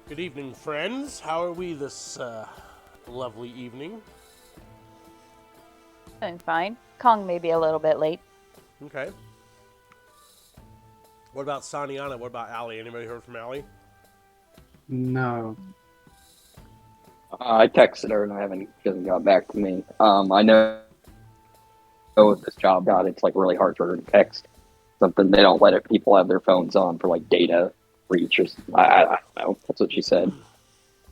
Good evening, friends. How are we this lovely evening? Doing fine. Kong may be a little bit late. Okay. What about Saniana? What about Allie? Anybody heard from Allie? No. I texted her and she hasn't got back to me. I know with this job got it's like really hard for her to text something. They don't let people have their phones on for like data breach or something. I don't know. That's what she said.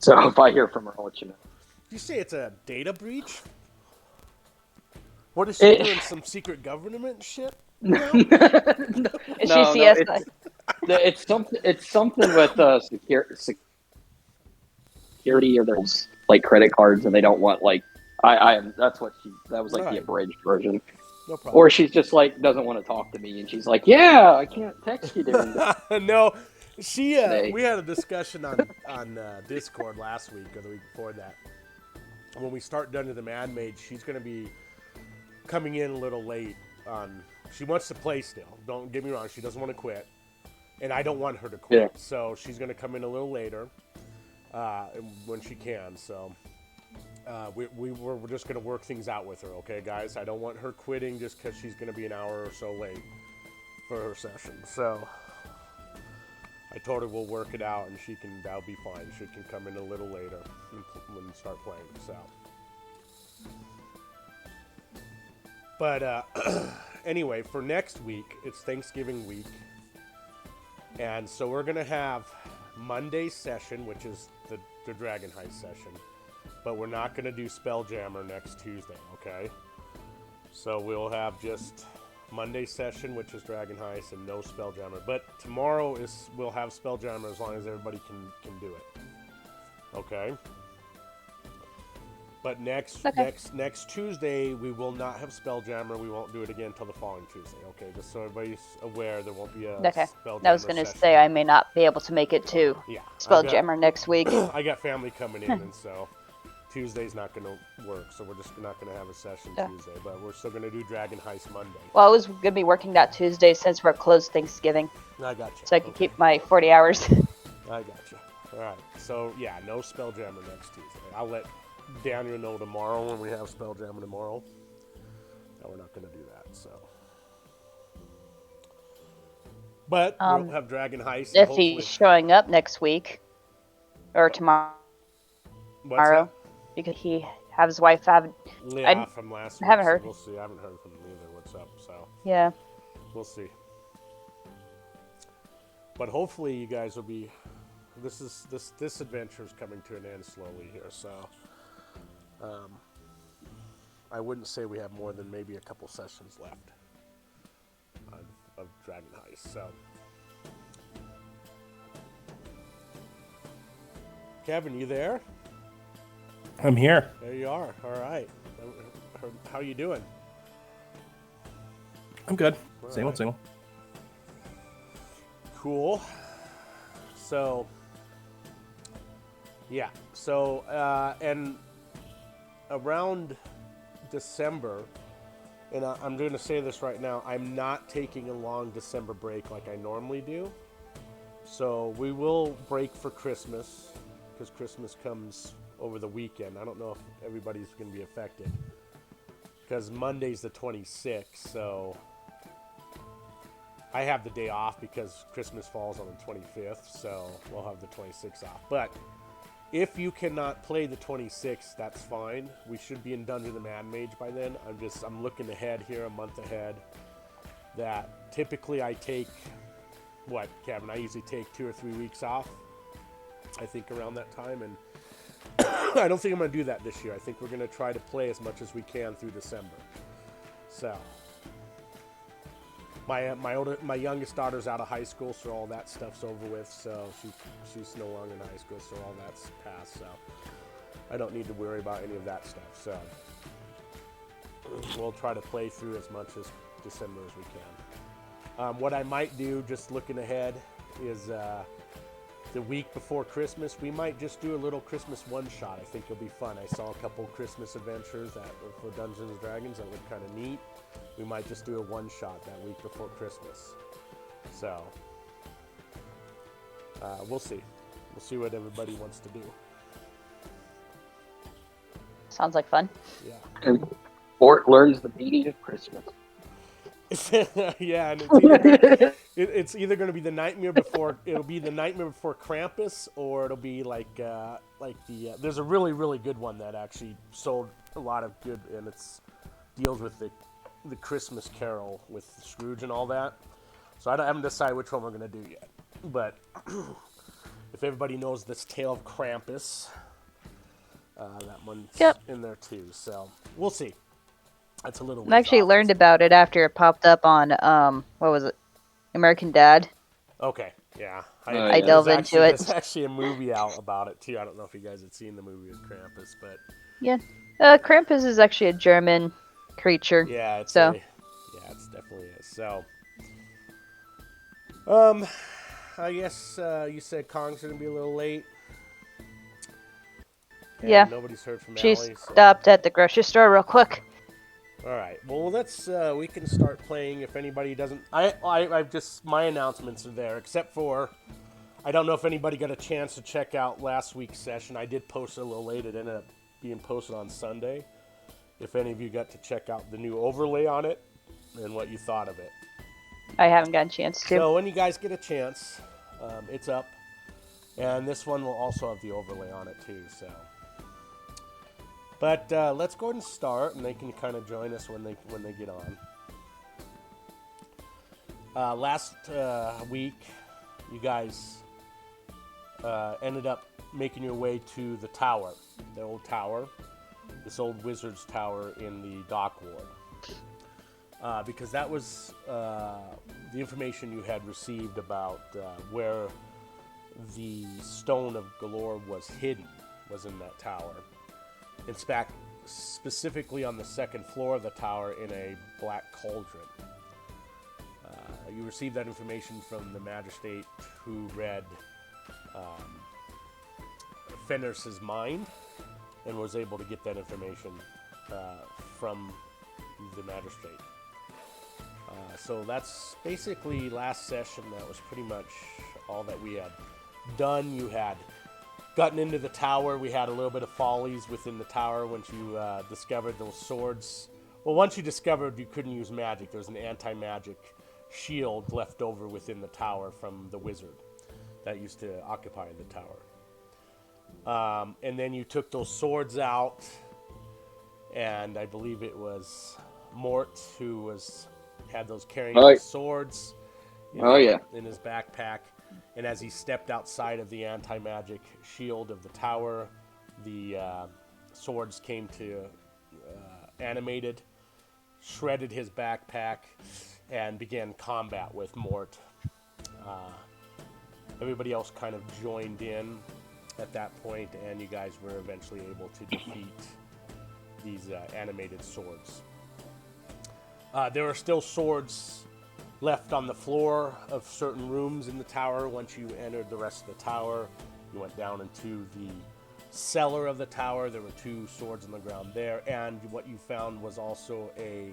So if I hear from her, I'll let you know. You say it's a data breach? What is she doing? Some secret government shit? No, Is she CSI? it's something with security or there's like credit cards and they don't want like I am that's what that was like the abridged version. No problem. Or she's just like doesn't want to talk to me and she's like, yeah, I can't text you during this. No, we had a discussion on Discord last week or the week before that. When we start Dungeon the Mad Mage, she's going to be coming in a little late. She wants to play still. Don't get me wrong. She doesn't want to quit. And I don't want her to quit. Yeah. So she's going to come in a little later when she can. So we're just going to work things out with her, okay, guys? I don't want her quitting just because she's going to be an hour or so late for her session. So I told her we'll work it out, and that'll be fine. She can come in a little later and start playing. So, but anyway, for next week, it's Thanksgiving week, and so we're gonna have Monday's session, which is the Dragon Heist session, but we're not gonna do Spelljammer next Tuesday, okay? So we'll have just Monday session, which is Dragon Heist, and no Spelljammer. But tomorrow we'll have Spelljammer as long as everybody can do it. Okay. But next Tuesday we will not have Spelljammer. We won't do it again until the following Tuesday. Okay, just so everybody's aware, there won't be a Spelljammer. I was going to say I may not be able to make it to Spelljammer next week. I got family coming in, and so Tuesday's not going to work, so we're just not going to have a session Tuesday, but we're still going to do Dragon Heist Monday. Well, I was going to be working that Tuesday since we're closed Thanksgiving. I got you. So I can keep my 40 hours. I got you. All right. So, yeah, no Spelljammer next Tuesday. I'll let Daniel know tomorrow when we have Spelljammer tomorrow. No, we're not going to do that, so. But we'll have Dragon Heist. If he's showing up next week or tomorrow. Because he have his wife from last week. Haven't heard. So we'll see. I haven't heard from him either. What's up? So yeah, we'll see. But hopefully, you guys will be. This adventure is coming to an end slowly here. So I wouldn't say we have more than maybe a couple sessions left of Dragon Heist. So Kevin, you there? I'm here. There you are. All right. How you doing? I'm good. All Same right. old, same old. Cool. So, yeah. So, and around December, and I'm going to say this right now, I'm not taking a long December break like I normally do. So we will break for Christmas, because Christmas comes over the weekend. I don't know if everybody's going to be affected, because Monday's the 26th, so I have the day off because Christmas falls on the 25th, so we'll have the 26th off. But if you cannot play the 26th, that's fine. We should be in Dungeon of the Mad Mage by then. I'm looking ahead here, a month ahead. That typically I take, what, Kevin? I usually take 2 or 3 weeks off, I think, around that time. And I don't think I'm going to do that this year. I think we're going to try to play as much as we can through December. So my youngest daughter's out of high school, so all that stuff's over with. So she's no longer in high school, so all that's passed. So I don't need to worry about any of that stuff. So we'll try to play through as much as December as we can. What I might do, just looking ahead, is the week before Christmas, we might just do a little Christmas one-shot. I think it'll be fun. I saw a couple Christmas adventures for Dungeons & Dragons that look kind of neat. We might just do a one-shot that week before Christmas. So, we'll see. We'll see what everybody wants to do. Sounds like fun. Yeah. And Fort learns the meaning of Christmas. Yeah, and it's either going to be the nightmare before. It'll be the nightmare before Krampus, or it'll be like there's a really, really good one that actually sold a lot of good, and it's deals with the Christmas Carol with Scrooge and all that. So I haven't decided which one we're going to do yet. But if everybody knows this Tale of Krampus, that one's in there too. So we'll see. That's a little. I actually learned about it after it popped up on what was it, American Dad. Okay, yeah. I delved into it. There's actually a movie out about it too. I don't know if you guys had seen the movie with Krampus, but yeah, Krampus is actually a German creature. Yeah, it's definitely is. So, I guess you said Kong's gonna be a little late. Yeah. Nobody's heard from She Allie. stopped at the grocery store real quick. All right. Well, let's we can start playing. If anybody doesn't, I just my announcements are there, except for I don't know if anybody got a chance to check out last week's session. I did post it a little late. It ended up being posted on Sunday. If any of you got to check out the new overlay on it and what you thought of it. I haven't gotten a chance to. So when you guys get a chance, it's up, and this one will also have the overlay on it too. So. But let's go ahead and start, and they can kind of join us when they get on. Last week, you guys ended up making your way to the tower, the old tower, this old wizard's tower in the dock ward, because that was the information you had received about where the Stone of Galore was hidden, was in that tower. It's back specifically on the second floor of the tower in a black cauldron. You received that information from the magistrate who read Fenris's mind and was able to get that information from the magistrate. So that's basically last session. That was pretty much all that we had done. You had gotten into the tower. We had a little bit of follies within the tower once you discovered those swords. Well, once you discovered you couldn't use magic, there was an anti-magic shield left over within the tower from the wizard that used to occupy the tower. And then you took those swords out, and I believe it was Mort who had those carrying those swords in his backpack. And as he stepped outside of the anti-magic shield of the tower, the swords came to animated, shredded his backpack, and began combat with Mort. Everybody else kind of joined in. at that point, and you guys were eventually able to defeat these animated swords. There are still swords left on the floor of certain rooms in the tower. Once you entered the rest of the tower, you went down into the cellar of the tower. There were 2 swords on the ground there, and what you found was also a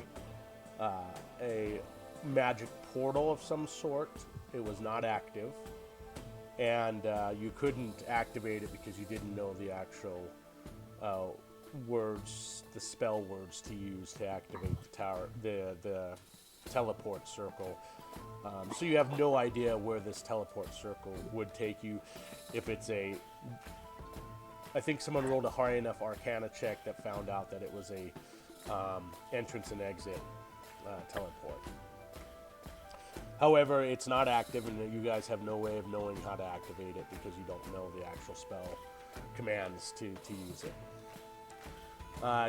magic portal of some sort. It was not active, and you couldn't activate it because you didn't know the actual words, the spell words to use to activate the tower, the teleport circle. So you have no idea where this teleport circle would take you. If it's I think someone rolled a high enough Arcana check that found out that it was a entrance and exit teleport. However, it's not active, and you guys have no way of knowing how to activate it because you don't know the actual spell commands to use it.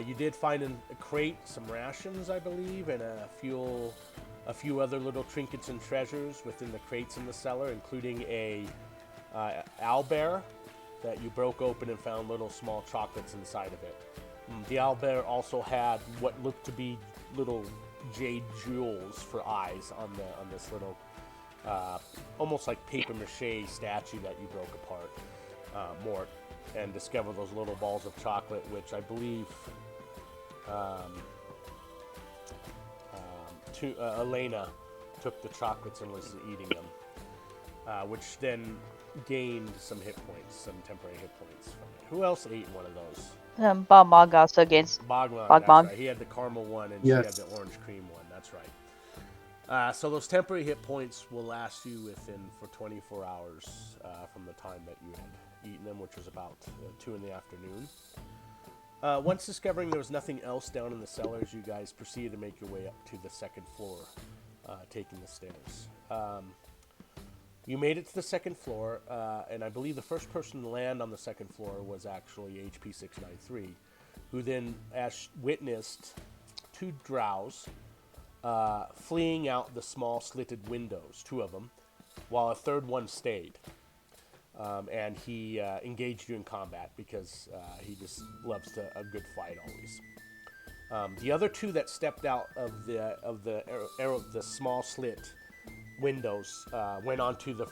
You did find in a crate some rations, I believe, and a few other little trinkets and treasures within the crates in the cellar, including a owlbear that you broke open and found little small chocolates inside of it. The owlbear also had what looked to be little jade jewels for eyes on this little almost like paper mache statue that you broke apart, Mort, and discover those little balls of chocolate, which I believe Elena took the chocolates and was eating them, which then gained some hit points, some temporary hit points from it. Who else ate one of those? Bob Mog also against Bogmog, Bog that's Mog. right. He had the caramel one, and Yes. she had the orange cream one. That's right. So those temporary hit points will last you for 24 hours from the time that you had eaten them, which was about 2 in the afternoon. Once discovering there was nothing else down in the cellars, you guys proceeded to make your way up to the second floor, taking the stairs. You made it to the second floor, and I believe the first person to land on the second floor was actually HP 693, who then witnessed 2 drows fleeing out the small slitted windows, 2 of them, while a third one stayed. And he engaged you in combat because he just loves a good fight always. The other 2 that stepped out of the small slit windows went onto the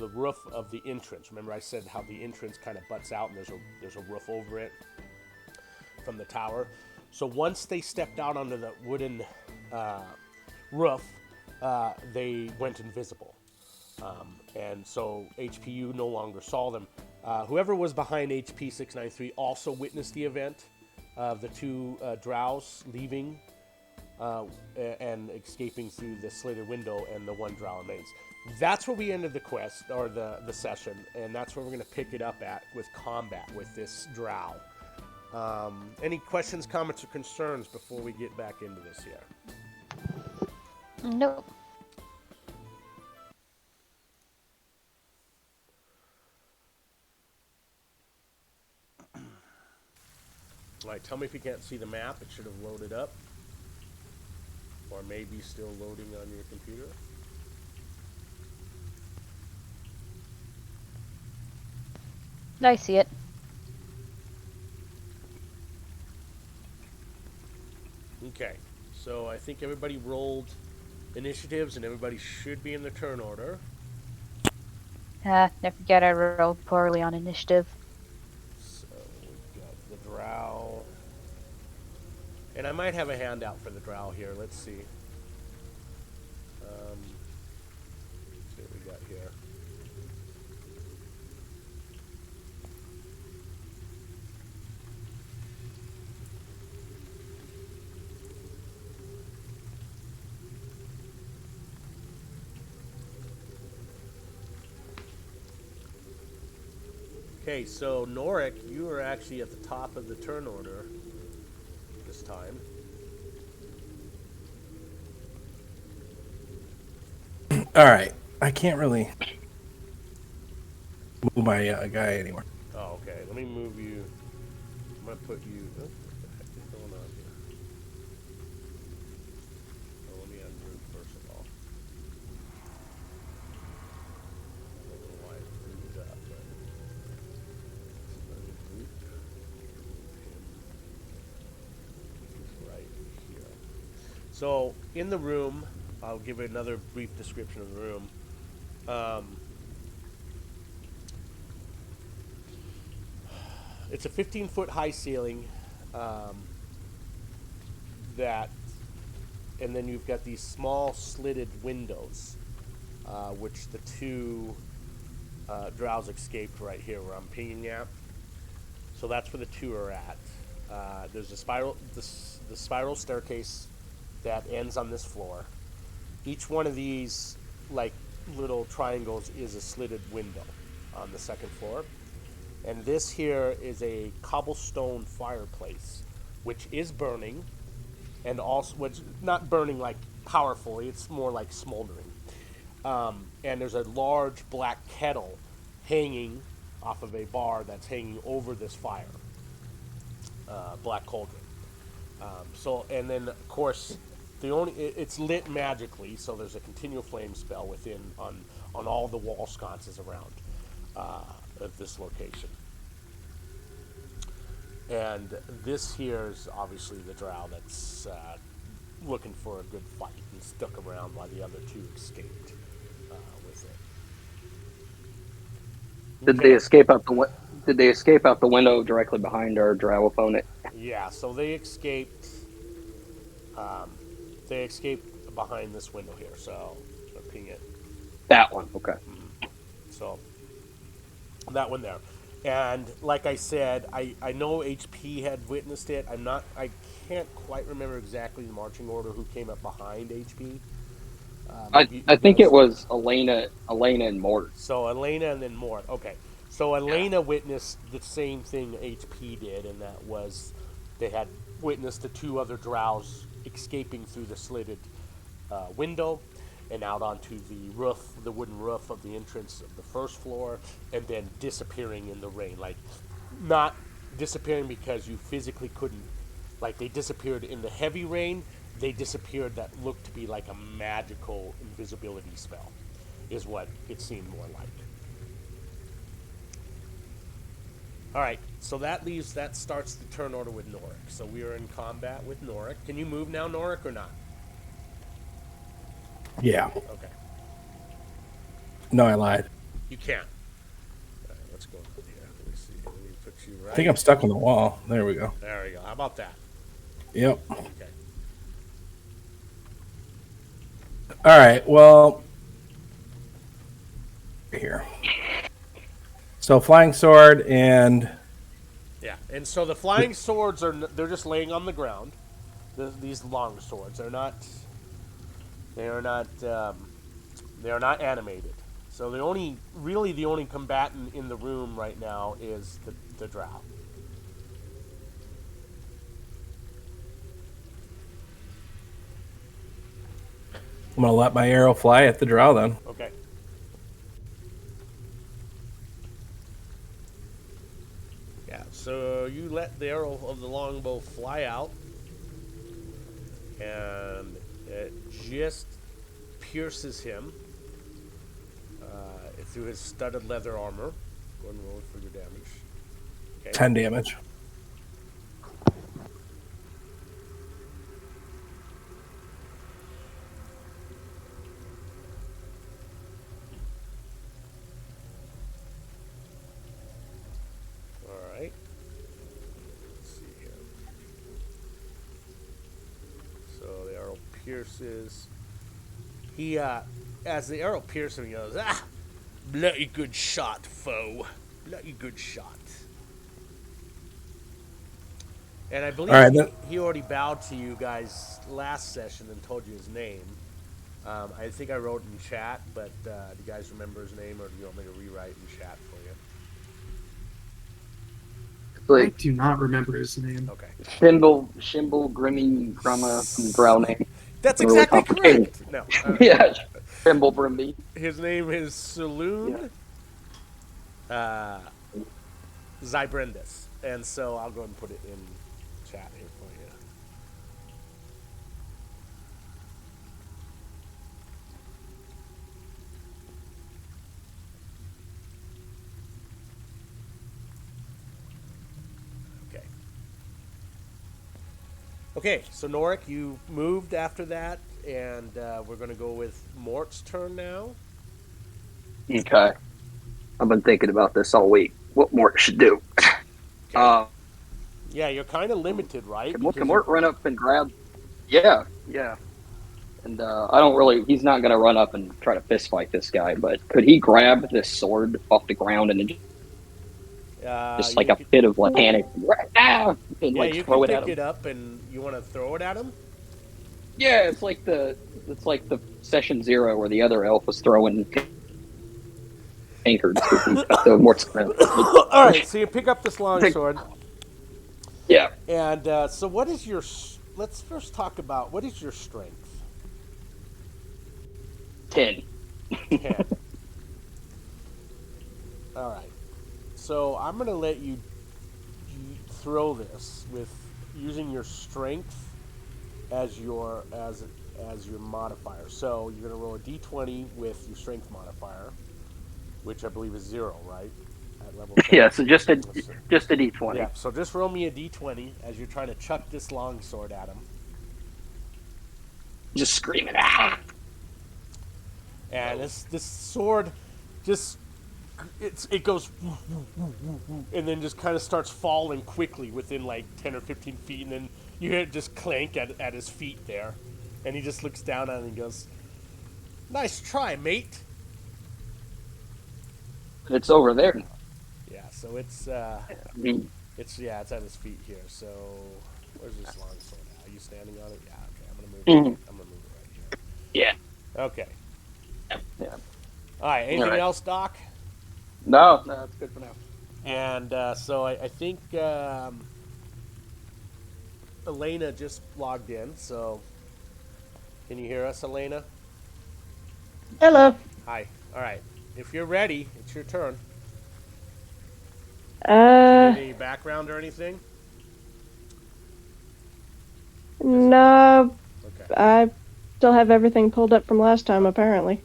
roof of the entrance. Remember, I said how the entrance kind of butts out and there's a roof over it from the tower. So once they stepped out onto the wooden roof, they went invisible. And so HPU no longer saw them. Whoever was behind HP 693 also witnessed the event of the 2 drows leaving and escaping through the slitted window, and the 1 drow remains. That's where we ended the quest, or the session, and that's where we're going to pick it up at with combat with this drow. Any questions, comments, or concerns before we get back into this here? Nope. All right, tell me if you can't see the map. It should have loaded up. Or maybe still loading on your computer. I see it. Okay, so I think everybody rolled initiatives and everybody should be in the turn order. Never forget I rolled poorly on initiative. So we've got the drow. And I might have a handout for the drow here. Let's see. Let's see what we got here. Okay, so Norik, you are actually at the top of the turn order this time. All right. I can't really move my guy anymore. Oh, okay. Let me move you. I'm going to put you... Oh, what the heck is going on here? Oh, let me ungroup first of all. I don't know why it's grouped up, but... So in the room, I'll give another brief description of the room. It's a 15-foot high ceiling that, and then you've got these small slitted windows, which the two drows escaped right here where I'm pinging at. So that's where the two are at. There's a spiral, the spiral staircase that ends on this floor. Each one of these, like little triangles, is a slitted window on the second floor. And this here is a cobblestone fireplace, which is burning, and also, which not burning like powerfully, it's more like smoldering. And there's a large black kettle hanging off of a bar that's hanging over this fire, black cauldron. So, and then of course, it's lit magically, so there's a continual flame spell within on all the wall sconces around at this location. And this here is obviously the drow that's looking for a good fight and stuck around while the other two escaped with it. Did they escape out the Did they escape out the window directly behind our drow opponent? Yeah, so they escaped. They escaped behind this window here. So I'm ping it. That one, okay. So that one there. And like I said, I know HP had witnessed it. I can't quite remember exactly the marching order who came up behind HP. I think it was Elena and Mort. So Elena and then Mort. Okay. So Elena witnessed the same thing HP did, and that was they had witnessed the two other drows escaping through the slitted window and out onto the roof, the wooden roof of the entrance of the first floor, and then disappearing in the rain. Like, not disappearing because you physically couldn't, like they disappeared in the heavy rain, they disappeared that looked to be like a magical invisibility spell, is what it seemed more like. Alright, so that starts the turn order with Norik. So we are in combat with Norik. Can you move now, Norik, or not? Yeah. Okay. No, I lied. You can. All right, let's go here. Let me see. Let me put you right. I think I'm stuck on the wall. There we go. There we go. How about that? Yep. Okay. All right. Well, here. So flying sword and Yeah, and so the flying swords they're just laying on the ground. These long swords. They are not animated. So the only combatant in the room right now is the drow. I'm gonna let my arrow fly at the drow then. Okay. Yeah, so you let the arrow of the longbow fly out, and it just pierces him through his studded leather armor. Go and roll for your damage. Okay. 10 damage. All right. Let's see here. So the arrow pierces. He, as the arrow pierces him, he goes, "Ah, bloody good shot, foe. Bloody good shot." And I believe he already bowed to you guys last session and told you his name. I think I wrote in chat, but do you guys remember his name, or do you want me to rewrite in chat for you? I do not remember his name. Okay. Shimble, Grimmy, Grumma, some drow name. That's Really exactly complicated. correct. No. Yeah, Shimble, Brimby. His name is Saloon Zybrendis. And so I'll go ahead and put it in chat here for you. Okay. Okay, so Norik, you moved after that, and we're going to go with Mort's turn now. Okay. I've been thinking about this all week. What Mort should do. Okay. Yeah, you're kind of limited, right? Can Mort run up and grab? Yeah, yeah. And I don't really. He's not going to run up and try to fist fight this guy, but could he grab this sword off the ground and just like a fit of like panic, and like you throw can it at pick him? it up, and you want to throw it at him? Yeah, it's like the session 0 where the other elf was throwing tankards. The Mort's gonna. All right, so you pick up this longsword. Yeah. And so, what is your? Let's first talk about what is your strength. 10. 10. All right. So I'm going to let you throw this with using your strength as your modifier. So you're going to roll a d20 with your strength modifier, which I believe is 0, right? At level 10. Yeah, so just a d20. Yeah. So just roll me a d20 as you're trying to chuck this longsword at him. Just screaming, And this sword just it goes and then just kind of starts falling quickly within like 10 or 15 feet, and then you hear it just clank at his feet there, and he just looks down at it and goes, "Nice try, mate." It's over there now. Yeah, so it's it's at his feet here. So where's this longsword at? Are you standing on it? Yeah, okay. I'm gonna move it. I'm gonna move it right here. Yeah. Okay. Yeah. All right. Anything else, Doc? No, it's good for now. And so I think Elena just logged in. So can you hear us, Elena? Hello. Hi. All right. If you're ready, it's your turn. Any background or anything? No. Okay. I still have everything pulled up from last time, apparently.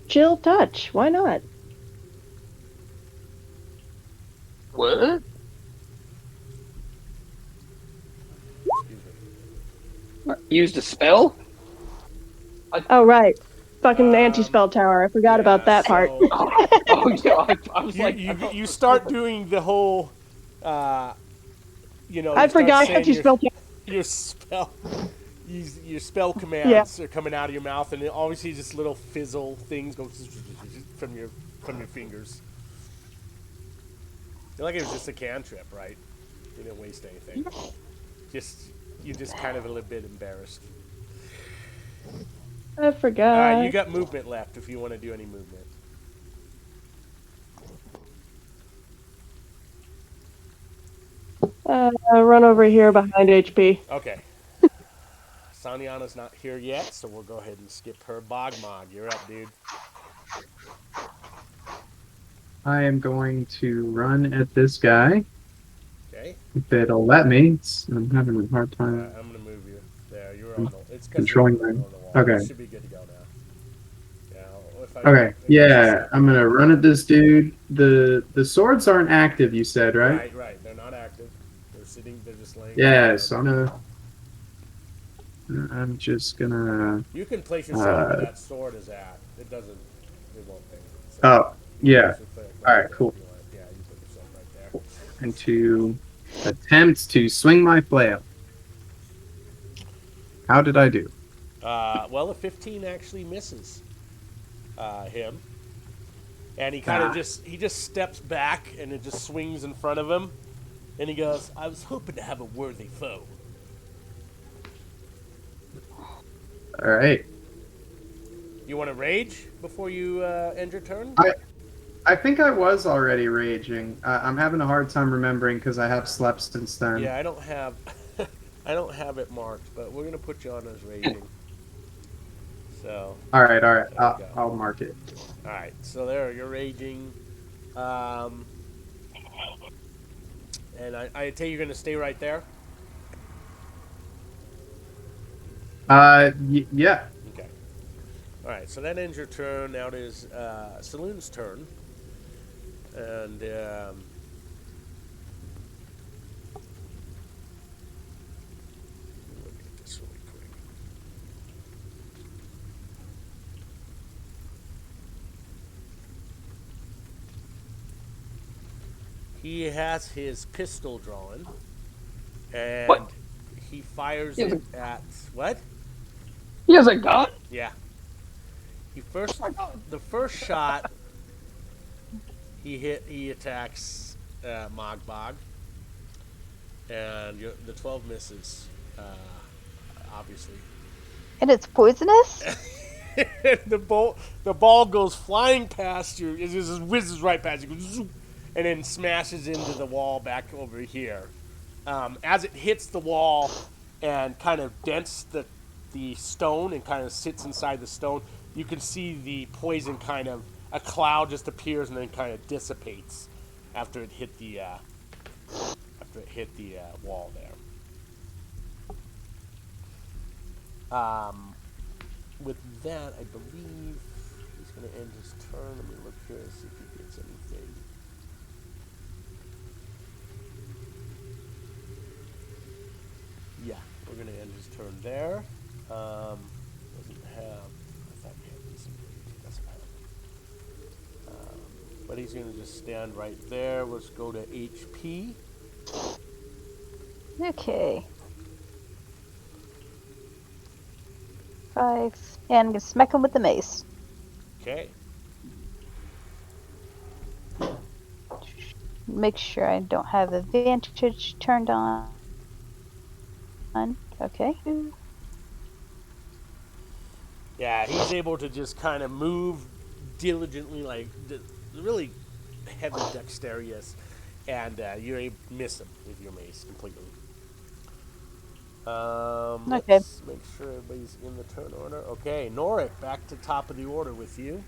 Chill touch. Why not? What? Excuse me. Used a spell? Oh, right. Fucking anti-spell tower. I forgot about that part. So Yeah, I was you start doing the whole, I you forgot start saying anti-spell tower. your spell. Your spell commands are coming out of your mouth, and obviously just little fizzle things go from your fingers. I feel like it was just a cantrip, right? You didn't waste anything. You're just kind of a little bit embarrassed. I forgot. All right, you got movement left if you want to do any movement. Run over here behind HP. Okay. Sanyana's not here yet, so we'll go ahead and skip her. Bogmog, you're up, dude. I am going to run at this guy. Okay. If it'll let me. I'm having a hard time. I'm going to move you. There, you're on the... It's Controlling you're on my... the wall. Okay. You should be good to go now. Okay, yeah, I'm gonna run at this dude. The swords aren't active, you said, right? Right. They're not active. They're just laying. Yeah, so I'm just gonna... You can place yourself where that sword is at. It won't ping. So Oh, yeah. Alright, cool. Yeah, you put yourself right there. And to attempt to swing my flail. How did I do? Well, a 15 actually misses him. And he kind of just steps back, and it just swings in front of him. And he goes, "I was hoping to have a worthy foe." All right. You want to rage before you end your turn? I think I was already raging. I'm having a hard time remembering because I have slept since then. Yeah, I don't have I don't have it marked, but we're gonna put you on as raging. So. All right. I'll mark it. All right. So there, you're raging. And I tell you, you're gonna stay right there. Yeah. Okay. All right, so that ends your turn. Now it is Saloon's turn. And look at this really quick. He has his pistol drawn, and What? he fires He has it at what? He has a gun? Yeah. Oh my god. The first shot he attacks Mogbog, and the 12 misses, obviously. And it's poisonous? the ball goes flying past you. It just whizzes right past you, goes zoop, and then smashes into the wall back over here. As it hits the wall and kind of dents the stone and kind of sits inside the stone, you can see the poison kind of a cloud just appears and then kind of dissipates after it hit the wall there. With that, I believe he's going to end his turn. Let me look here and see if he gets anything. Yeah, we're going to end his turn there. Doesn't have. I thought he had disengage. Doesn't have. But he's going to just stand right there. Let's go to HP. Okay. 5. And I'm gonna smack him with the mace. Okay. Make sure I don't have advantage turned on. Okay. Yeah, he's able to just kind of move diligently, like really heavy dexterous, and you're able to miss him with your mace completely. Okay. Let's make sure everybody's in the turn order. Okay, Norik, back to top of the order with you.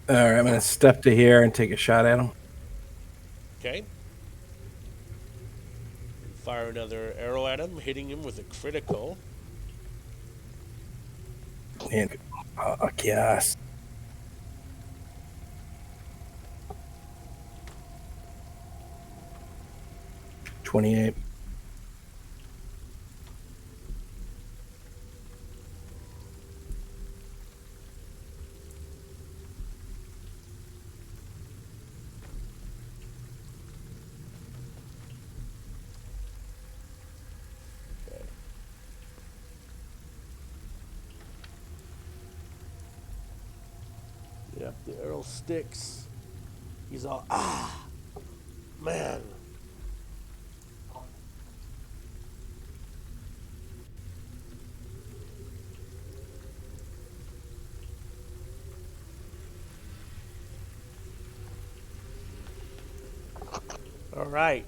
All right, I'm going to step to here and take a shot at him. Okay. Fire another arrow at him, hitting him with a critical. And yes. $28. Yep, the arrow sticks. He's all, man. All right.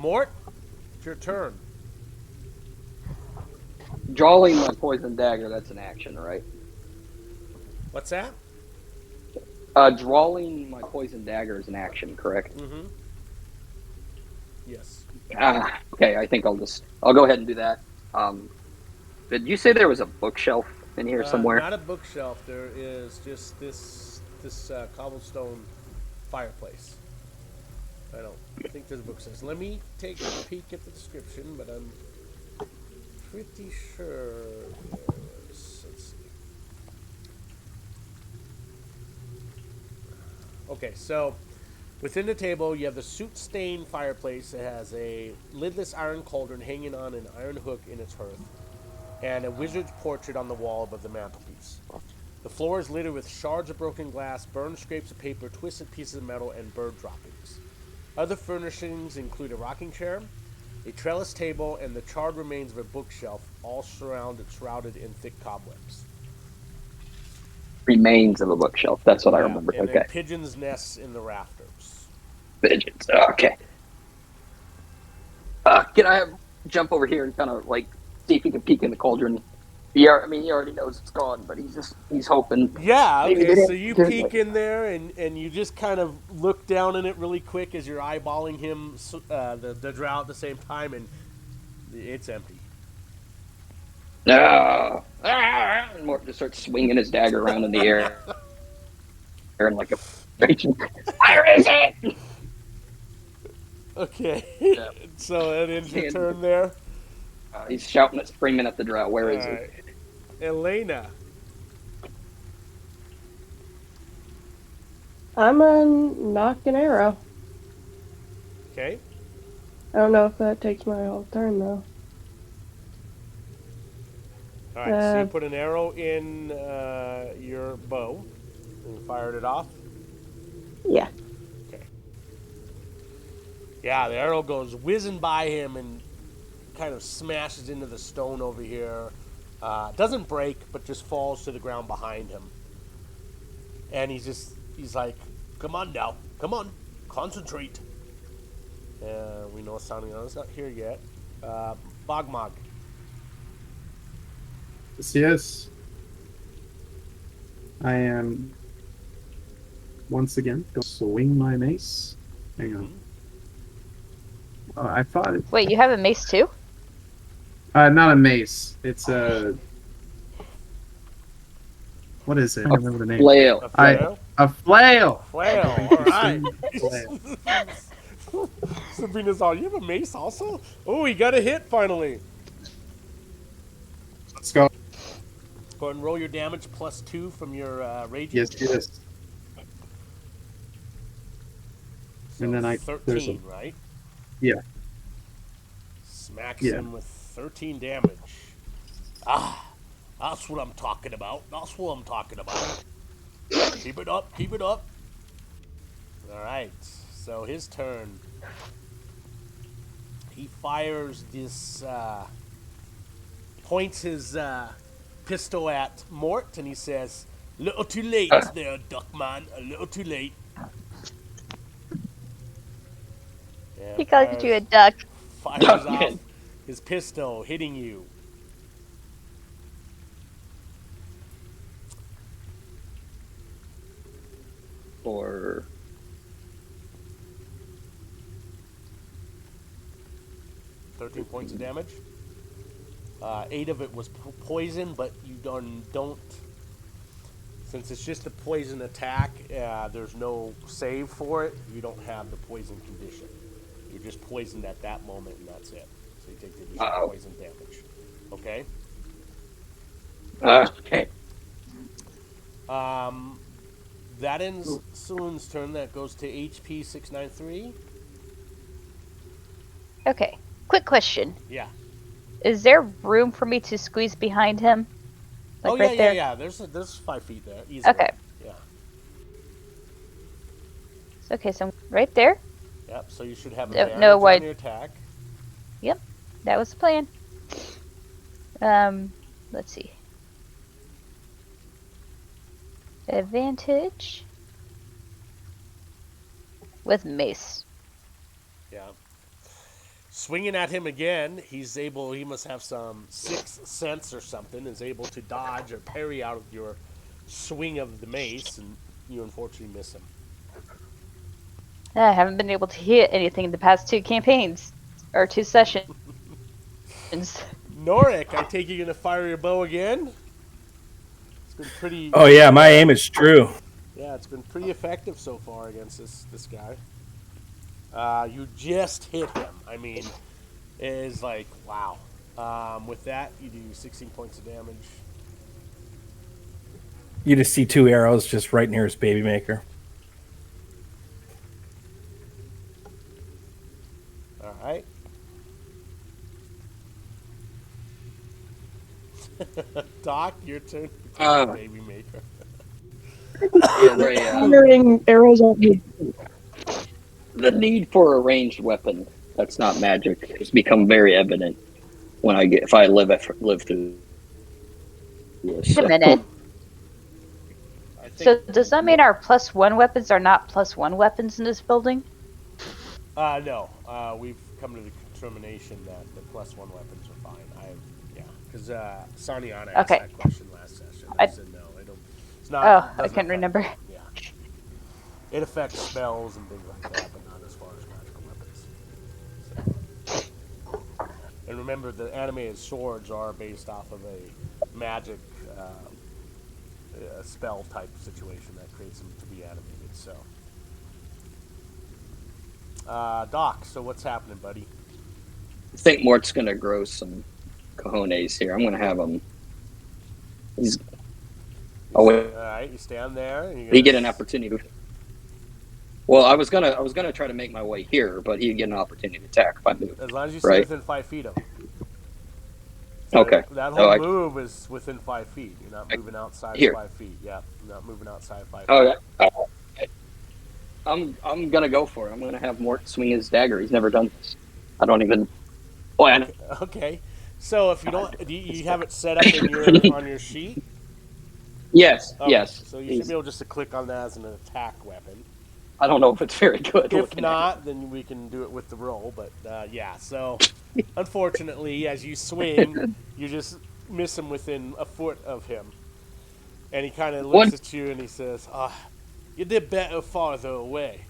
Mort, it's your turn. Drawing my poison dagger, that's an action, right? What's that? Drawing my poison dagger is an action, correct? Mm-hmm. Yes. Okay, I think I'll go ahead and do that. Did you say there was a bookshelf in here somewhere? Not a bookshelf. There is just this cobblestone fireplace. I don't think there's a bookshelf. Let me take a peek at the description, but I'm pretty sure there was. Let's see. Okay, so within the table, you have the soot-stained fireplace. It has a lidless iron cauldron hanging on an iron hook in its hearth, and a wizard's portrait on the wall above the mantelpiece. The floor is littered with shards of broken glass, burned scrapes of paper, twisted pieces of metal, and bird droppings. Other furnishings include a rocking chair, a trellis table, and the charred remains of a bookshelf, all shrouded in thick cobwebs. Remains of a bookshelf. That's what I remember. And Okay. then pigeons' nests in the rafters. Pigeons. Okay. Can I jump over here and kind of like see if we can peek in the cauldron? He already knows it's gone, but he's hoping. Yeah, Maybe okay, they so you didn't- peek in there and you just kind of look down in it really quick as you're eyeballing him, the drow at the same time, and it's empty. And Mort just starts swinging his dagger around in the air, and like a where is it? Okay, Yeah. so that ends your turn there. He's shouting, screaming at the drow. Where is Alright. it? Elena. I'm gonna knock an arrow. Okay. I don't know if that takes my whole turn though. Alright, so you put an arrow in your bow and fired it off. Yeah. Okay. Yeah, the arrow goes whizzing by him and kind of smashes into the stone over here. Doesn't break, but just falls to the ground behind him. And he's like, come on now, come on, concentrate. We know sounding on. It's not here yet. Bogmog. Yes. I am once again going to swing my mace. Hang on. I thought it. Wait, you have a mace too? Not a mace. It's a. What is it? I don't remember the name. Flail. A flail? A flail. Flail. All right. Flail. Sabrina's all, you have a mace also? Oh, he got a hit finally. Let's go. Go ahead and roll your damage +2 from your rage. Yes. So And then there's 13, right? Yeah. Smacks Yeah. him with 13 damage. Ah, that's what I'm talking about. That's what I'm talking about. Keep it up. Keep it up. All right. So his turn. He fires this, points his pistol at Mort, and he says, "Little too late there, Duckman. A little too late." And He called you a duck. fires off his pistol, hitting you. For 13 points of damage. 8 of it was poison, but you don't. Since it's just a poison attack, there's no save for it. You don't have the poison condition. You're just poisoned at that moment, and that's it. So you take the additional poison damage. Okay. okay. That ends Soon's turn. That goes to HP 693. Okay. Quick question. Yeah. Is there room for me to squeeze behind him? Like Oh right yeah, there? yeah. There's 5 feet there. Easily. Okay. Yeah. Okay, so I'm right there. Yep. So you should have No advantage on wide- your attack. Yep. That was the plan. Let's see. Advantage with mace. Yeah. Swinging at him again, he must have some sixth sense or something, is able to dodge or parry out of your swing of the mace, and you unfortunately miss him. I haven't been able to hit anything in the past 2 campaigns. Or 2 sessions. Norik, I take you going to fire your bow again? It's been pretty... Oh yeah, my aim is true. Yeah, it's been pretty effective so far against this guy. You just hit him. I mean, it is like, wow. With that, you do 16 points of damage. You just see 2 arrows just right near his baby maker. All right. Doc, your turn. Baby maker. Firing arrows at me. The need for a ranged weapon that's not magic has become very evident if I live through this. Wait a minute. I think, So does that mean our +1 weapons are not +1 weapons in this building? no. We've come to the determination that the +1 weapons are fine. Because Saniana asked Okay. that question last session. I said no. It's not. Oh, I Doesn't can't affect remember. them. Yeah. It affects spells and things like that, but not as far as magical weapons. So. And remember, the animated swords are based off of a magic a spell type situation that creates them to be animated. So, Doc. So what's happening, buddy? I think Mort's gonna grow some cojones here. I'm gonna have him. He's. Oh wait. All right, you stand there. And He get an opportunity. Well, I was gonna try to make my way here, but he'd get an opportunity to attack if I move. As long as you stay within 5 feet of him. So Okay. that whole move is within 5 feet. You're not moving outside here. 5 feet. Yeah, you're not moving outside 5 feet. Okay. I'm gonna go for it. I'm gonna have Mort swing his dagger. He's never done this. I don't even. Plan. Okay. So if you don't, do you have it set up in on your sheet? Yes. Okay. Yes. So you should be able just to click on that as an attack weapon. I don't know if it's very good. If not, then we can do it with the roll. But yeah, so unfortunately, as you swing, you just miss him within a foot of him. And he kind of looks at you and he says, you did better farther away.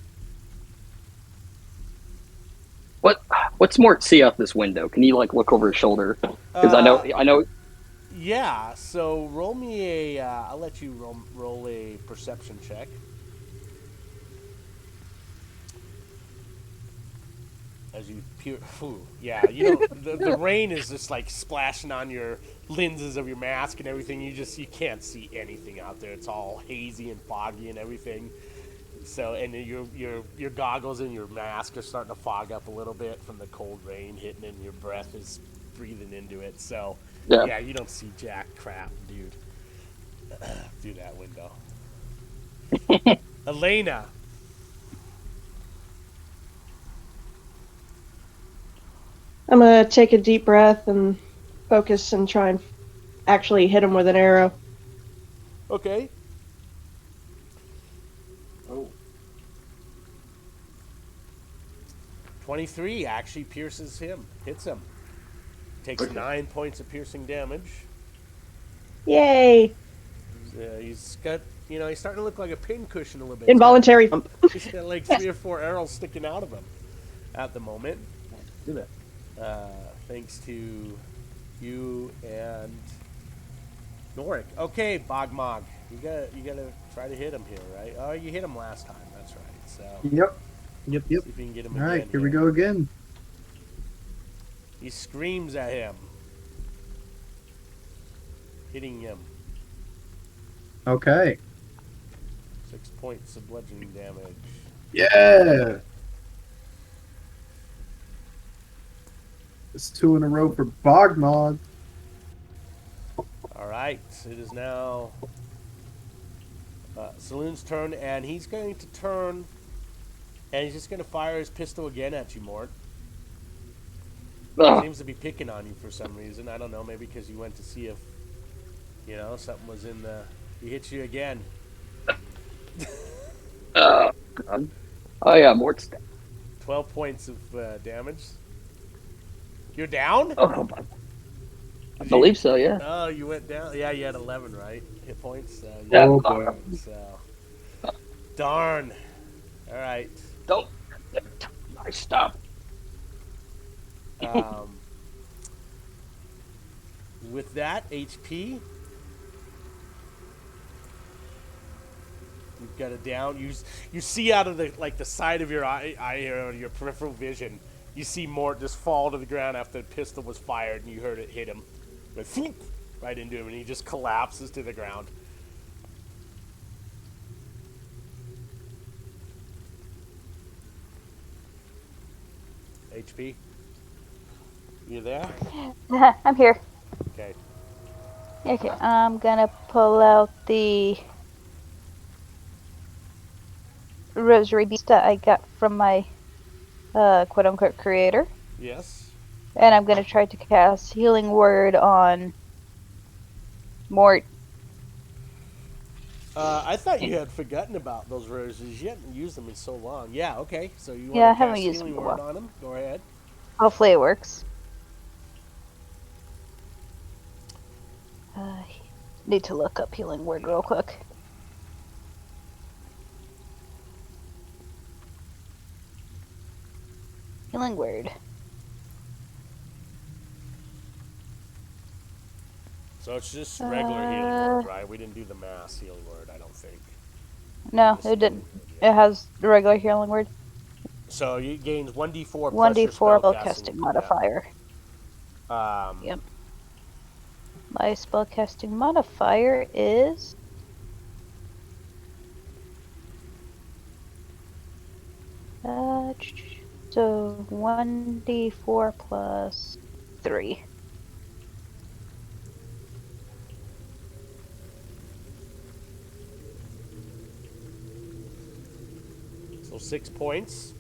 What's Mort see out this window? Can you look over his shoulder? Because I know. Yeah. So roll me a. I'll let you roll a perception check. As you peer, yeah, the rain is just splashing on your lenses of your mask and everything. You can't see anything out there. It's all hazy and foggy and everything. So, and your goggles and your mask are starting to fog up a little bit from the cold rain hitting, and your breath is breathing into it. So, yeah you don't see jack crap, dude, through that window. Elena. I'm gonna take a deep breath and focus and try and actually hit him with an arrow. Okay. Oh. 23 actually pierces him, hits him. Takes 9 points of piercing damage. Yay! He's got, he's starting to look like a pincushion a little bit. Involuntary. He's got 3 or 4 arrows sticking out of him at the moment. Do that. Thanks to you and Norik. Okay, Bogmog. You gotta try to hit him here, right? Oh, you hit him last time. That's right. So. Yep. See if you can get him again. All right, here we go again. He screams at him, hitting him. Okay. 6 points of bludgeoning damage. Yeah. It's 2 in a row for Bogmog. All right, it is now Saloon's turn, and he's going to turn, and he's just going to fire his pistol again at you, Mort. He seems to be picking on you for some reason. I don't know, maybe because you went to see if, something was in the... He hits you again. God. Oh yeah, Mort's down. 12 points of damage. You're down? Oh, I believe so, yeah. Oh, you went down. Yeah, you had 11, right? Hit points. Yeah. Oh boy. So, darn. All right. Don't. Nice stop. With that HP, you've got it down. You see out of the side of your eye or your peripheral vision. You see Mort just fall to the ground after the pistol was fired, and you heard it hit him. Went right into him, and he just collapses to the ground. HP? You there? I'm here. Okay. Okay, I'm gonna pull out the rosary beads that I got from my quote-unquote creator. Yes. And I'm gonna try to cast Healing Word on Mort. I thought you had forgotten about those roses. You hadn't used them in so long. Yeah, okay. So you want Yeah, I to haven't cast used Healing them in a Word while. on them? Go ahead. Hopefully it works. Need to look up healing word real quick. Healing word. So it's just regular healing word, right? We didn't do the mass healing word, I don't think. No, it didn't. It has the regular healing word. So it gains 1d4 plus your 1d4 spellcasting modifier. Yep. My spellcasting modifier is... so 1d4 plus 3. So 6 points.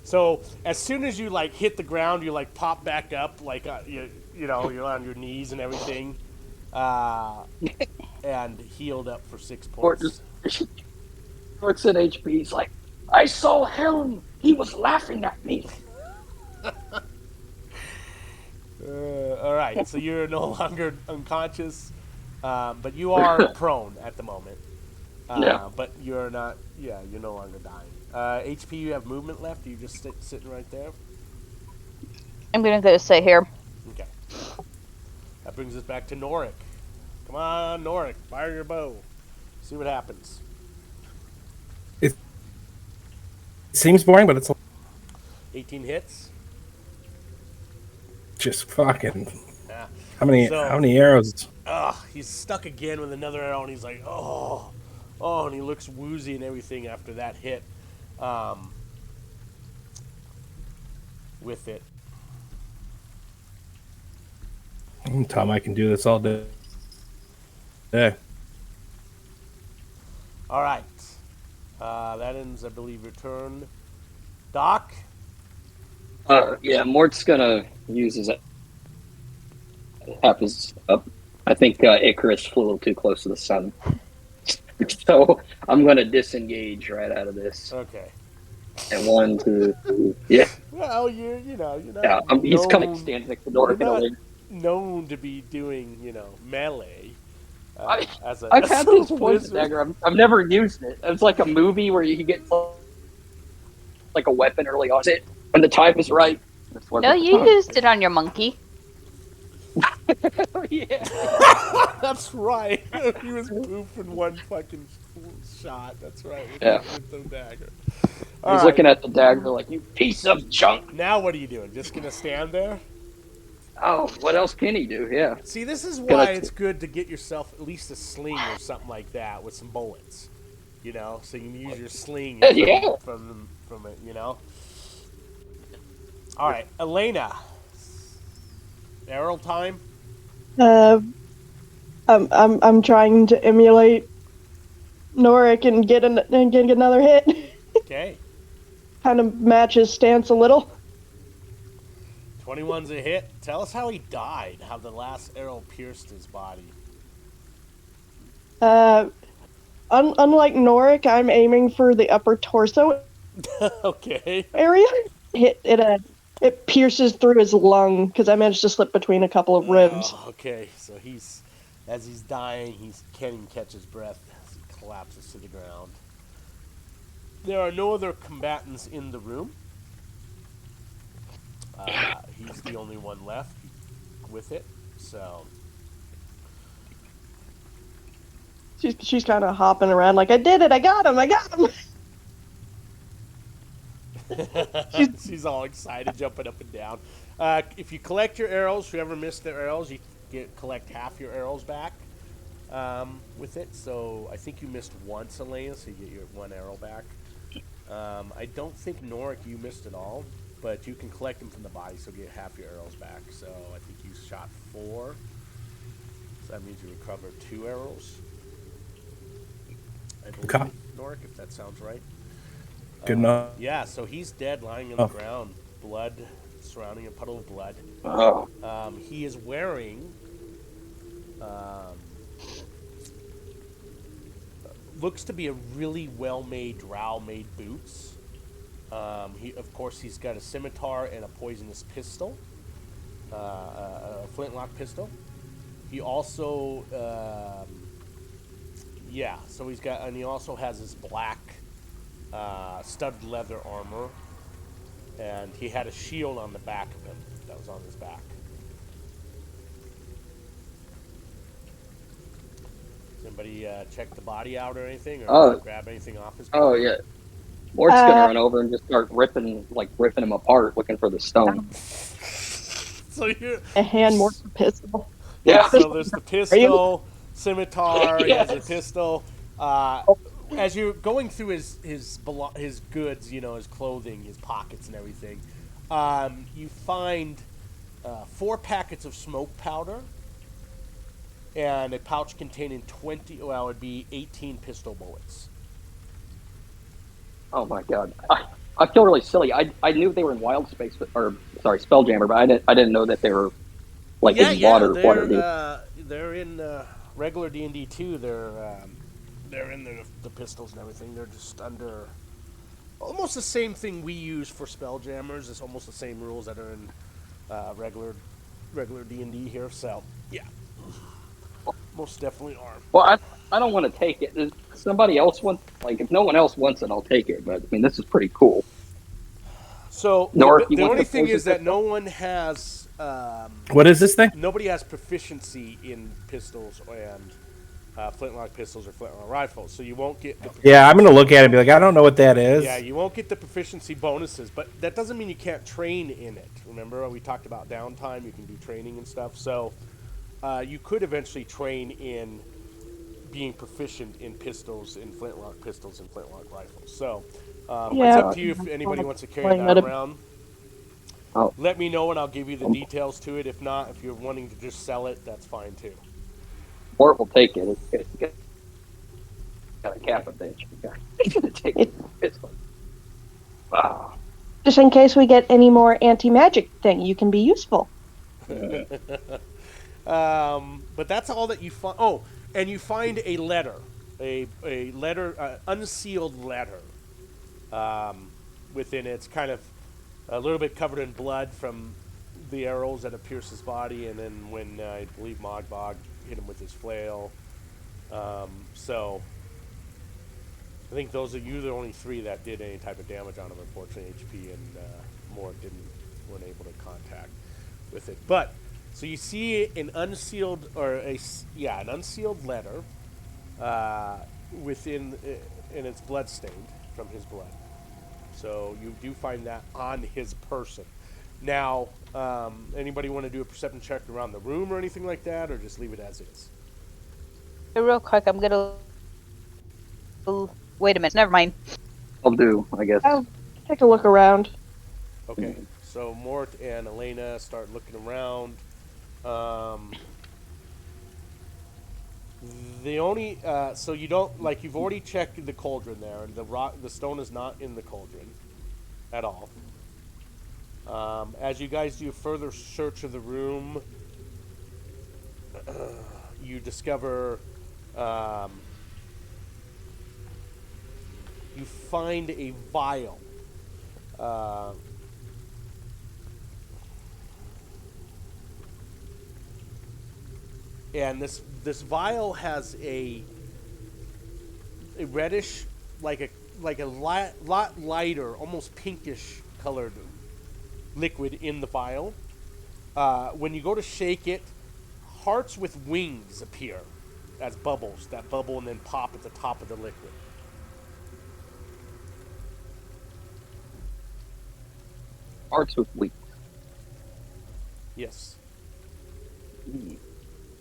So as soon as you like hit the ground, you like pop back up, like you know you're on your knees and everything, and healed up for 6 Or points. just looks at HP. He's like, I saw Helm. He was laughing at me. All right, so you're no longer unconscious, but you are prone at the moment. Yeah. But you're not. Yeah, you're no longer dying. HP, you have movement left. Are you just sitting right there? I'm gonna go stay here. Okay. That brings us back to Norik. Come on, Norik, fire your bow. See what happens. It seems boring, but it's 18 hits. just fucking. Yeah. How many arrows? He's stuck again with another arrow, and he's like, oh, and he looks woozy and everything after that hit. With it. Tom, I can do this all day. All right. That ends, I believe, your turn. Doc? Yeah, Mort's gonna use his half his up. I think Icarus flew a little too close to the sun, so I'm gonna disengage right out of this. Okay. And 1, 2, 3, yeah. Well, you're not Yeah, he's kind of standing next to the door. You're not known to be doing, melee. I've had this poison dagger. I've never used it. It's like a movie where he gets like a weapon early on. It when the time is right. No, you used it on your monkey. Yeah. That's right. He was poofing one fucking shot. That's right. With the dagger. He's looking at the dagger like, you piece of junk. Now what are you doing? Just gonna stand there? Oh, what else can he do? Yeah. See, this is why it's good to get yourself at least a sling or something like that with some bullets. So you can use your sling from it. All right, Elena. Arrow time. I'm trying to emulate Norik and get another hit. Okay. Kind of match his stance a little. 21's a hit. Tell us how he died. How the last arrow pierced his body. Unlike Norik, I'm aiming for the upper torso. Okay. Area. It pierces through his lung because I managed to slip between a couple of ribs. Oh, okay, so as he's dying, he can't even catch his breath as he collapses to the ground. There are no other combatants in the room. He's the only one left with it, so... She's kind of hopping around like, I did it, I got him! She's all excited, jumping up and down. If you collect your arrows, whoever missed their arrows, you collect half your arrows back with it. So I think you missed once, Elena, so you get your one arrow back. I don't think, Norik, you missed it all, but you can collect them from the body, so get half your arrows back. So I think you shot 4. So that means you recover 2 arrows. I believe, Norik, if that sounds right. Good enough. Yeah, so he's dead, lying on the ground, blood surrounding a puddle of blood. Oh. He is wearing looks to be a really well-made drow-made boots. Of course, he's got a scimitar and a poisonous pistol, a flintlock pistol. He also, so he's got, and he also has his black studded leather armor, and he had a shield on the back of him that was on his back. Does anybody check the body out or anything, or grab anything off his body? Oh yeah. Mort's gonna run over and just start ripping him apart, looking for the stone. So you A hand more pistol. Yeah. So there's the pistol, scimitar. He has a pistol. As you're going through his goods, his clothing, his pockets, and everything, you find 4 packets of smoke powder and a pouch containing 18 pistol bullets. Oh my god. I feel really silly. I knew they were in Wild Space, Spelljammer, but I didn't know that they were in Waterdeep. They're in regular D&D too. They're in the pistols and everything. They're just under almost the same thing we use for Spelljammers. It's almost the same rules that are in regular D&D here. So yeah, most definitely are. Well, I don't want to take it. Does somebody else want? If no one else wants it, I'll take it. But I mean, this is pretty cool. So North, the only thing is that no one has. What is this thing? Nobody has proficiency in pistols and flintlock pistols or flintlock rifles, so you won't get. I'm gonna look at it and be like, I don't know what that is. Yeah, you won't get the proficiency bonuses, but that doesn't mean you can't train in it. Remember, we talked about downtime. You can do training and stuff. So you could eventually train in being proficient in pistols, in flintlock pistols and flintlock rifles. So it's up to you if anybody wants to carry that around. Let me know and I'll give you the details to it. If not, if you're wanting to just sell it, that's fine too. Mort will take it. It's got a cap of bitch. He's gonna take it. Wow. Just in case we get any more anti-magic thing, you can be useful. But that's all that you find. Oh, and you find a letter, a letter, unsealed letter. Within it, it's kind of a little bit covered in blood from the arrows that have pierced his body, and then when I believe Mogbog hit him with his flail. So I think those are you the only 3 that did any type of damage on him. Unfortunately, HP and Mort weren't able to contact with it. But so you see an unsealed an unsealed letter within, and it's bloodstained from his blood. So you do find that on his person. Now, anybody want to do a perception check around the room or anything like that, or just leave it as is? Real quick, I'm gonna. Wait a minute. Never mind. I'll do, I guess. I'll take a look around. Okay. So Mort and Elena start looking around. The only so you don't you've already checked the cauldron there, and the stone is not in the cauldron at all. As you guys do a further search of the room, you discover you find a vial. And this vial has a reddish, like a lot lighter, almost pinkish colored liquid in the vial. When you go to shake it, hearts with wings appear as bubbles that bubble and then pop at the top of the liquid. Hearts with wings. Yes.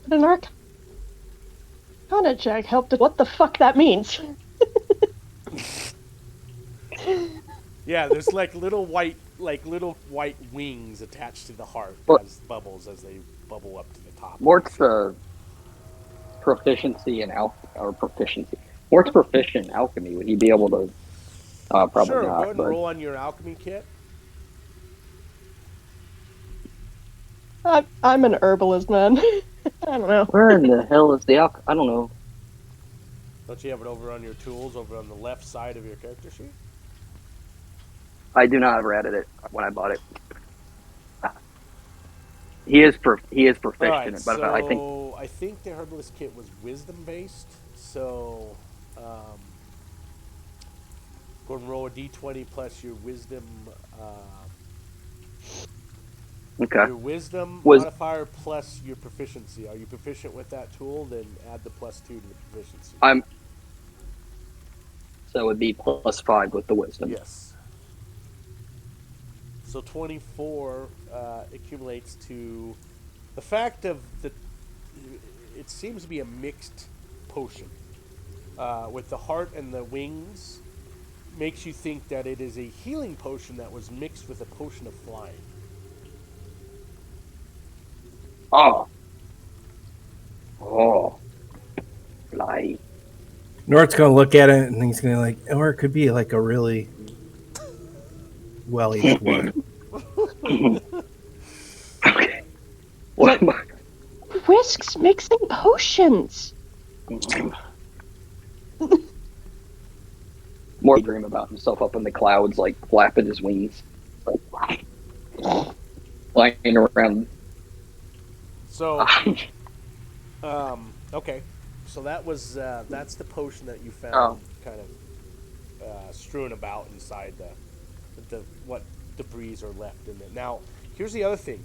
An Arcana check helped. What the fuck that means? Yeah, there's little white wings attached to the heart as bubbles as they bubble up to the top. Mort's proficiency in Mort's proficient in alchemy. Would he be able to? Probably sure, not. Go ahead and roll on your alchemy kit. I'm an herbalist, man. I don't know. Where in the hell is the I don't know. Don't you have it over on your tools, over on the left side of your character sheet? I do not have Reddit it when I bought it. He is All right, proficient, but so I think the herbalist kit was wisdom based. So, go and roll a d20 plus your wisdom. okay. Your wisdom Was modifier plus your proficiency. Are you proficient with that tool? Then add the +2 to the proficiency. I'm so it would be +5 with the wisdom. Yes. So 24 accumulates to the fact of the. It seems to be a mixed potion with the heart and the wings. Makes you think that it is a healing potion that was mixed with a potion of flying. Oh, fly. Nort's gonna look at it and he's gonna like, or it could be like a really well-aged one. Okay. What? Risks mixing potions. More dream about himself up in the clouds, like flapping his wings, like flying around. So, okay. So that was that's the potion that you found, kind of strewn about inside the what debris are left in it. Now, here's the other thing: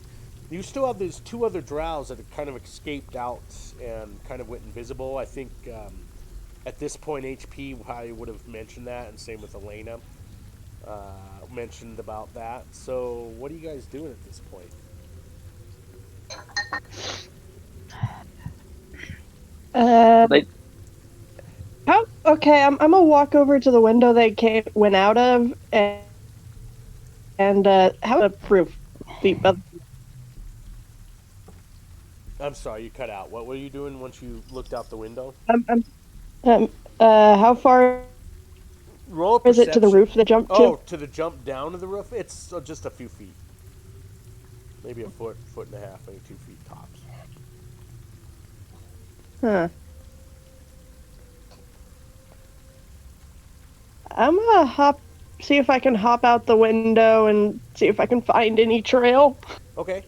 you still have these 2 other drows that have kind of escaped out and kind of went invisible. I think at this point, HP probably would have mentioned that, and same with Elena mentioned about that. So, what are you guys doing at this point? Okay, I'm gonna walk over to the window they went out of, and how a proof. I'm sorry, you cut out. What were you doing once you looked out the window? How far Roll a is it to the perception. roof they jumped to? Oh, to the jump down to the roof? It's just a few feet. Maybe a foot, foot and a half, maybe 2 feet tops. Huh. I'm gonna see if I can hop out the window and see if I can find any trail. Okay.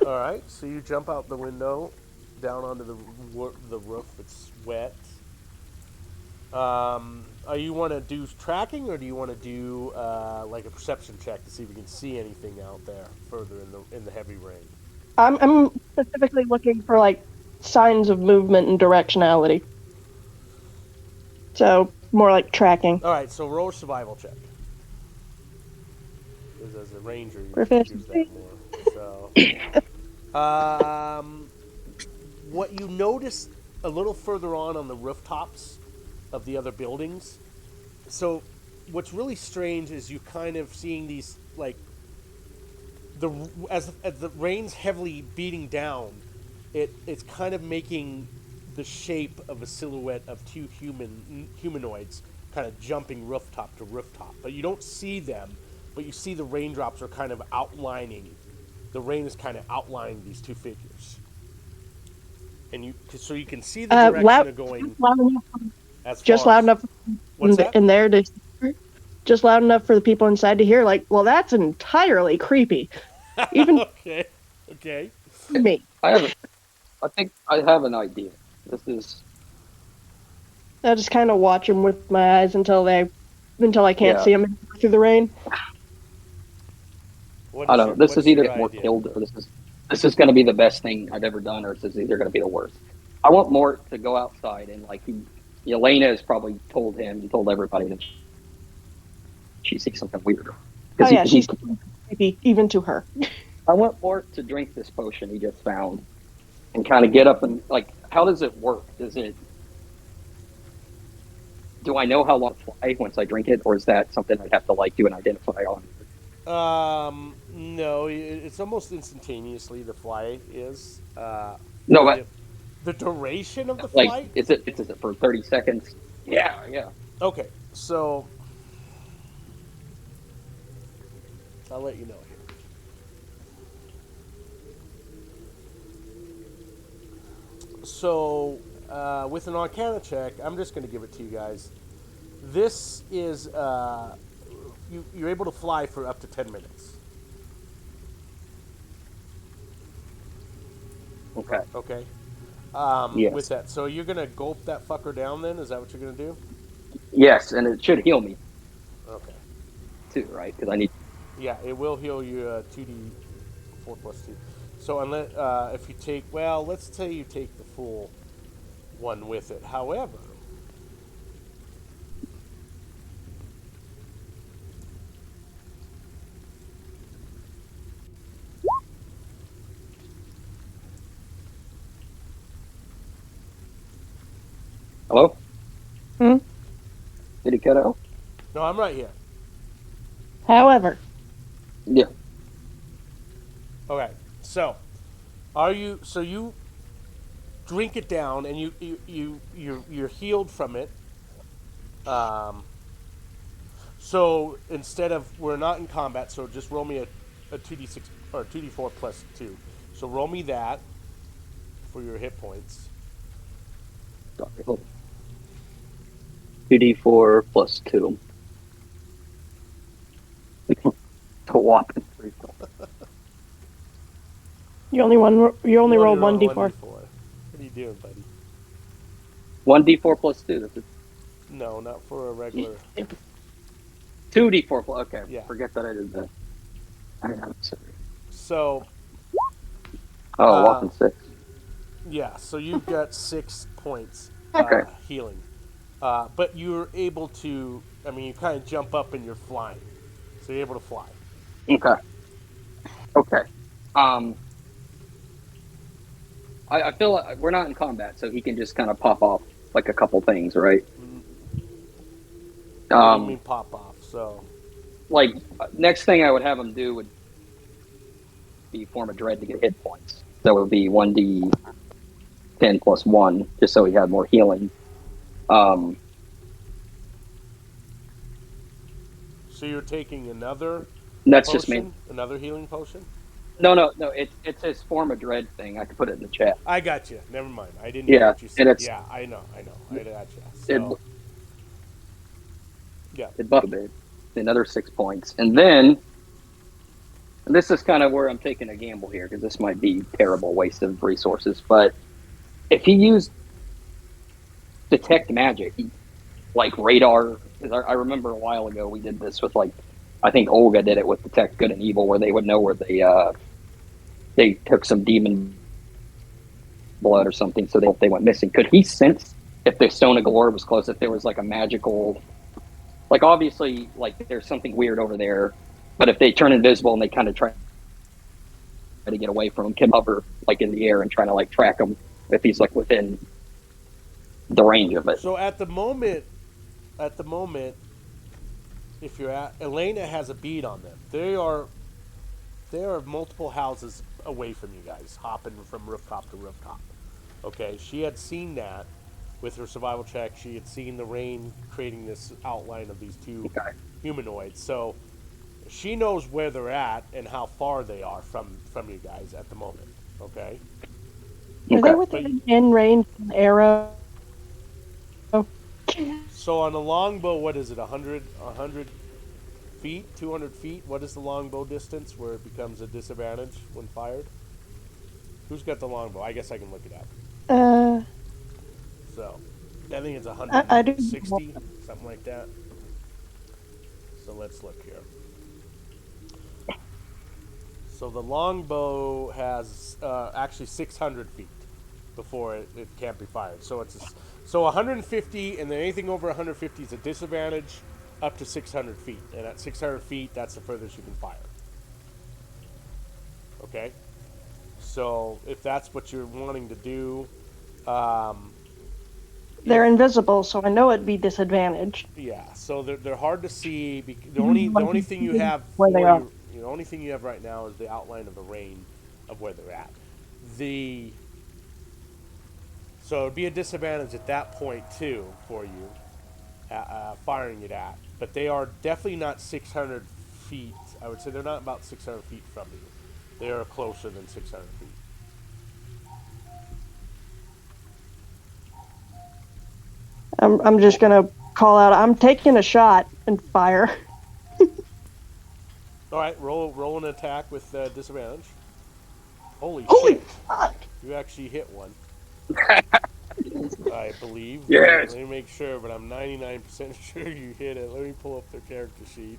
All right. So you jump out the window, down onto the roof. It's wet. You want to do tracking, or do you want to do like a perception check to see if you can see anything out there further in the heavy rain? I'm specifically looking for like signs of movement and directionality. So more like tracking. All right. So roll a survival check. Because as a ranger, you use that more. So, what you notice a little further on the rooftops of the other buildings. So, what's really strange is you kind of seeing these like as the rain's heavily beating down, it's kind of making the shape of a silhouette of 2 humanoids kind of jumping rooftop to rooftop. But you don't see them, but you see the raindrops are kind of outlining. The rain is kind of outlining these 2 figures, and so you can see the direction of going. Loud enough What's that? in there to just loud enough for the people inside to hear. Like, well, that's entirely creepy. Even okay. Me. I think I have an idea. This is. I just kind of watch them with my eyes until I can't see them through the rain. I don't know. This is either more killed, or this is going to be the best thing I've ever done, or this is either going to be the worst. I want Mort to go outside and like Elena has probably told everybody that she sees something weird. Oh yeah, she's creepy even to her. I want Mort to drink this potion he just found and kind of get up and like, how does it work? Do I know how long to fly once I drink it, or is that something I'd have to like do and identify on? No, it's almost instantaneously the flight is. No, but the duration of the like, flight? Is it for 30 seconds? Yeah. Okay, so I'll let you know here. So, with an Arcana check, I'm just going to give it to you guys. This is you're able to fly for up to 10 minutes. Okay. Okay. Yes. With that, so you're gonna gulp that fucker down. Then is that what you're gonna do? Yes, and it should heal me Okay. too, right? Because I need. Yeah, it will heal you 2d4 plus 2. So unless if you take, well, let's say you take the full one with it. However, Hello? Hmm? Did he cut out? no, I'm right here. However, Yeah. Okay, so you drink it down and you're healed from it. So instead of, we're not in combat, so just roll me a 2d6 or 2d4 plus 2. So roll me that for your hit points. 2d4 plus 2. A whopping 3. you only rolled roll 1d4. What are you doing, buddy? 1d4 plus 2. That's No, not for a regular. 2d4 plus. Okay, Yeah. forget that I did that. I'm sorry. So Oh, whopping 6. yeah, so you've got 6 points Okay. healing, but you're able to. I mean, you kind of jump up and you're flying, so you're able to fly. Okay. Okay. I feel like we're not in combat, so he can just kind of pop off like a couple things, right? What do you mean pop off? So Like next thing I would have him do would be form a dread to get hit points. So it would be 1d10 plus 1, just so he had more healing. so you're taking another That's potion, just me. another healing potion. No. It's his form a dread thing. I could put it in the chat. I got you. Never mind. I didn't hear Yeah, what you said. and it's Yeah, I know. I got you. it, So yeah, it buffed it another 6 points, and then and this is kind of where I'm taking a gamble here because this might be terrible waste of resources. But if he used detect magic, like radar, because I remember a while ago we did this with like, I think Olga did it with detect good and evil, where they would know where they took some demon blood or something, so they went missing. Could he sense if the Stone of Galore was close, if there was like a magical, like obviously like there's something weird over there, but if they turn invisible and they kind of try to get away from him, can hover like in the air and trying to like track him if he's like within the range of it. So at the moment, if you're at, Elena has a bead on them. They are multiple houses away from you guys, hopping from rooftop to rooftop. Okay, she had seen that with her survival check. She had seen the rain creating this outline of these two humanoids. So she knows where they're at and how far they are from you guys at the moment. Okay. Are they within range of an arrow? So on a longbow, what is it? 100 feet, 200 feet? What is the longbow distance where it becomes a disadvantage when fired? Who's got the longbow? I guess I can look it up. So I think it's 160, something like that. So let's look here. So the longbow has actually 600 feet before it can't be fired. So so 150, and then anything over 150 is a disadvantage up to 600 feet. And at 600 feet, that's the furthest you can fire. Okay? So if that's what you're wanting to do... they're invisible, so I know it'd be disadvantaged. Yeah, so they're hard to see. The only thing you have the only thing you have right now is the outline of the rain of where they're at. So it'd be a disadvantage at that point too for you, firing it at. But they are definitely not 600 feet. I would say they're not about 600 feet from you. They are closer than 600 feet. I'm just gonna call out. I'm taking a shot and fire. All right, roll an attack with disadvantage. Holy Holy shit! fuck! You actually hit one. I believe. Yes. Let me make sure, but I'm 99% sure you hit it. Let me pull up their character sheet.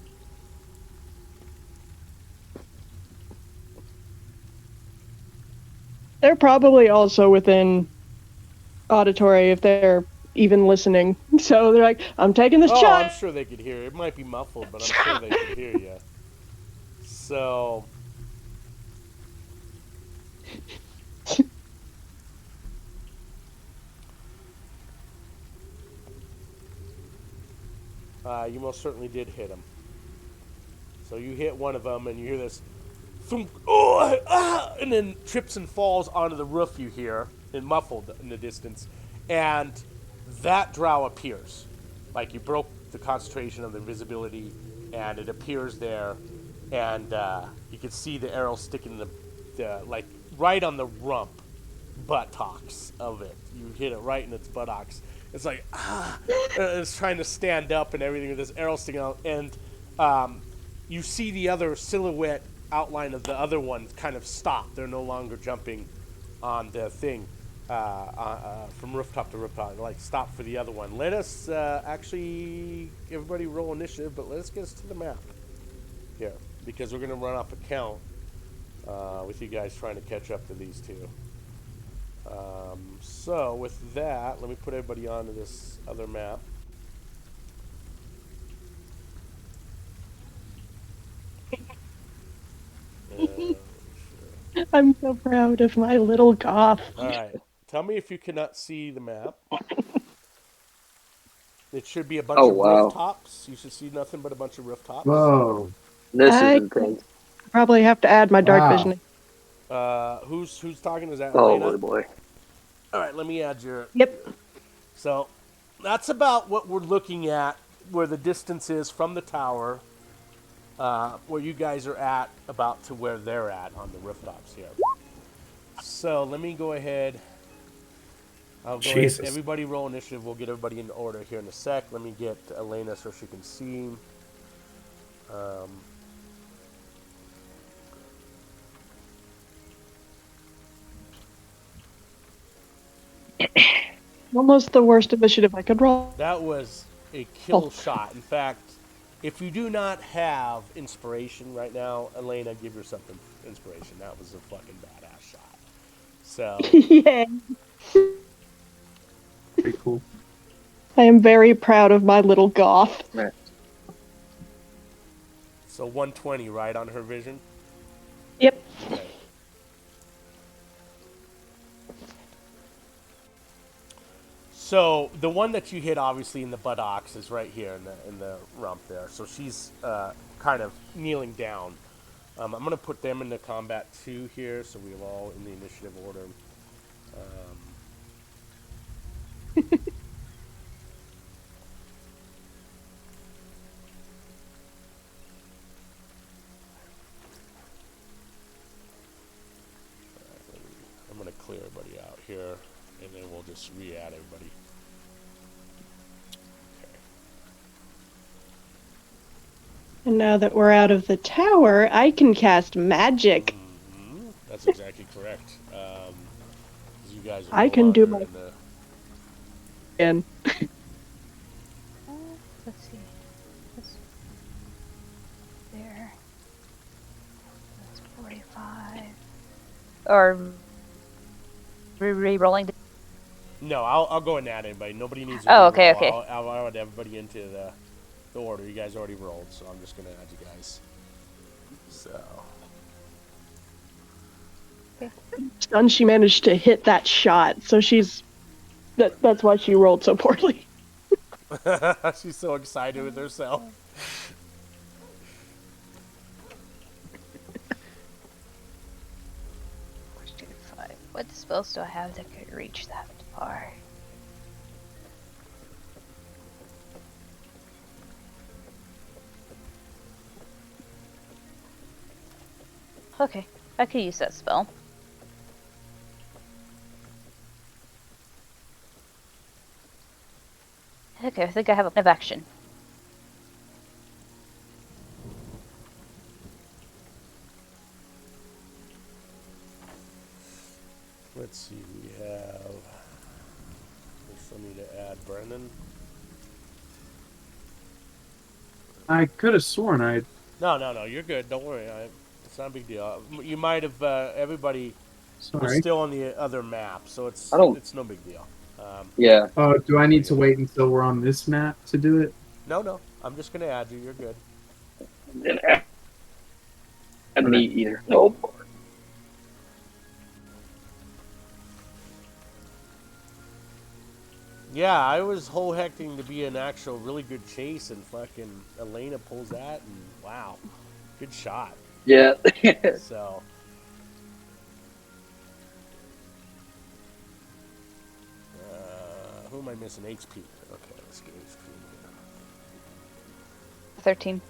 They're probably also within auditory if they're even listening. So they're like, I'm taking this Oh, I'm shot. sure they could hear. It might be muffled, but I'm sure they could hear you. So, you most certainly did hit him. So you hit one of them, and you hear this, thunk, oh, ah, and then trips and falls onto the roof. You hear, and muffled in the distance, and that drow appears, like you broke the concentration of the invisibility, and it appears there, and you can see the arrow sticking in the like right on the rump, buttocks of it. You hit it right in its buttocks. It's like it's trying to stand up and everything with this arrow sticking out, and you see the other silhouette outline of the other one kind of stop. They're no longer jumping on the thing from rooftop to rooftop. Like stop for the other one. Let us actually everybody roll initiative, but let us get us to the map here because we're gonna run off a count with you guys trying to catch up to these two. So with that, let me put everybody onto this other map. Sure. I'm so proud of my little goth. All right. Tell me if you cannot see the map. It should be a bunch Oh of wow, rooftops. You should see nothing but a bunch of rooftops. Whoa. this is I intense. probably have to add my dark Wow. vision. Who's talking? Is that Oh Elena? boy. All right. Let me add your. Yep. So that's about what we're looking at, where the distance is from the tower, where you guys are at, about to where they're at on the rooftops here. So let me go ahead. I'll go ahead. Jesus. Everybody roll initiative. We'll get everybody in order here in a sec. Let me get Elena so she can see. Almost the worst initiative I could roll. That was a kill shot. In fact, if you do not have inspiration right now, Elena, give yourself inspiration. That was a fucking badass shot. So, Yeah. Pretty cool. I am very proud of my little goth. Man. so 120, right, on her vision? Yep. Okay. So the one that you hit, obviously, in the buttocks is right here in the rump there. So she's kind of kneeling down. I'm going to put them into combat 2 here, so we're all in the initiative order. I'm going to clear everybody out here, and then we'll just re-add everybody. Okay. And now that we're out of the tower, I can cast magic. That's exactly correct. You guys are I no can do longer my- in the... And Let's see. That's there. That's 45. Or re-rolling. No, I'll go and add anybody. Nobody needs to Oh, re-roll. okay, okay. I'll add everybody into the order. You guys already rolled, so I'm just going to add you guys. So... stunned she managed to hit that shot, so that's why she rolled so poorly. She's so excited with herself. What spells do I have that could reach that far? Okay, I could use that spell. Okay, I think I have a plan of action. We have. We still need to add Brennan. I could have sworn I. No, you're good. Don't worry. It's not a big deal. You might have. Everybody was Sorry. still on the other map, so I don't. it's no big deal. Yeah. Oh, do I need to wait until we're on this map to do it? No. I'm just gonna add you. You're good. Didn't add me either. Nope. Yeah, I was whole hecting to be an actual really good chase, and fucking Elena pulls that, and wow, good shot. Yeah. So. Who am I missing? HP. Okay, let's get HP. 13.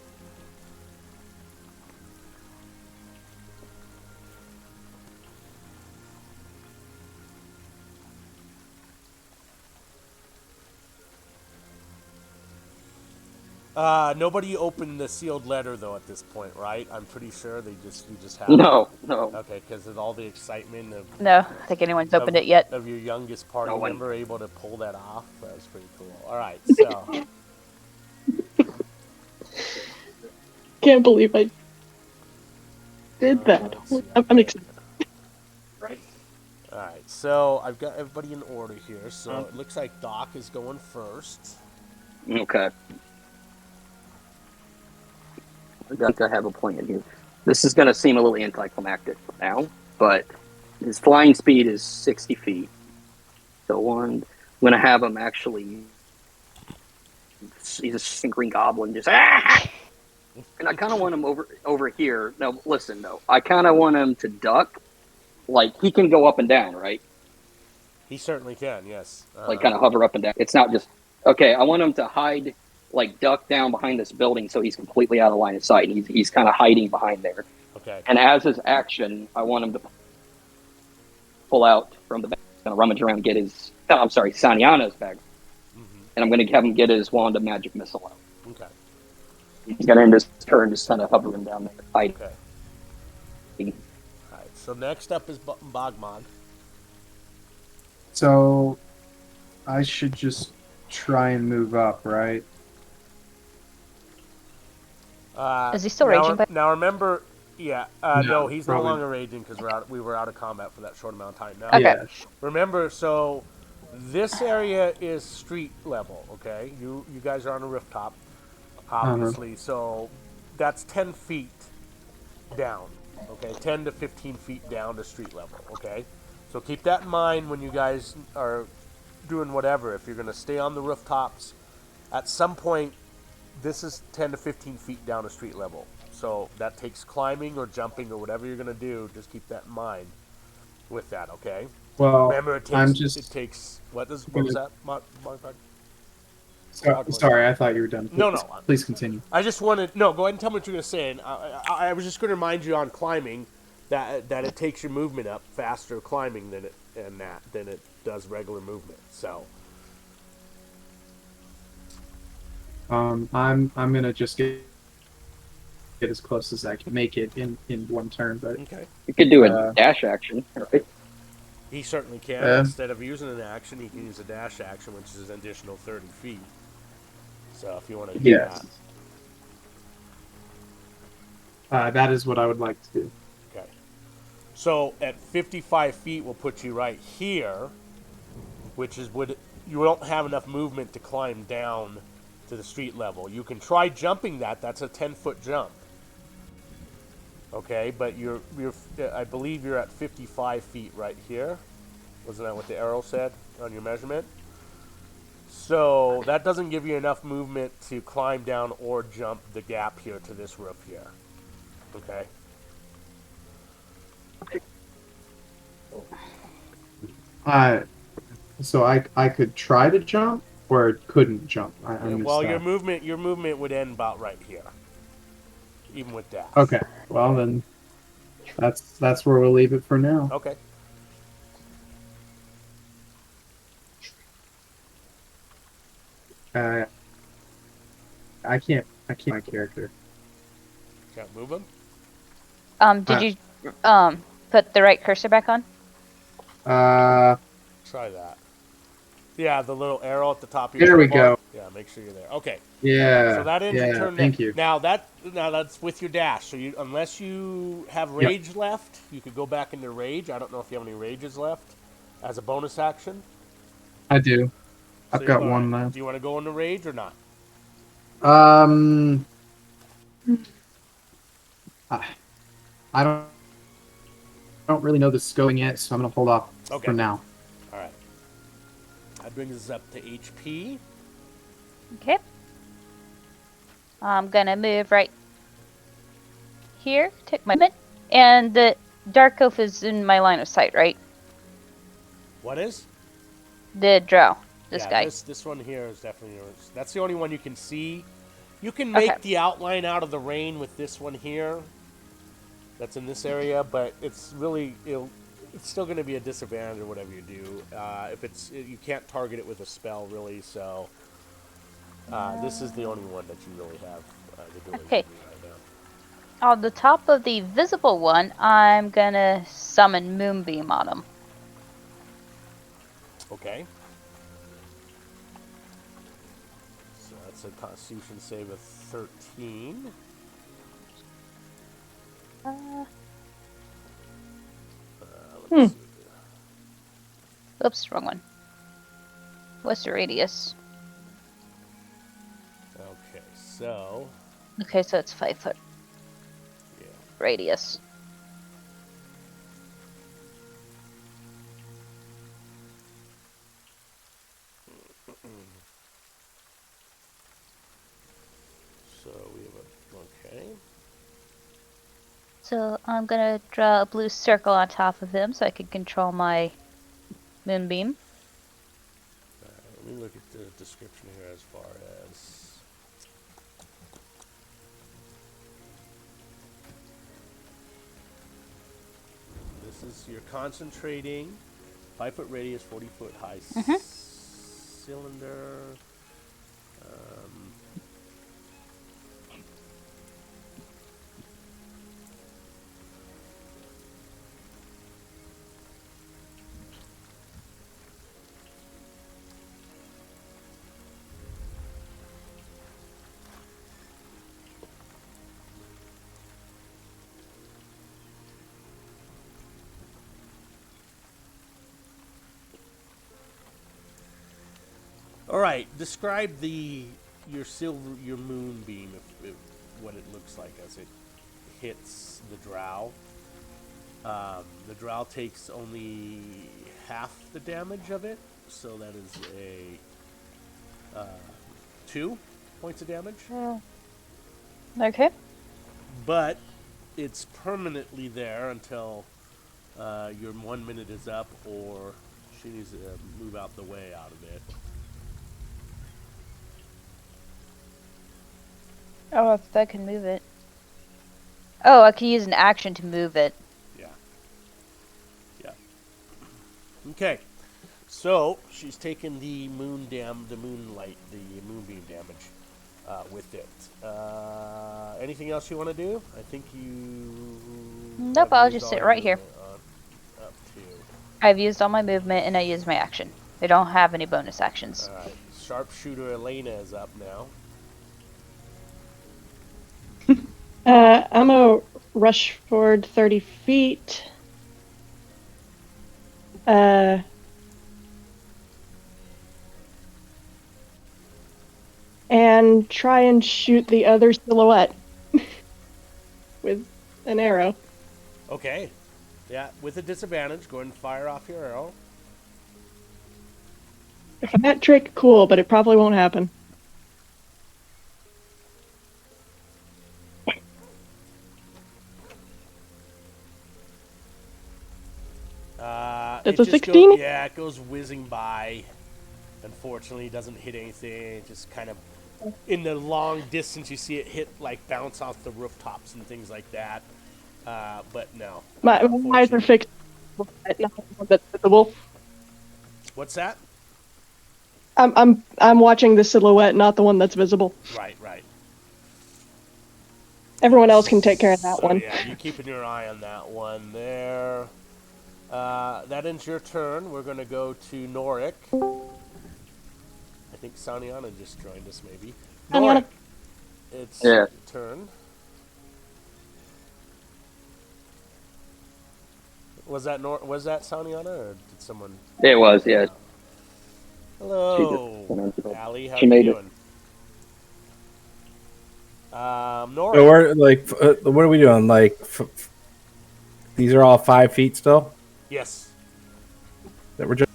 Nobody opened the sealed letter though at this point, right? I'm pretty sure you just have. No. Okay, because of all the excitement of. No, I think anyone's opened it yet. Of your youngest party No one. member able to pull that off. That was pretty cool. All right, so. Can't believe I did that. I'm excited. All right, so I've got everybody in order here. So it looks like Doc is going first. Okay. I think I have a plan here. This is going to seem a little anticlimactic now, but his flying speed is 60 feet. So I'm going to have him actually. He's a green goblin, just ah! And I kind of want him over here. Now, listen though, I kind of want him to duck. Like he can go up and down, right? He certainly can. Yes. Like kind of hover up and down. It's not just okay. I want him to hide, like duck down behind this building, so he's completely out of line of sight, and he's kind of hiding behind there. Okay. And as his action, I want him to pull out from the bag, kind of rummage around, and get his. I'm sorry, Sanyana's bag, and I'm going to have him get his wand of magic missile out. Okay. He's going to end his turn just kind of hovering down there, hiding. Okay. All right. So next up is Bogmog. So, I should just try and move up, right? Is he still raging? Now remember, yeah. No, he's probably. no longer raging because we were out of combat for that short amount of time. Now, Okay. Yeah. remember, so this area is street level. Okay, you guys are on a rooftop, obviously. So that's 10 feet down. Okay, 10 to 15 feet down to street level. Okay, so keep that in mind when you guys are doing whatever. If you're going to stay on the rooftops, at some point, this is 10 to 15 feet down to street level. So that takes climbing or jumping or whatever you're going to do. Just keep that in mind with that, okay? Well, Remember, it takes what was that? Sorry, I thought you were done. No. Please continue. I just wanted go ahead and tell me what you're going to say. And I was just going to remind you on climbing that it takes your movement up faster climbing than it does regular movement. So I'm gonna just get as close as I can make it in one turn, but okay, You could do a dash action, right? he certainly can. Yeah. Instead of using an action, he can use a dash action, which is an additional 30 feet. So if you want to do yes, that is what I would like to do. that. Okay. So at 55 feet, we'll put you right here, which is you don't have enough movement to climb down to the street level. You can try jumping that. That's a 10-foot jump. Okay, but I believe you're at 55 feet right here. Wasn't that what the arrow said on your measurement? So that doesn't give you enough movement to climb down or jump the gap here to this roof here. Okay. So I could try to jump or couldn't jump. I missed Well, that. your movement would end about right here, even with dash. Okay. Well then, that's where we'll leave it for now. Okay. I can't my character. Can't move him. Did you put the right cursor back on? Try that. Yeah, the little arrow at the top of your There we toolbar. go. Yeah, make sure you're there. Okay. So Yeah. that ends your Yeah. turn. Thank you. Now that's with your dash. So unless you have Yep. rage left, you could go back into rage. I don't know if you have any rages left as a bonus action. I do. I've got all one right. left. Do you want to go into rage or not? Um, I don't really know the scoring yet, so I'm gonna hold off Okay. for now. All right. That brings us up to HP. Okay. I'm gonna move right here, take my movement, and the dark elf is in my line of sight, right? What is? The drow, this yeah, guy. This one here is definitely yours. That's the only one you can see. You can make the outline out of the rain with this one here. That's in this area, but it's really it's still going to be a disadvantage or whatever you do. If you can't target it with a spell really, so this is the only one that you really have the ability to do right now. On the top of the visible one, I'm gonna summon Moonbeam on him. Okay. So that's a Constitution save of 13. Let's see. Oops, wrong one. What's the radius? Okay, so... Okay, so it's 5 foot. Yeah. Radius. So we have okay. So I'm gonna draw a blue circle on top of him so I can control my Moonbeam. Let me look at the description here as far as... This is your concentrating, 5 foot radius, 40 foot high cylinder. All right, describe your moonbeam, what it looks like as it hits the drow. The drow takes only half the damage of it, so that is a 2 points of damage. Okay. But it's permanently there until your 1 minute is up, or she needs to move out the way out of it. Oh, if I can move it. Oh, I can use an action to move it. Yeah. Yeah. Okay. So she's taken the moonbeam damage with it. Anything else you want to do? I think you. Nope, I'll just sit right here. Up to. I've used all my movement and I used my action. I don't have any bonus actions. All right. Sharpshooter Elena is up now. I'm gonna rush forward 30 feet. And try and shoot the other silhouette with an arrow. Okay. Yeah, with a disadvantage, go ahead and fire off your arrow. That trick, cool, but it probably won't happen. It's a 16? Yeah, it goes whizzing by. Unfortunately, it doesn't hit anything. It just kind of, in the long distance, you see it bounce off the rooftops and things like that. But no. My eyes are fixed. That's visible. What's that? I'm watching the silhouette, not the one that's visible. Right. Everyone else can take care of that one. Yeah, you're keeping your eye on that one there. That ends your turn. We're going to go to Norik. I think Saniana just joined us, maybe. Saniana. Norik, it's Yeah. your turn. Was that Saniana, or did someone... It was, yeah. Hello, She just- Allie. How she you made it. doing? So Norik. we're like, what are we doing? Like, these are all 5 feet still. Yes. That we're just.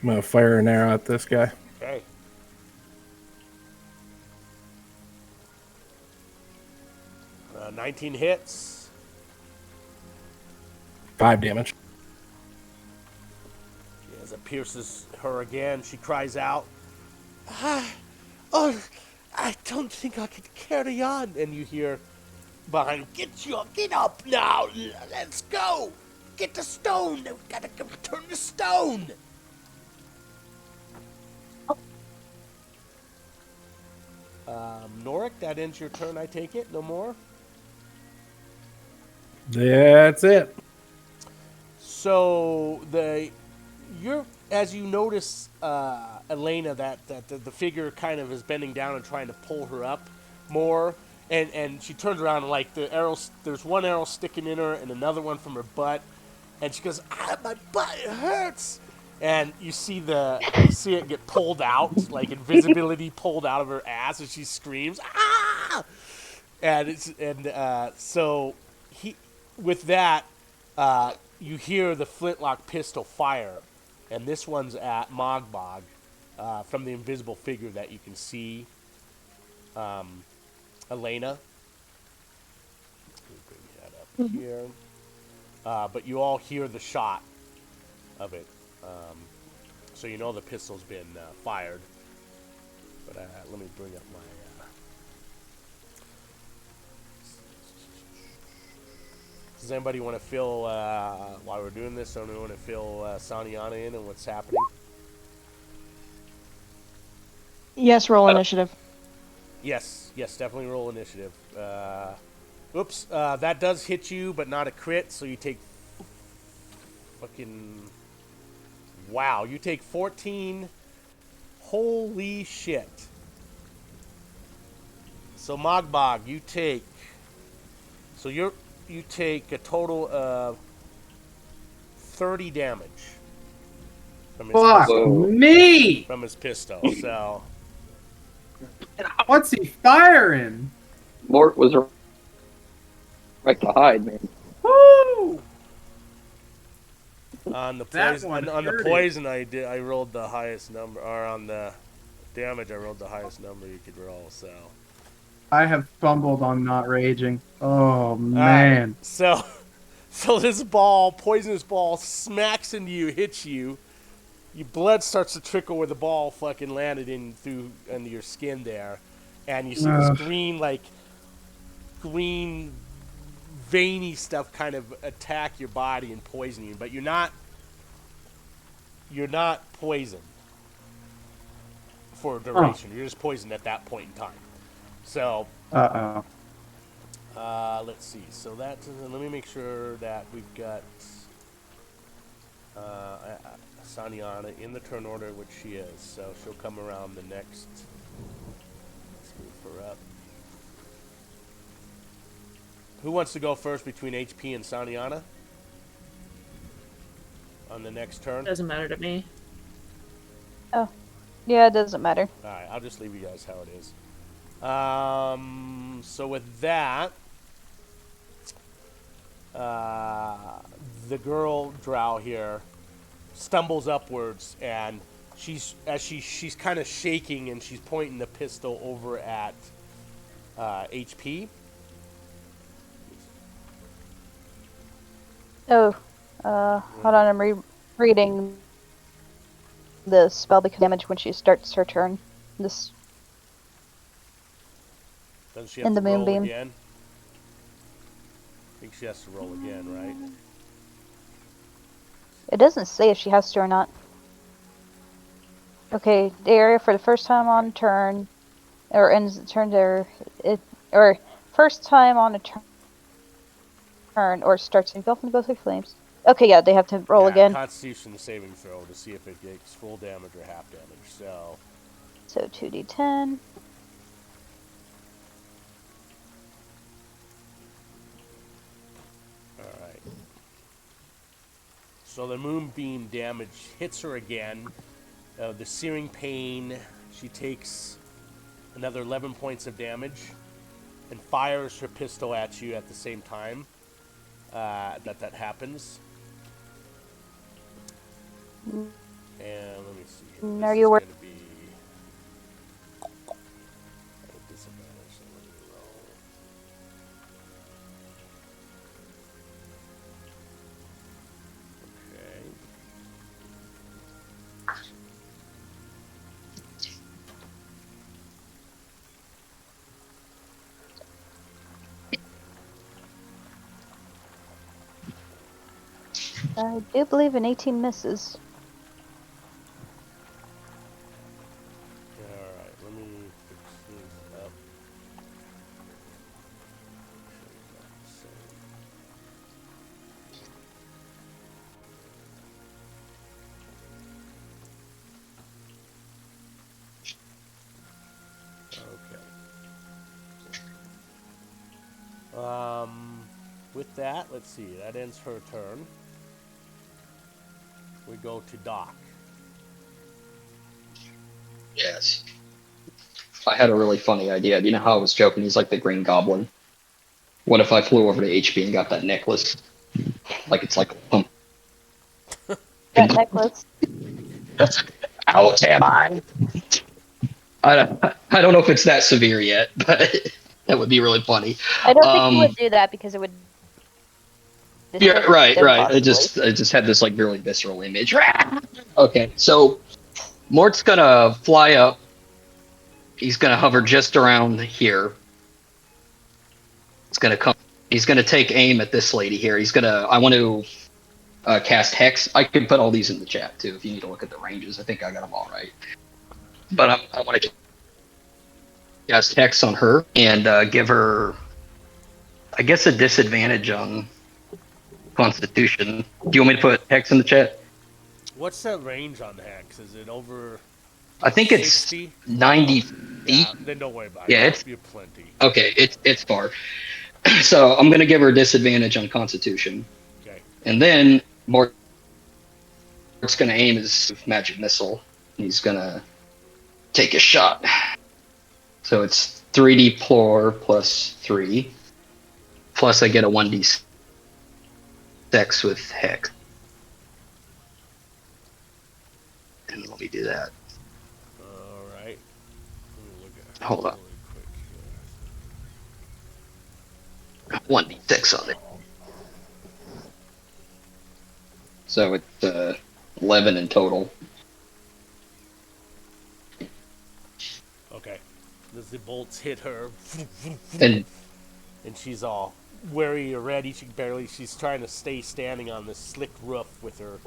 I'm gonna fire an arrow at this guy. Okay. Uh, 19 hits. 5 damage. As it pierces her again, she cries out, "Oh, I don't think I can carry on." And you hear behind, "Get up now! Let's go! Get the stone! We gotta go turn the stone!" Norik, that ends your turn, I take it? No more? That's it. So as you notice, Elena, that the figure kind of is bending down and trying to pull her up more, and she turns around and like the arrows. There's one arrow sticking in her and another one from her butt, and she goes, "My butt, it hurts." And you see it get pulled out, like invisibility pulled out of her ass, and she screams, "Ah!" So he, with that, you hear the flintlock pistol fire, and this one's at Mogbog, from the invisible figure that you can see, Elena. Let me bring that up here. But you all hear the shot of it, so you know the pistol's been fired. But let me bring up my... Does anybody want to fill, while we're doing this, anyone want to fill Saniana in and what's happening? Yes, roll initiative. Yes, definitely roll initiative. Oops, that does hit you, but not a crit, so you take fucking... Wow, you take 14. Holy shit. So Mogbog, you take... So you take a total of 30 damage from his Fuck pistol. me! From his pistol. So What's he firing? Mort was right to hide, man. Woo! on the That poison, one on the hurted. poison, I rolled the highest number, or on the damage, I rolled the highest number you could roll. So I have fumbled on not raging. Oh all man. right. So this poisonous ball, smacks into you, hits you. Your blood starts to trickle where the ball fucking landed under your skin there, and you see this green, veiny stuff kind of attack your body and poison you. But you're not poisoned for a duration. You're just poisoned at that point in time. So let's see. So let me make sure that we've got Saniana in the turn order which she is. So she'll come around the next. Let's move her up. Who wants to go first between HP and Saniana on the next turn? Doesn't matter to me. Oh, yeah, it doesn't matter. All right, I'll just leave you guys how it is. So with that, the girl drow here stumbles upwards, and she's kind of shaking, and she's pointing the pistol over at HP. Oh, hold on, I'm reading the spell becomes damage when she starts her turn. This Doesn't she have in to the roll moonbeam. again? I think she has to roll again, right? It doesn't say if she has to or not. Okay, the area for the first time on turn, or ends the turn there, or first time on a turn, or starts engulfed in ghostly flames. Okay, yeah, they have to roll again. Constitution saving throw to see if it takes full damage or half damage. So 2d10. Alright. So the moonbeam damage hits her again. The searing pain, she takes another 11 points of damage and fires her pistol at you at the same time that happens. And let me see. This Are is you going to be a disadvantage. So let me roll. Okay. I do believe an 18 misses. Alright, let me fix these up. Okay. With that, let's see. That ends her turn. We go to Doc. Yes. I had a really funny idea. You know how I was joking? He's like the Green Goblin. What if I flew over to HP and got that necklace? Like it's like a pump. That necklace. Out am I? I don't know if it's that severe yet, but that would be really funny. I don't think you would do that because it would Yeah, disturb right, them right. possibly. I just had this like really visceral image. Okay, so Mort's gonna fly up. He's gonna hover just around here. It's gonna come. He's gonna take aim at this lady here. He's gonna. I want to cast Hex. I can put all these in the chat too if you need to look at the ranges. I think I got them all right. But I want to cast Hex on her and give her, I guess, a disadvantage on Constitution. Do you want me to put Hex in the chat? What's that range on Hex? Is it over I think 60? it's 90 feet. Yeah, then don't worry about it. Yeah, it's You have plenty. okay. It's far. So I'm gonna give her a disadvantage on Constitution, Okay. and then Mort's gonna aim his magic missile. He's gonna take a shot. So it's 3d4 plus 3, plus I get a 1d6 with Hex. And let me do that. All right. Let me look at Hold up. really quick 1d6 on it. So it's 11 in total. Okay. As the bolts hit her, And she's all wary or ready. She's trying to stay standing on this slick roof with her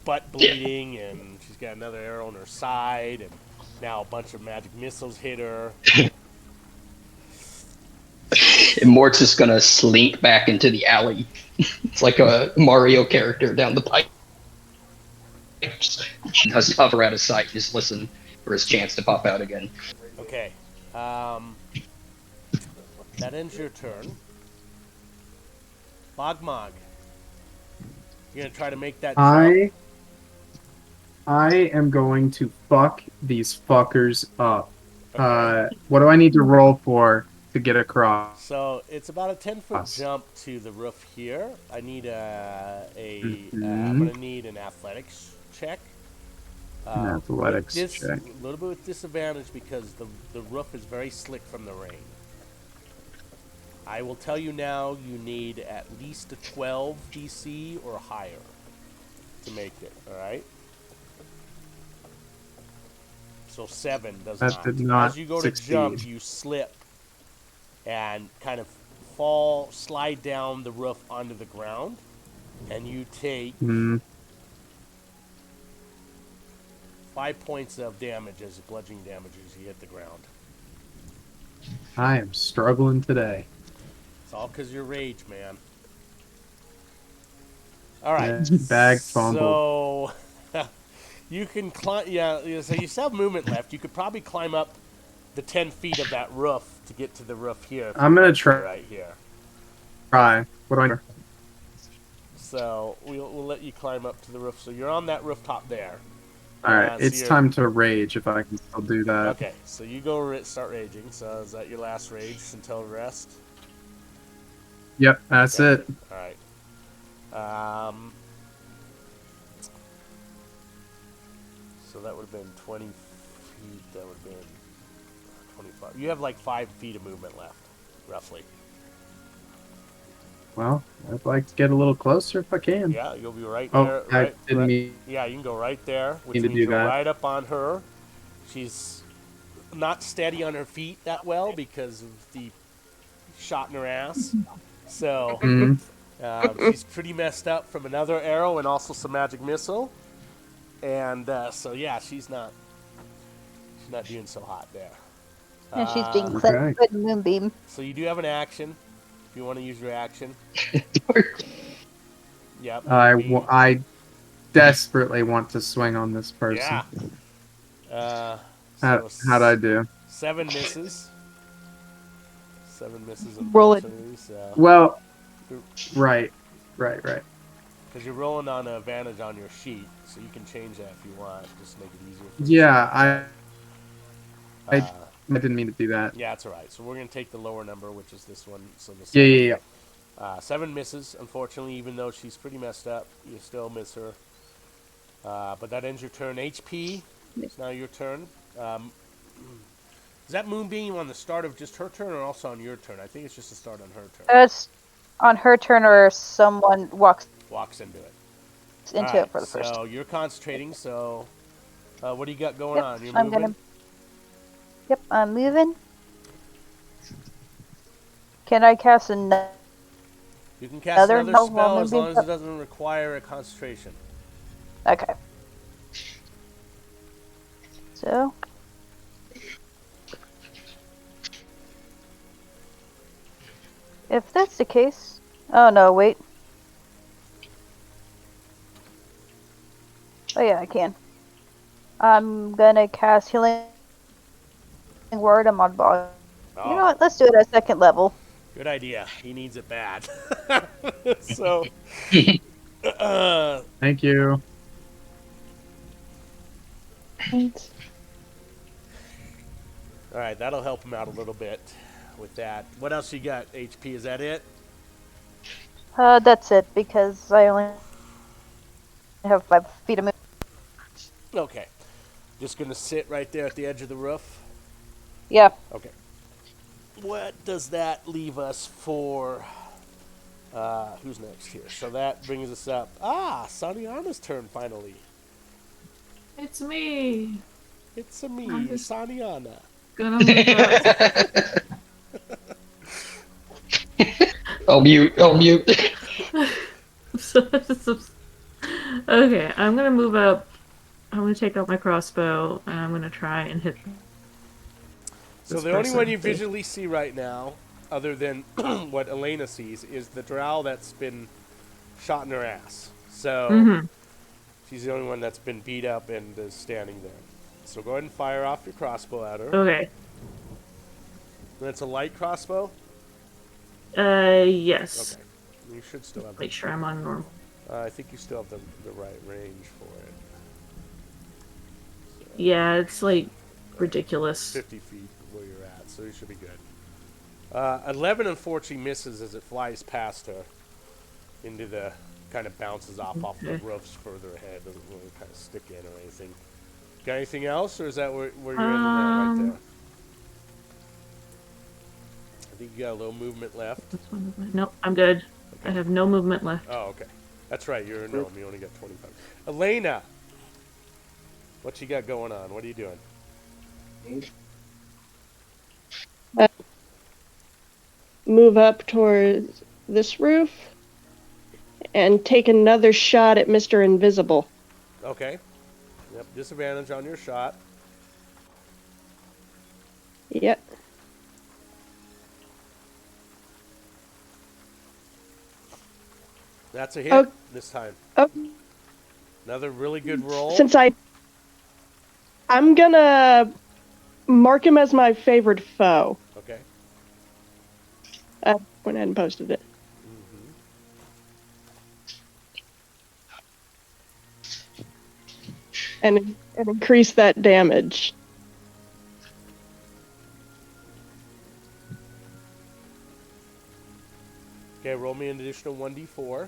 butt bleeding, and she's got another arrow on her side, and now a bunch of magic missiles hit her. And Mort's just gonna slink back into the alley. It's like a Mario character down the pipe. Just hover out of sight, just listen for his chance to pop out again. Okay. That ends your turn. Mogmog. You're gonna try to make that jump? I am going to fuck these fuckers up. Okay. What do I need to roll for to get across? So it's about a 10-foot jump to the roof here. I need I'm gonna need an athletics check. An athletics check. A little bit with disadvantage because the roof is very slick from the rain. I will tell you now, you need at least a 12 DC or higher to make it. All right. So 7 does That not. did not As you go succeed. to jump, you slip and kind of slide down the roof onto the ground, and you take 5 points of damage as bludgeoning damage as you hit the ground. I am struggling today. It's all because you're rage, man. All right. Yeah, bag fumbled. So you can climb. Yeah. So you still have movement left. You could probably climb up the 10 feet of that roof to get to the roof here. I'm gonna try try. right here. Try. What do I? So we'll let you climb up to the roof. So you're on that rooftop there. All right, so it's time to rage if I can still do that. Okay, so you go start raging. So is that your last rage until rest? Yep, that's it. All right. So that would have been 20 feet. That would have been 25. You have like 5 feet of movement left, roughly. Well, I'd like to get a little closer if I can. Yeah, you'll be right Oh, there. I didn't mean. Yeah, you can go right there, which Need to means do you're that. right up on her. She's not steady on her feet that well because of the shot in her ass. So she's pretty messed up from another arrow and also some magic missile. And so yeah, she's not doing so hot there. And she's being Okay. clipped with moonbeam. So you do have an action if you want to use your action. Yep. I desperately want to swing on this person. Yeah. How'd I do? 7 misses. 7 misses. Roll it. So. Well, right. Because you're rolling on an advantage on your sheet, so you can change that if you want. Just make it easier. For you. Yeah, I didn't mean to do that. Yeah, that's all right. So we're going to take the lower number, which is this one. So the 7, Yeah. 7 misses, unfortunately, even though she's pretty messed up. You still miss her. But that ends your turn. HP, it's now your turn. Is that moonbeam on the start of just her turn or also on your turn? I think it's just the start on her turn. It's on her turn or someone walks into it. it for the first. So you're concentrating. So what do you got going on? You're I'm moving? Yep, I'm moving. Can I cast another? You can cast another no, spell as long as it doesn't require a concentration. Okay. So. If that's the case. Oh no, wait. Oh yeah, I can. I'm gonna cast Healing Word on my body. Oh. You know what? Let's do it at 2nd level. Good idea. He needs it bad. So. Thank you. Thanks. All right, that'll help him out a little bit with that. What else you got? HP, is that it? That's it because I only have 5 feet of movement. Okay. Just gonna sit right there at the edge of the roof? Yeah. Okay. What does that leave us for? Who's next here? So that brings us up. Saniana's turn finally. It's me. It's a me, I'm just Saniana. Gonna move up. Oh, mute. Okay, I'm gonna move up. I'm gonna take out my crossbow and I'm gonna try and hit. So the only one you visually see right now, other than what Elena sees, is the drow that's been shot in her ass. So she's the only one that's been beat up and is standing there. So go ahead and fire off your crossbow at her. Okay. That's a light crossbow? Yes. Okay. You should still have Make sure I'm on normal. I think you still have the right range for it. So Yeah, it's like ridiculous. 50 feet where you're at, so you should be good. 11 unfortunately misses as it flies past her into the, kind of bounces off the roofs further ahead. Doesn't really kind of stick in or anything. Got anything else, or is that where you're ending that right there? I think you got a little movement left. Nope, I'm good. Okay. I have no movement left. Oh, okay. That's right, you're a gnome. You only got 25. Elena! What you got going on? What are you doing? Move up towards this roof and take another shot at Mr. Invisible. Okay. Yep, disadvantage on your shot. Yep. That's a hit Oh, this time. oh, Another really good roll. since I'm gonna mark him as my favorite foe. Okay. I went ahead and posted it. Mm-hmm. And increase that damage. Okay, roll me an additional 1d4.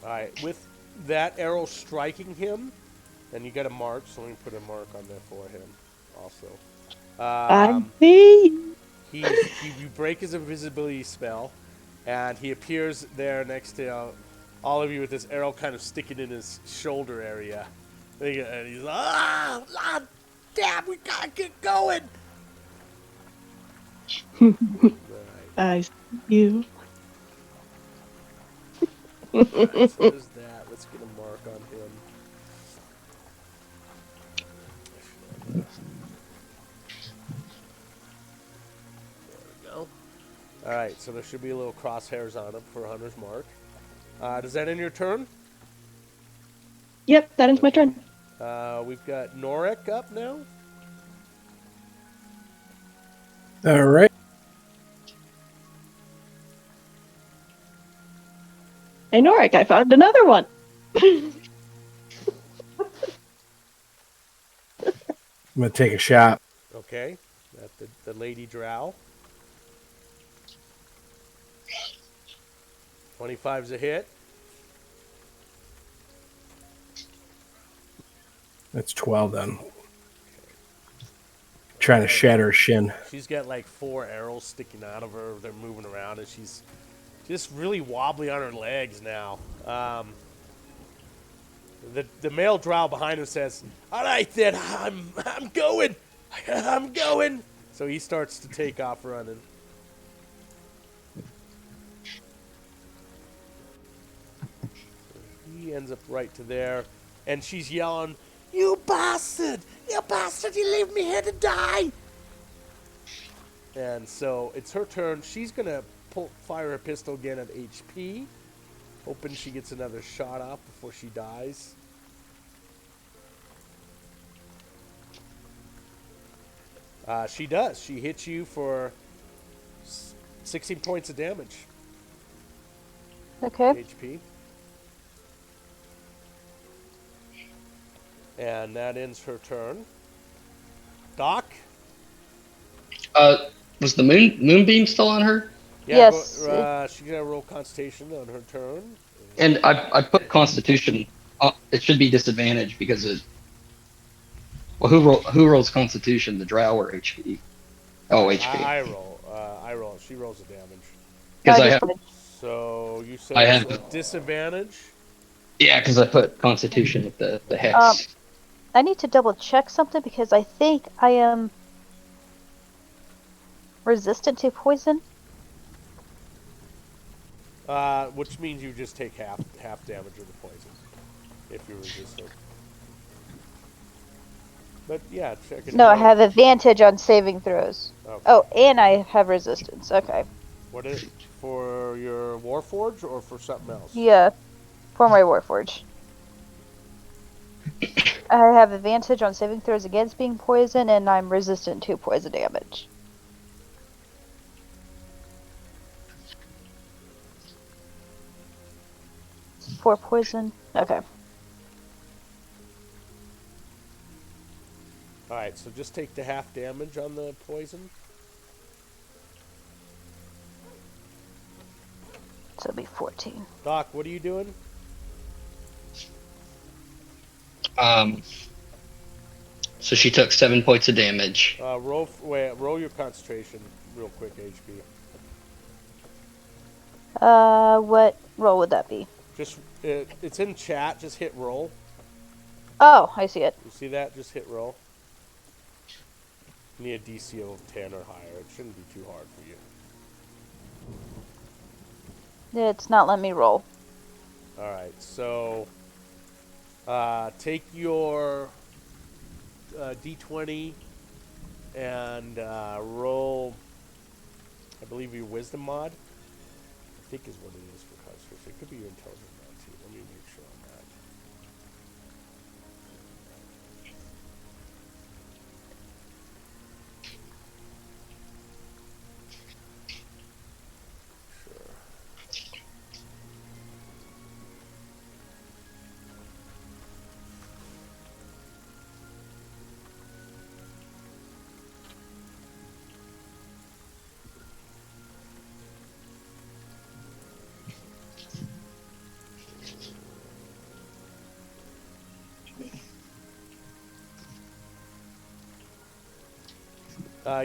Alright, with that arrow striking him, and you got a mark, so let me put a mark on there for him also. I see. You break his invisibility spell, and he appears there next to all of you with this arrow kind of sticking in his shoulder area. And he's like, ah, damn, we gotta get going. Right. I see you. Alright, so there's that. Let's get a mark on him. There we go. Alright, so there should be a little crosshairs on him for Hunter's mark. Does that end your turn? Yep, that ends my turn. We've got Norek up now. All right. Hey, Norik, I found another one. I'm gonna take a shot. Okay, at the Lady Drow. 25's a hit. That's 12 then. Trying to shatter her shin. She's got like 4 arrows sticking out of her. They're moving around, and she's just really wobbly on her legs now. The male drow behind him says, "All right, then, I'm going. I'm going." So he starts to take off running. He ends up right to there, and she's yelling, "You bastard! You bastard! You leave me here to die!" And so it's her turn. She's gonna fire her pistol again at HP, hoping she gets another shot off before she dies. She does. She hits you for 16 points of damage. Okay. HP. And that ends her turn. Doc? Was the moonbeam still on her? Yeah, Yes. she's gonna roll Constitution on her turn. And I put Constitution. It should be disadvantage because it. Well, who rolls Constitution? The Drow or HP? Oh, HP. I roll. I roll. She rolls the damage. Because I I just have. put- So you said I it's have- a disadvantage. Yeah, because I put Constitution with the hex. I need to double check something because I think I am resistant to poison. Which means you just take half damage of the poison if you're resistant. But yeah, check it. No, I out. have advantage on saving throws. Okay. Oh, and I have resistance. Okay. What is for your Warforge or for something else? Yeah, for my Warforge. I have advantage on saving throws against being poisoned, and I'm resistant to poison damage. For poison. Okay. Alright, so just take the half damage on the poison. So it'll be 14. Doc, what are you doing? So she took 7 points of damage. Roll your concentration real quick, HP. What roll would that be? Just it's in chat. Just hit roll. Oh, I see it. You see that? Just hit roll. You need a DC of 10 or higher. It shouldn't be too hard for you. It's not letting me roll. All right. So take your D20 and roll. I believe your wisdom mod. I think is what it is for concentration. It could be your intelligence mod too. Let me make sure on that. Sure.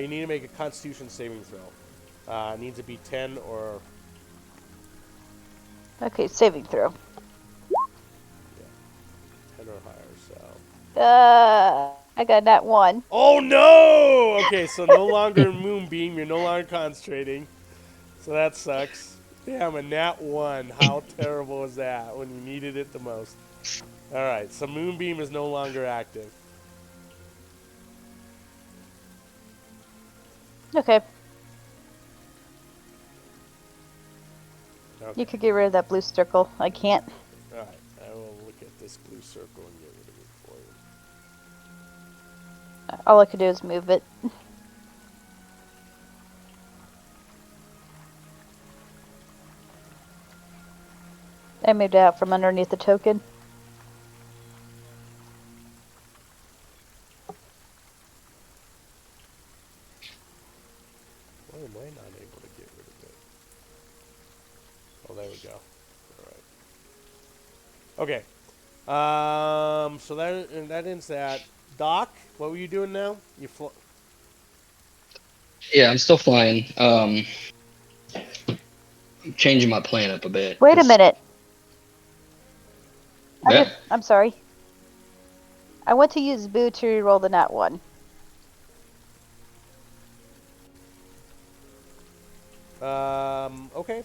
You need to make a Constitution saving throw. It needs to be 10 or Okay, saving throw. 10 or higher. So. I got that one. Oh no! Okay, so no longer Moonbeam. You're no longer concentrating. So that sucks. Damn, a nat 1. How terrible is that when you needed it the most? All right, so Moonbeam is no longer active. Okay. Okay. You could get rid of that blue circle. I can't. All right, I will look at this blue circle and get rid of it for you. All I could do is move it. I moved it out from underneath the token. Why am I not able to get rid of it? Oh, there we go. All right. Okay. So that ends that. Doc, what were you doing now? Yeah, I'm still flying. I'm changing my plan up a bit. Wait a minute. Yeah. I'm sorry. I went to use Boo to roll the nat 1. Okay.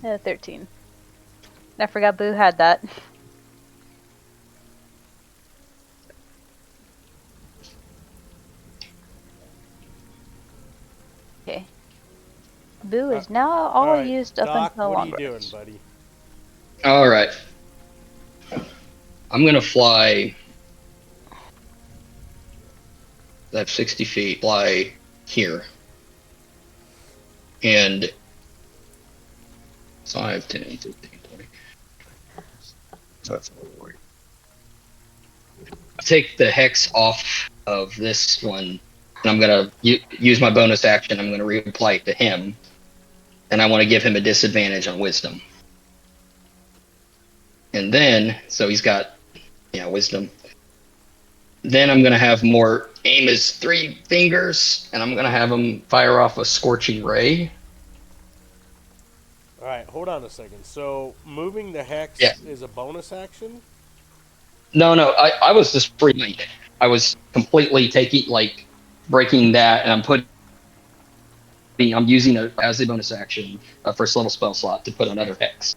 All right. 13. I forgot Boo had that. Okay. Boo is now all right, used up Doc, until what long are you rest. doing, buddy? All right. I'm gonna fly. That 60 feet. Fly here. And 5, 10, 15, 20. So that's 40. Take the hex off of this one, and I'm gonna use my bonus action. I'm gonna reapply it to him, and I want to give him a disadvantage on wisdom. And then, so he's got, wisdom. Then I'm gonna have more aim his 3 fingers, and I'm gonna have him fire off a scorching ray. All right, hold on a second. So moving the hex is a bonus action? No, I was just free. I was completely breaking that, and I'm using it as a bonus action, a first level spell slot, to put another hex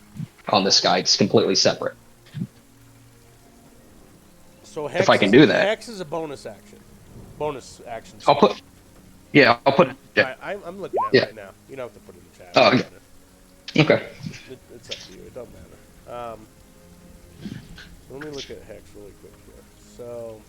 on this guy. It's completely separate. So hex if I can do that, hex is a bonus action. Bonus action. I'll put. Yeah, I'll put. Yeah. I'm looking at it right now. You don't have to put it in the chat. Oh, okay. It's up to you. It don't matter. Let me look at hex really quick here. So.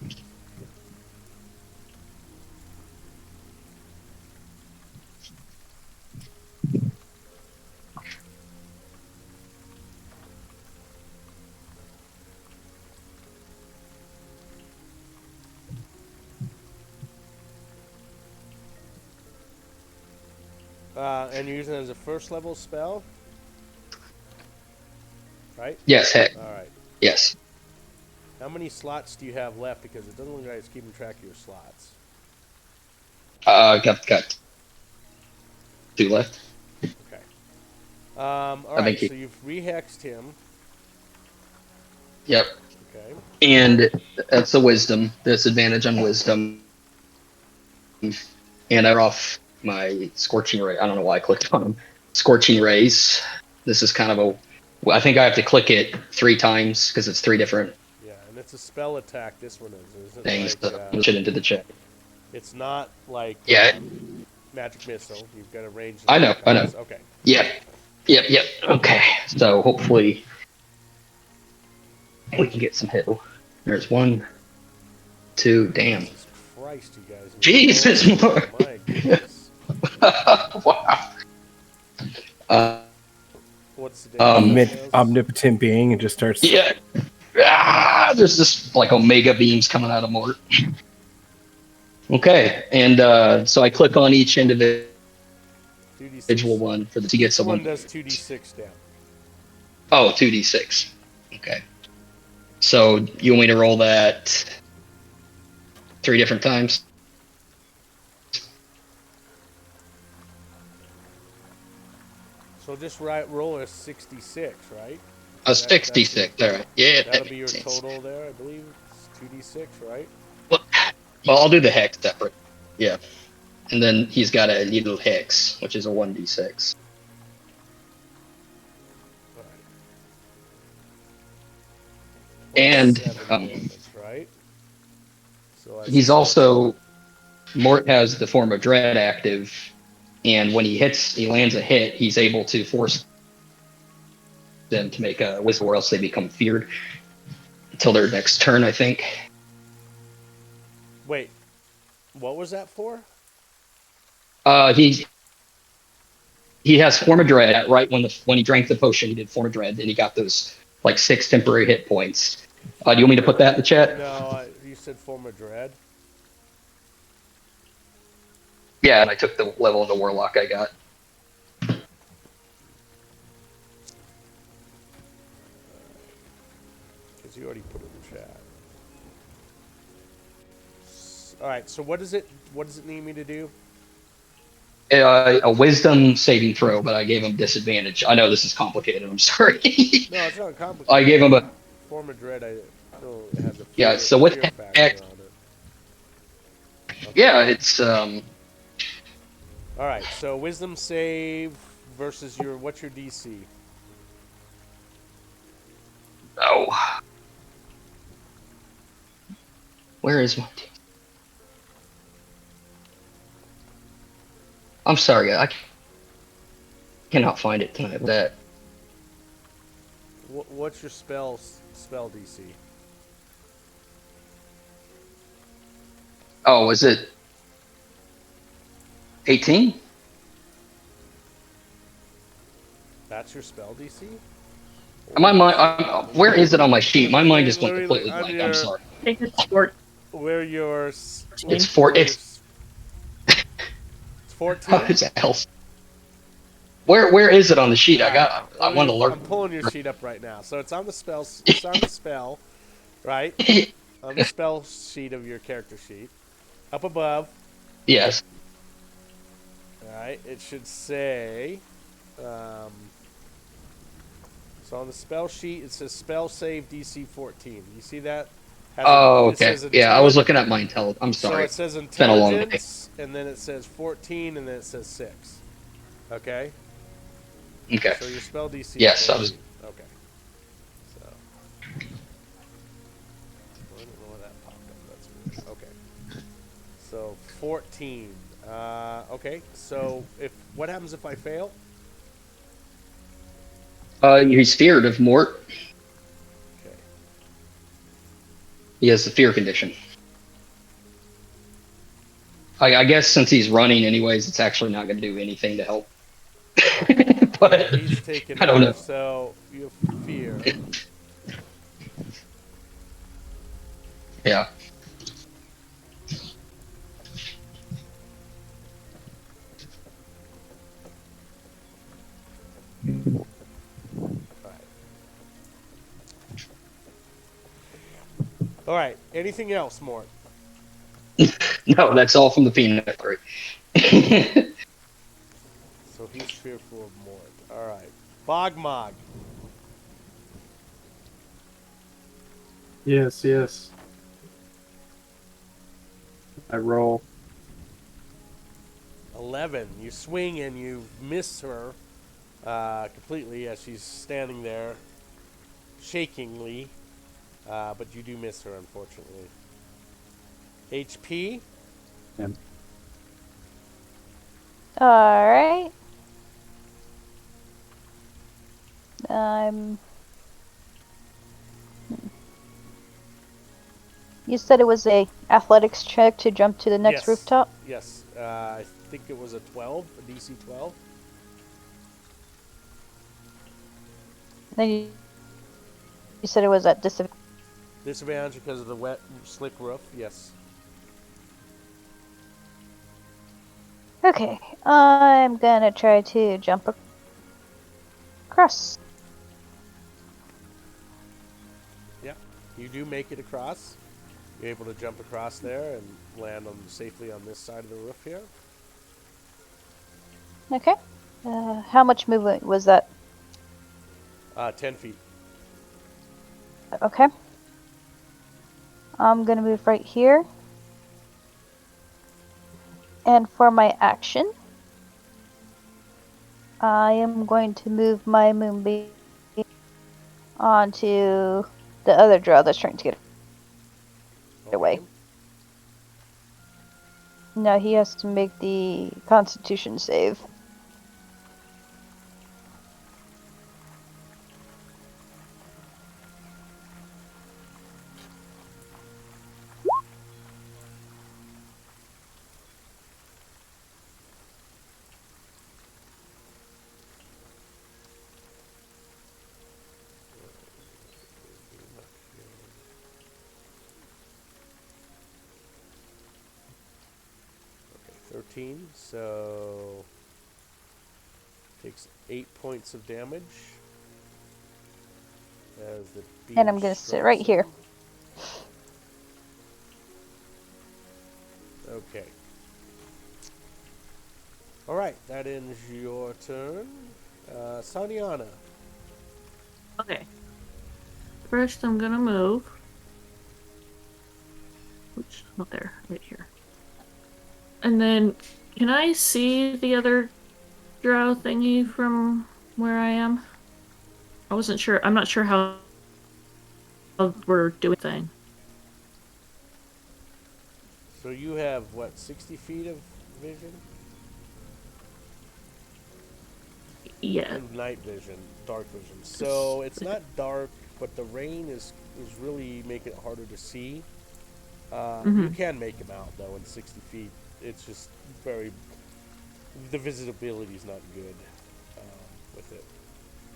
And you're using it as a first level spell? Right? Yes, hex. All right. Yes. How many slots do you have left? Because it doesn't look like it's keeping track of your slots. Got 2 left. Okay. All right, so you've re-hexed him. Yep. Okay. And that's a wisdom, disadvantage on wisdom. And I off my scorching ray. I don't know why I clicked on them. Scorching rays. This is kind of a. I think I have to click it 3 times because it's 3 different Yeah, and it's a spell attack. This one is. Isn't things. like. So push it into the chat. It's not like Yeah, magic missile. You've got a range. I know. Okay. Yep. Okay. So hopefully we can get some hit. There's 1, 2. Damn. Jesus Christ, you guys. Jesus. My goodness. Wow. What's the damage? Omnipotent being and just starts. Yeah. There's just like omega beams coming out of Mort. Okay, and so I click on each individual 2d6. one for the to get This someone. one does 2d6 down. Oh, 2d6. Okay. So you want me to roll that 3 different times? So just roll a 66, right? A 66. All right. Yeah. That'll be your total there, I believe. It's 2d6, right? Well, I'll do the hex separate. Yeah. And then he's got a little hex, which is a 1d6. And 7 damage, right? So he's also Mort has the form of dread active, and when he lands a hit, he's able to force them to make a wisdom, or else they become feared until their next turn, I think. Wait, what was that for? He has form of dread. Right when he drank the potion, he did form of dread, and he got those like 6 temporary hit points. Do you want me to put that in the chat? No, you said form of dread. Yeah, and I took the level of the warlock I got. Because you already put it in the chat. All right. So what does it need me to do? A wisdom saving throw, but I gave him disadvantage. I know this is complicated. I'm sorry. No, it's not complicated. I gave him a form of dread. It has a fear, yeah. So with factor hex, on it. Okay. yeah, it's All right. So wisdom save versus what's your DC? oh, where is my? I'm sorry, I cannot find it tonight. That What's your spell DC? oh, is it 18? That's your spell DC? My mind, where is it on my sheet? My mind just went completely on blank. your- I'm sorry. Take the sport. Where your It's 4. It's 14. it's else. Where is it on the sheet? I want to learn. I'm pulling your sheet up right now. So it's on the spell. It's on the spell, right? On the spell sheet of your character sheet, up above. Yes. All right. It should say. So on the spell sheet, it says spell save DC 14. You see that? Oh, okay. Yeah, I was looking at my intelligence. I'm So sorry. it says It's been a long day. intelligence, and then it says 14, and then it says 6. Okay? Okay. So your spell DC Yes, is I was. 14. Okay. So. I don't know why that popped up. That's weird. Okay. So 14. Okay. So what happens if I fail? He's feared of Mort. Okay. He has the fear condition. I guess since he's running anyways, it's actually not going to do anything to help. But He's taken I don't know. So you have fear. Yeah. All right. Anything else, Mort? No, that's all from the peanut factory. So he's fearful of Mort. All right. Bogmog. Yes, yes. I roll. 11. You swing and you miss her completely as she's standing there, shakingly, but you do miss her, unfortunately. HP. And Alright. I'm. You said it was a athletics check to jump to the next Yes. rooftop? Yes. I think it was a 12, a DC 12. Then you said it was at disadvantage. Disadvantage because of the wet, slick roof. Yes. Okay, I'm gonna try to jump across. Yeah. You do make it across. You're able to jump across there and land safely on this side of the roof here. Okay. How much movement was that? 10 feet. Okay. I'm gonna move right here. And for my action, I am going to move my moonbeam onto the other drow that's trying to get away. No, he has to make the Constitution save. Okay, 13. So takes 8 points of damage. As the beam And I'm gonna sit right strikes here. him. Okay. All right, that ends your turn. Saniana. Okay. First, I'm gonna move. Oops, not there. Right here. And then, can I see the other drow thingy from where I am? I wasn't sure. I'm not sure how we're doing thing. So you have, what, 60 feet of vision? Yeah. And night vision, dark vision. So it's not dark, but the rain is really making it harder to see. You can make him out, though, in 60 feet. It's just the visibility is not good with it.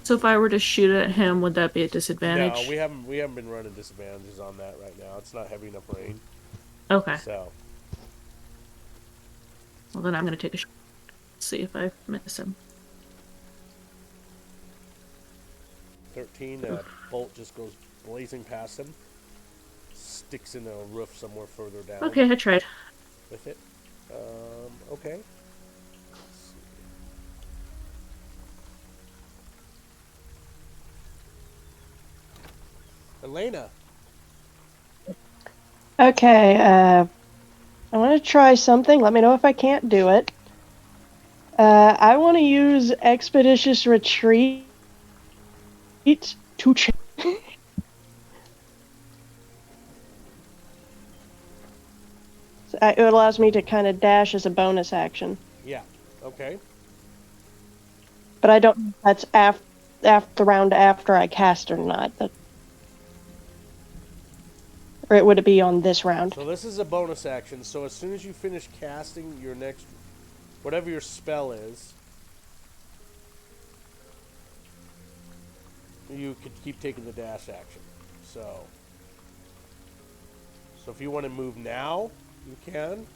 So if I were to shoot at him, would that be a disadvantage? No, we haven't been running disadvantages on that right now. It's not heavy enough rain. Okay. So Well, then I'm gonna take a shot. See if I miss him. 13, a bolt just goes blazing past him. Sticks in a roof somewhere further down. Okay, I tried. With it. Okay. Elena. Okay, I want to try something. Let me know if I can't do it. I want to use Expeditious Retreat to it allows me to kind of dash as a bonus action. Yeah. Okay. But I don't know if that's after the round after I cast or not. Or it would be on this round. So this is a bonus action. So as soon as you finish casting your next, whatever your spell is, you could keep taking the dash action. So if you want to move now, you can.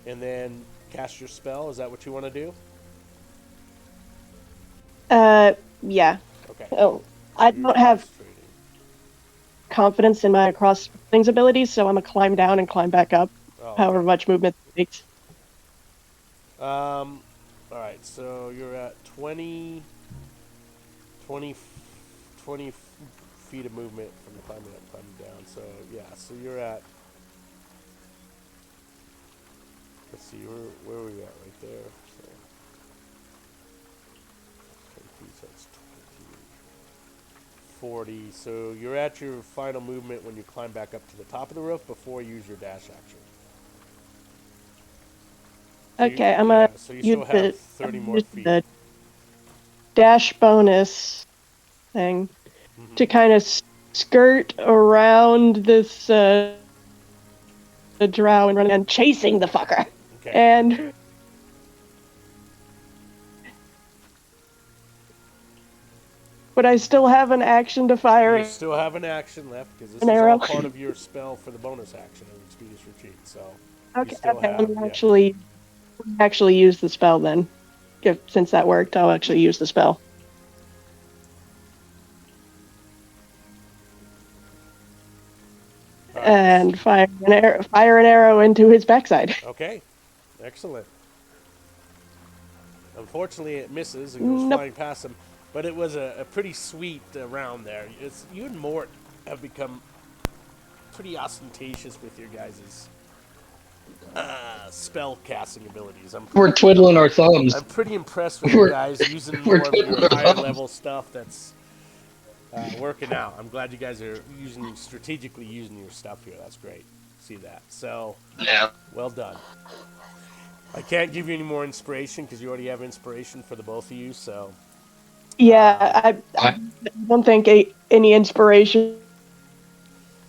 And then cast your spell. Is that what you want to do? Yeah. Okay. Oh, I don't have confidence in my cross things abilities, so I'm gonna climb down and climb back up, however much movement it takes. All right, so you're at 20 feet of movement from climbing up, climbing down. So yeah, so you're at. Let's see, where are we at right there? So 10 feet, so that's 20, 40. So you're at your final movement when you climb back up to the top of the roof before you use your dash action. So Okay, I'm gonna so you use still have 30 more feet. the dash bonus thing to kind of skirt around this the drow and run and chasing the fucker. Okay. And but I still have an action to fire You still have an action left because this an is arrow. all part of your spell for the bonus action of Expeditious Retreat. So Okay, you still okay, have. let me actually use the spell then. Since that worked, I'll actually use the spell. Right. And fire an arrow into his backside. Okay, excellent. Unfortunately, it misses and goes flying past him, but it was a pretty sweet round there. You and Mort have become pretty ostentatious with your guys' spell casting abilities. We're twiddling our thumbs. I'm pretty impressed with you guys using more of your higher level stuff that's working out. I'm glad you guys are strategically using your stuff here. That's great. See that. So, Yeah. well done. I can't give you any more inspiration because you already have inspiration for the both of you. So, Yeah, I don't think any inspiration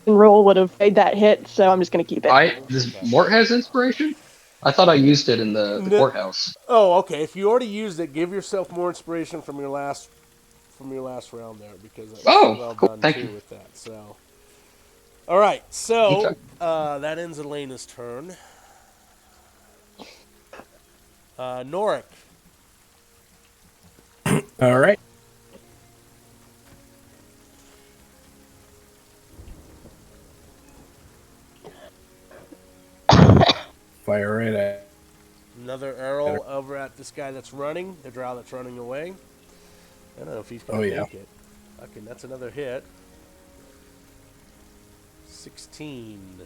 roll would have made that hit, so I'm just gonna keep it. Does Mort has inspiration? I thought I used it in the courthouse. Oh, okay. If you already used it, give yourself more inspiration from your last round there because that was well cool. done Thank too you. with that. So, all right. So Okay. that ends Elena's turn. Norik. All right. Fire right at. Another arrow over at this guy that's running, the drow that's running away. I don't know if he's going to make it. Okay, that's another hit. 16.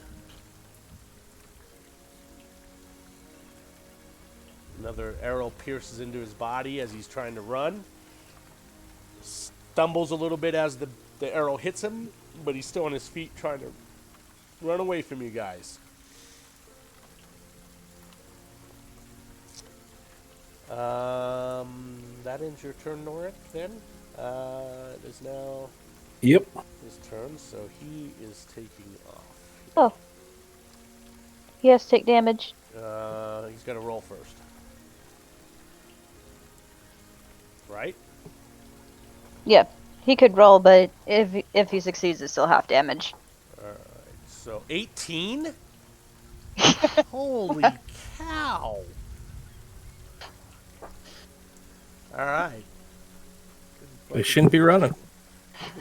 Another arrow pierces into his body as he's trying to run. Stumbles a little bit as the arrow hits him, but he's still on his feet trying to run away from you guys. That ends your turn, Norik, then. It is now his turn, so he is taking off. Oh. He has to take damage. He's got to roll first. Right? Yeah, he could roll, but if he succeeds, it's still half damage. Alright, so 18? Holy cow! Alright. They shouldn't be running.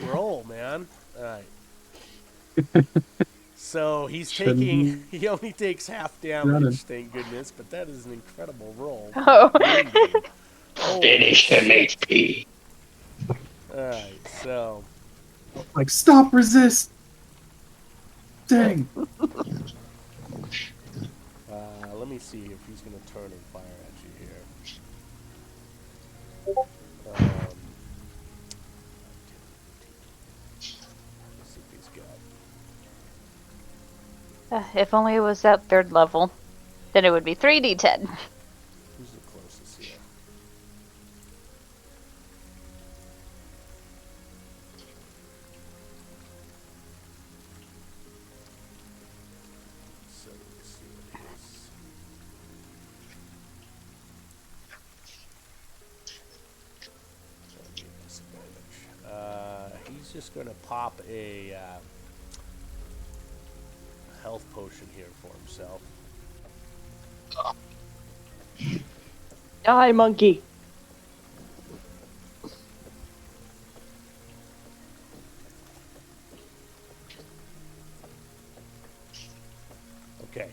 Roll, man. Alright. So he only takes half damage, thank goodness, but that is an incredible roll. Oh. Finish him, HP. Alright, so. Like, stop resisting! Let me see if he's going to turn and fire at you here. Let's see if he's got. If only it was that third level, then it would be 3d10. Who's the closest here? So let's see what it is. He's just going to pop a health potion here for himself. Die, monkey. Okay.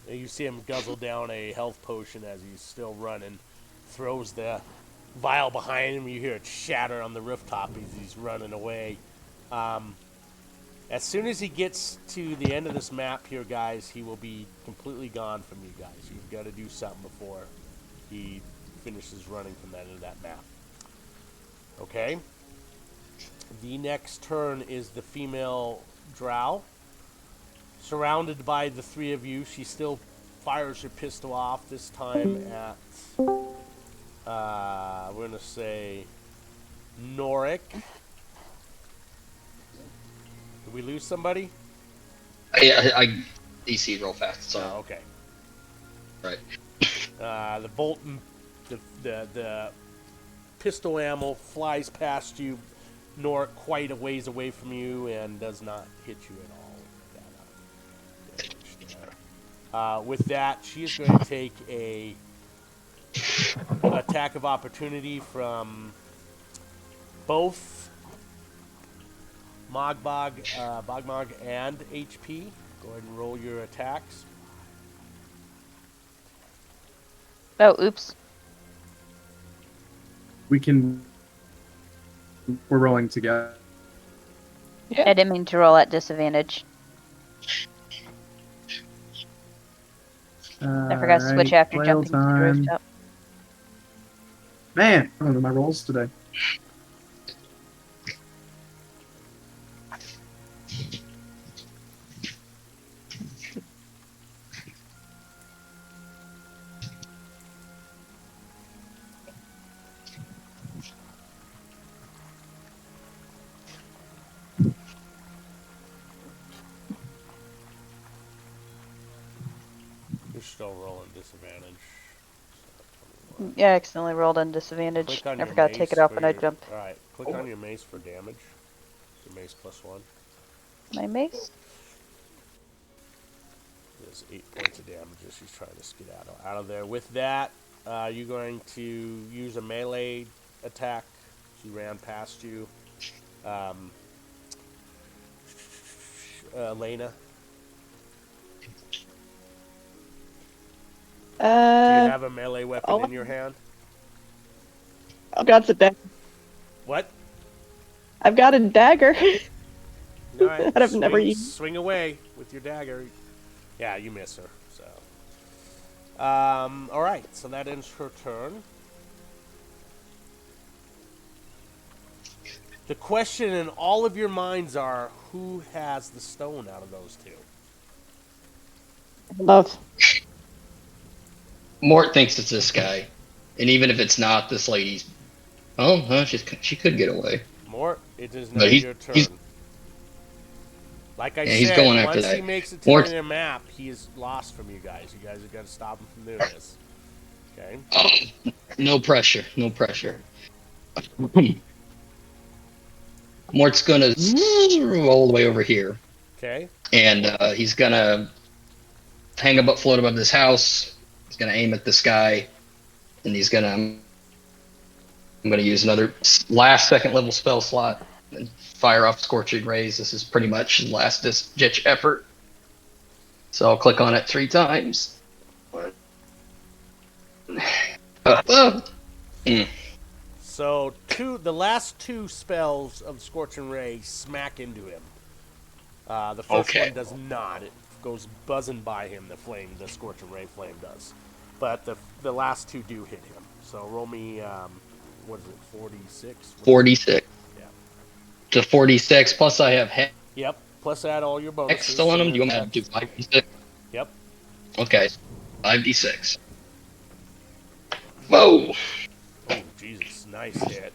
And you see him guzzle down a health potion as he's still running. Throws the vial behind him. You hear it shatter on the rooftop as he's running away. As soon as he gets to the end of this map here, guys, he will be completely gone from you guys. You've got to do something before he finishes running from that end of that map. Okay? The next turn is the female drow. Surrounded by the three of you, she still fires her pistol off, this time at, we're going to say, Norik. Did we lose somebody? I DC real fast. So. Oh, okay. Right. The bolt, the pistol ammo flies past you, nor quite a ways away from you, and does not hit you at all. With that, she is going to take a attack of opportunity from both Bogmog and HP. Go ahead and roll your attacks. Oh, oops. We're rolling together. Yeah. I didn't mean to roll at disadvantage. I forgot to switch after whale jumping to the time. rooftop. Man, I don't know my rolls today. You're still rolling disadvantage. Yeah, I accidentally rolled on disadvantage. Click on I your forgot to take mace it off for when I your- jumped. Alright, click on your mace for damage. Your mace +1. My mace? There's 8 points of damage as she's trying to skedaddle out of there. With that, you're going to use a melee attack. She ran past you. Lena, do you have a melee weapon in your hand? I've got the dagger. What? I've got a dagger. All right, That I've never used. swing away with your dagger. Yeah, you miss her. So, all right. So that ends her turn. The question in all of your minds are, who has the stone out of those two? Both. Mort thinks it's this guy, and even if it's not, this lady's. Oh, huh? She could get away. Mort, it is now But your turn. Like I Yeah, he's said, going after once that. he makes it to Mort- the map, he is lost from you guys. You guys are going to stop him from doing this. Okay? Oh, no pressure. No pressure. Mort's gonna all the way over here, Okay? and he's gonna float above this house. He's gonna aim at this guy, and I'm gonna use another last second level spell slot and fire off Scorching Rays. This is pretty much last ditch effort. So I'll click on it 3 times. So the last 2 spells of Scorching Ray smack into him. The first Okay. one does not. It goes buzzing by him, the Scorching Ray flame does. But the last 2 do hit him. So roll me, what is it, 46? 46. Yeah. To 46, plus I have Yep, plus add all your bonuses. Hex still on him. so Do you want me to do that's- 5d6? Yep. Okay, 5d6. Whoa! Oh, Jesus, nice hit.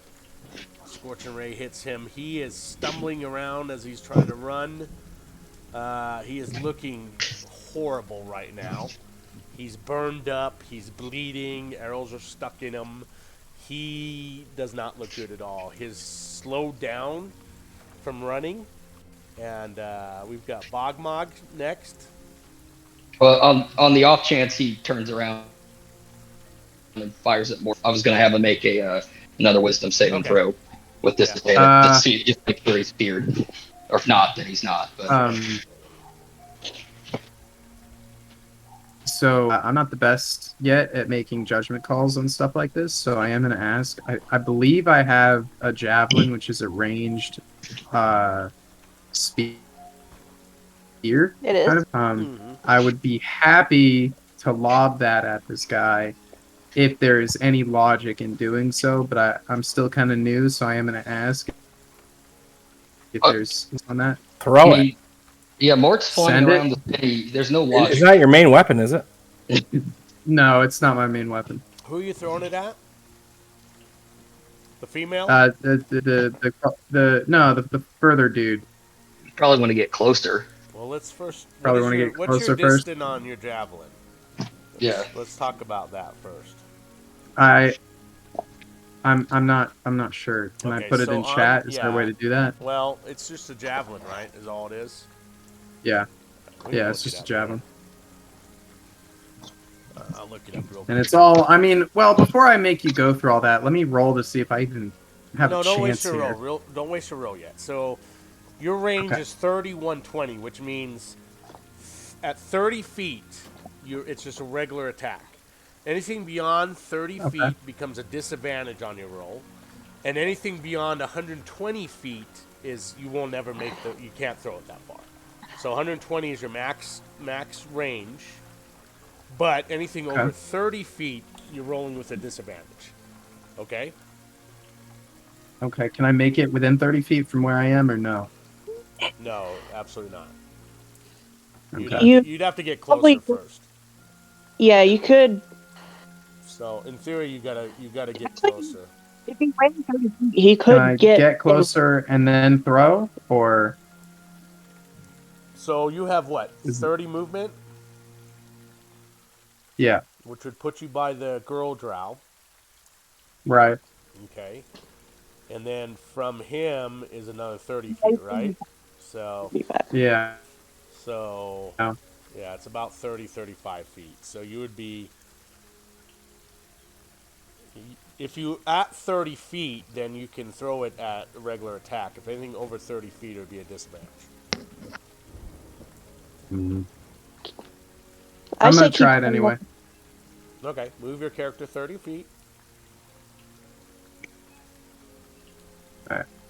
Scorching Ray hits him. He is stumbling around as he's trying to run. He is looking horrible right now. He's burned up. He's bleeding. Arrows are stuck in him. He does not look good at all. He's slowed down from running. And we've got Bogmog next. Well, on the off chance he turns around and fires at more, I was going to have him make another wisdom saving Okay. throw with disadvantage to see if make sure he's feared. Or if not, then he's not. But So I'm not the best yet at making judgment calls on stuff like this, so I am going to ask. I believe I have a javelin, which is a ranged spear. It is. Kind of. I would be happy to lob that at this guy if there is any logic in doing so, but I'm still kind of new, so I am going to ask if there's on that. Throw it. Yeah, Mort's flying Send it. around the city. There's no It's logic. not your main weapon, is it? No, it's not my main weapon. Who are you throwing it at? The female? The further dude. Probably want to get closer. Well, let's first. Probably want to get What's your closer first. distance on your javelin? Yeah. Let's talk about that first. I'm not sure. Can I put it in chat? Is there a way to do that? Well, it's just a javelin, right? Is all it is? Yeah. We can Yeah, look it's it just a up, javelin. I'll look it up real quick. And it's all, I mean, well, before I make you go through all that, let me roll to see if I even have a don't waste chance your here. roll. Don't waste your roll yet. So, your range is 3120, which means at 30 feet, it's just a regular attack. Anything beyond 30 feet becomes a disadvantage on your roll, and anything beyond 120 feet is you will never make you can't throw it that far. So 120 is your max range, but anything over 30 feet, you're rolling with a disadvantage. Okay? Okay, can I make it within 30 feet from where I am or no? No, absolutely not. Okay. You'd have to get closer first. Yeah, you could. So in theory, you gotta get closer. If he ran 30 feet, he could Can I get closer and then throw, or? So you have what? 30 movement? Yeah. Which would put you by the girl drow. Right. Okay. And then from him is another 30 feet, right? So. Yeah. So. Yeah, it's about 35 feet. So you would be. If you at 30 feet, then you can throw it at a regular attack. If anything over 30 feet, it would be a disadvantage. Mm-hmm. I'm going to try it anyway. Okay, move your character 30 feet.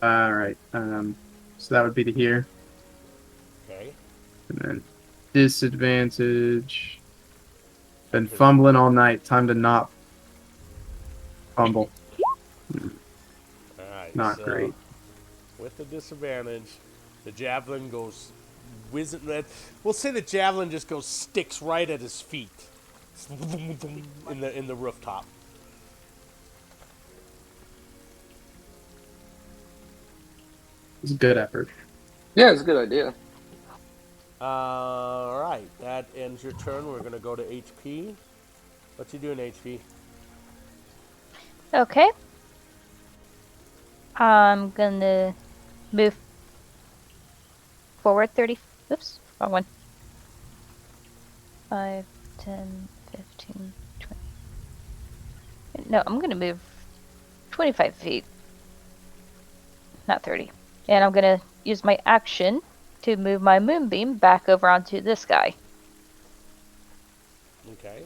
All right. So that would be to here. Okay. And then disadvantage. Been fumbling all night. Time to not fumble. Alright. Not great. With the disadvantage, the javelin goes whizzing. We'll say the javelin just sticks right at his feet. In the rooftop. It's a good effort. Yeah, it's a good idea. All right, that ends your turn. We're gonna go to HP. What you doing, HP? Okay. I'm gonna move forward 30. Oops, wrong one. 5, 10, 15, 20. No, I'm gonna move 25 feet. Not 30. And I'm gonna use my action to move my moonbeam back over onto this guy. Okay.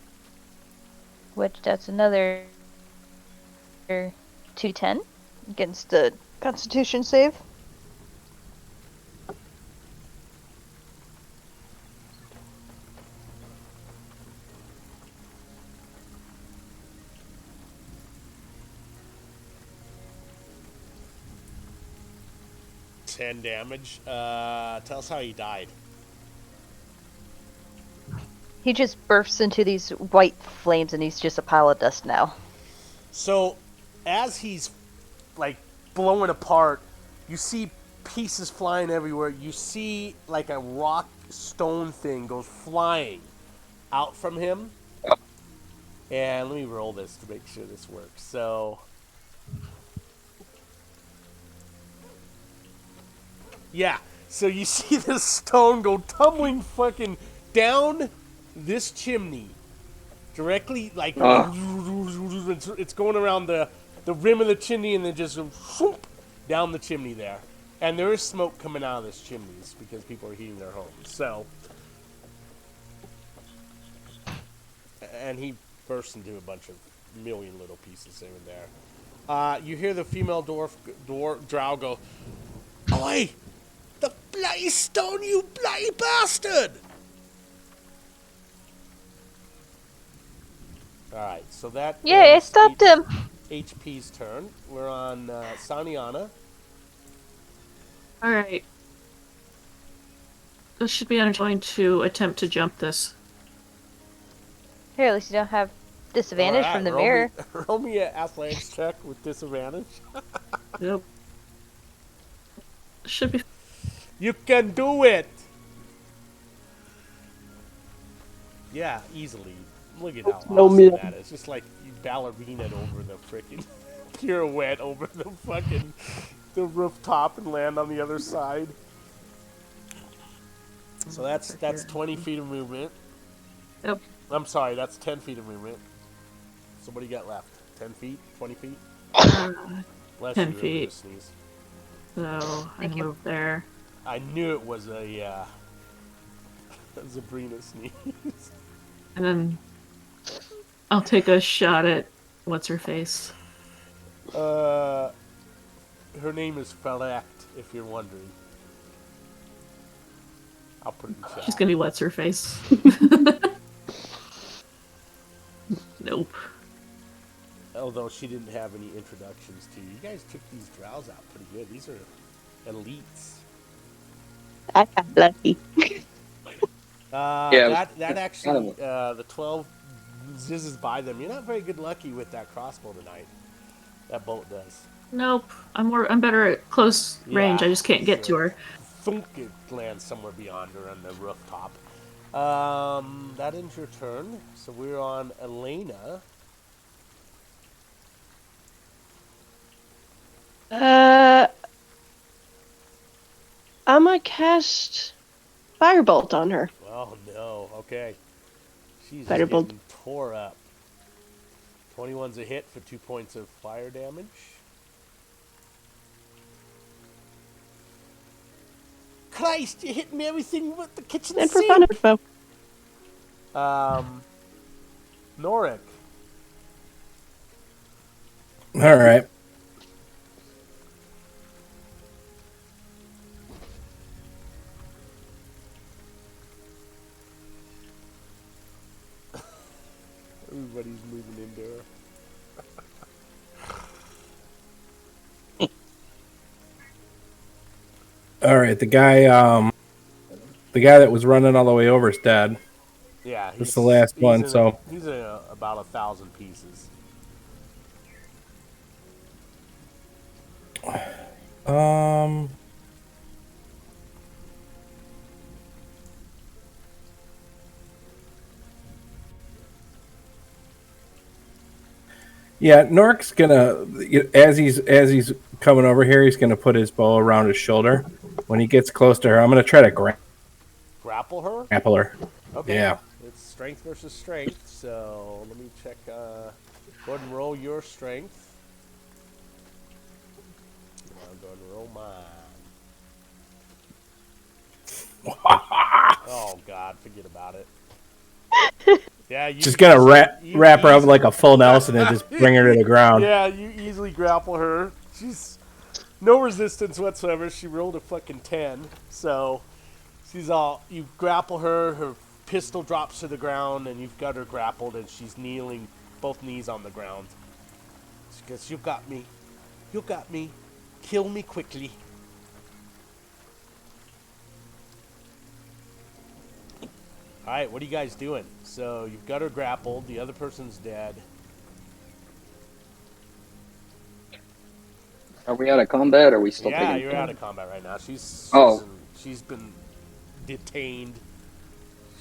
Which that's another 210 against the Constitution save. Damage. Tell us how he died. He just bursts into these white flames and he's just a pile of dust now. So, as he's like blowing apart, you see pieces flying everywhere. You see like a rock stone thing goes flying out from him. And let me roll this to make sure this works. So. Yeah, so you see this stone go tumbling fucking down this chimney. Directly, like, it's going around the rim of the chimney and then just whoop, down the chimney there. And there is smoke coming out of this chimneys because people are heating their homes. So, and he bursts into a bunch of million little pieces here and there. You hear the female drow go, "Oi! The bloody stone, you bloody bastard!" Alright, so that Yeah, I ends stopped him. HP's turn. We're on Saniana. Alright. This should be going to attempt to jump this. Here, at least you don't have disadvantage from the mirror. Roll me an athletics check with disadvantage. Yep. Should be. You can do it! Yeah, easily. Look at how No awesome mirror. that is. Just like you ballerinaed over the freaking pirouette over the fucking the rooftop and land on the other side. So that's 20 feet of movement. Yep. I'm sorry, that's 10 feet of movement. So what do you got left? 10 feet? 20 feet? Bless 10 you, feet. Sneeze. So I Thank you. move there. I knew it was a Zabrina sneeze. And then I'll take a shot at what's her face. Her name is Falect, if you're wondering. I'll put it in chat. She's gonna be what's her face. Nope. Although she didn't have any introductions to you. You guys took these drows out pretty good. These are elites. I got lucky. Yeah, That actually, the 12 zizzes by them. You're not very good lucky with that crossbow tonight. That bolt does. Nope. I'm better at close range. Yeah, I just can't get to her. Thunk, it lands somewhere beyond her on the rooftop. That ends your turn. So we're on Elena. I'm gonna cast Firebolt on her. Oh no, okay. She's just Firebolt. getting tore up. 21's a hit for 2 points of fire damage. Christ, you're hitting everything with the kitchen And for sink! fun, info. Norik. All right. Everybody's moving into her. All right. The guy that was running all the way over is dead. Yeah, This is the last one. So he's in about 1,000 pieces. Yeah, Nork's gonna as he's coming over here, he's gonna put his bow around his shoulder. When he gets close to her, I'm gonna try to Grapple her? grapple her. Okay. Yeah. It's strength versus strength, so let me check. Go ahead and roll your strength. I'll go ahead and roll mine. Oh, God, forget about it. Yeah, you Just gonna wrap her up like a full Nelson and just bring her to the ground. Yeah, you easily grapple her. She's no resistance whatsoever. She rolled a fucking 10, so she's all. You grapple her. Her pistol drops to the ground, and you've got her grappled, and she's kneeling, both knees on the ground. She goes, "You got me. You got me. Kill me quickly." All right, what are you guys doing? So you've got her grappled. The other person's dead. Are we out of combat? Or are we still Yeah, taking? you're out of combat right now. She's been detained.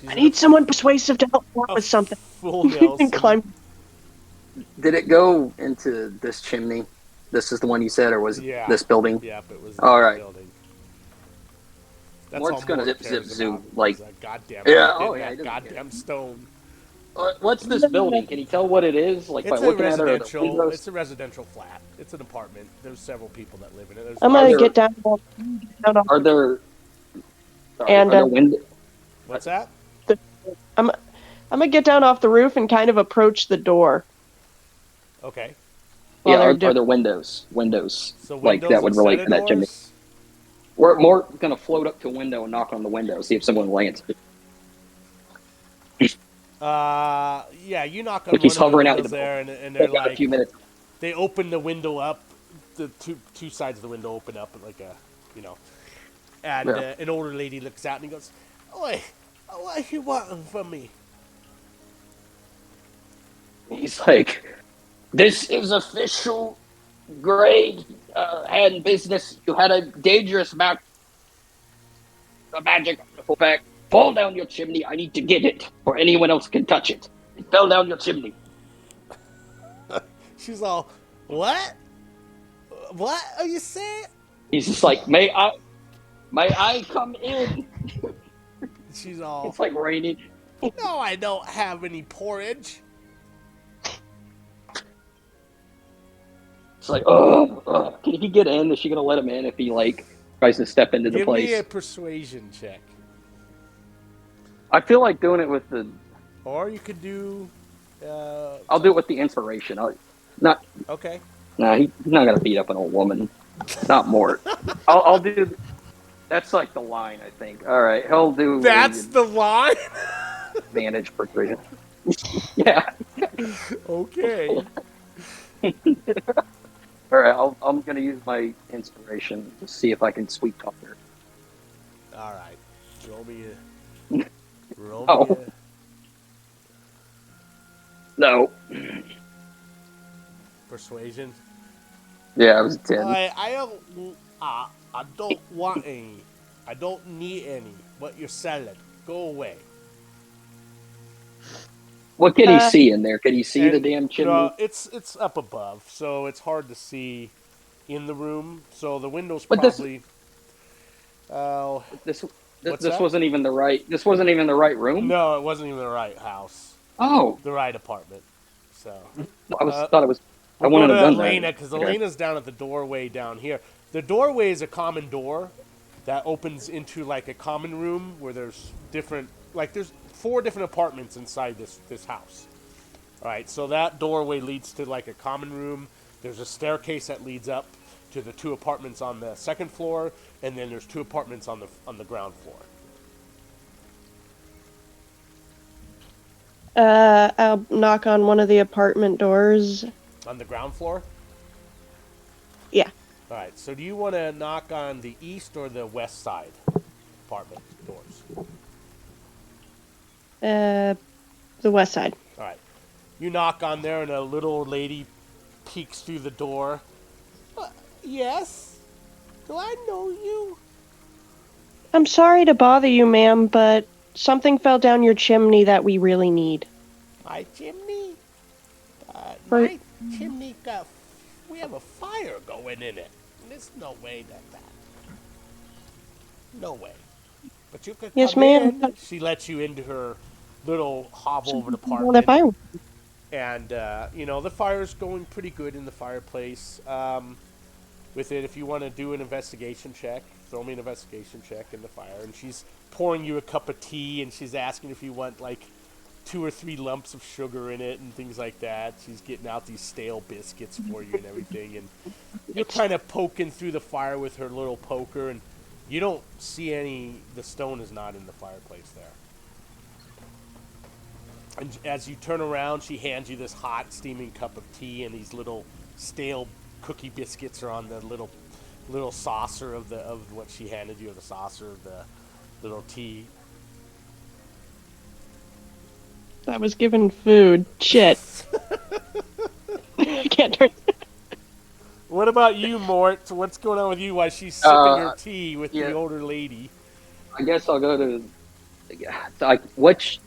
She's I in need someone persuasive to help me out with something. Full Nelson. Climb. Did it go into this chimney? This is the one you said, or was it this building? Yep, it was All this right. building. That's Mort's all gonna Mort zip, cares zip, zoom, about, like- is that goddamn Yeah, hitting oh, yeah, that he doesn't goddamn stone. What's this building? Can you tell what it is? Like by It's a looking at it, or the residential. windows? It's a residential flat. It's an apartment. There's several people that live in it. There's I'm Are gonna there- get down. On Are there? Sorry, And, are there windows? What's that? I'm gonna get down off the roof and kind of approach the door. Okay. While Yeah, they're are doing- there windows? Windows, So like windows that would instead relate of to that chimney. doors? We're more gonna float up to a window and knock on the window, see if someone lands. Yeah, you knock on Like one he's of the hovering out windows in the there, middle. and they're They've got a like, few minutes. they open the window up, the two sides of the window open up like a, and Yeah. an older lady looks out and he goes, "Oi, what you wanting from me?" He's like, "This is official grade hand business. You had a dangerous magic artifact fall down your chimney. I need to get it, or anyone else can touch it. It fell down your chimney." She's all, "What? What are you saying?" He's just like, May I come in?" She's all, It's like raining. "No, I don't have any porridge." It's like, oh, can he get in? Is she gonna let him in if he like tries to step into the Give me place? a persuasion check, I feel like doing it with the. or you could do. I'll do it with the inspiration. Not. Okay. Nah, he's not gonna beat up an old woman. Not Mort. I'll do. That's like the line, I think. All right, he'll do. That's the line. advantage persuasion. Yeah. Okay. All right, I'm gonna use my inspiration to see if I can sweet talk her. All right. Roll me Oh. a No. persuasion. Yeah, I was 10. I don't want any. I don't need any. But you're selling. Go away. What can he see in there? Can he see the And, damn chimney? No, it's up above, so it's hard to see in the room. So the window's But this- probably. This What's this that? wasn't even the right. This wasn't even the right room. No, it wasn't even the right house, Oh, the right apartment. So I thought it was. I we'll wanted go to to done Elena that. because Okay. Elena's down at the doorway down here. The doorway is a common door that opens into like a common room where there's different, like there's 4 different apartments inside this house. All right, so that doorway leads to like a common room. There's a staircase that leads up to the 2 apartments on the second floor, and then there's 2 apartments on the ground floor. I'll knock on one of the apartment doors. On the ground floor? Yeah. All right, so do you want to knock on the east or the west side apartment doors? The west side. All right. You knock on there, and a little old lady peeks through the door. Yes? Do I know you? I'm sorry to bother you, ma'am, but something fell down your chimney that we really need. My chimney? For- My chimney got... We have a fire going in it. There's no way that... No way. But you could Yes, come ma'am. in. She lets you into her little hovel of an Well, if apartment. I And, the fire's going pretty good in the fireplace. With it, if you want to do an investigation check, throw me an investigation check in the fire. And she's pouring you a cup of tea, and she's asking if you want, 2 or 3 lumps of sugar in it and things like that. She's getting out these stale biscuits for you and everything. And you're kind of poking through the fire with her little poker, and you don't see the stone is not in the fireplace there. And as you turn around, she hands you this hot, steaming cup of tea, and these little stale cookie biscuits are on the little saucer of what she handed you, or the saucer of the little tea. I was given food. Shit. I can't turn. What about you, Mort? What's going on with you while she's sipping her tea with yeah. the older lady? I guess I'll go to. Which.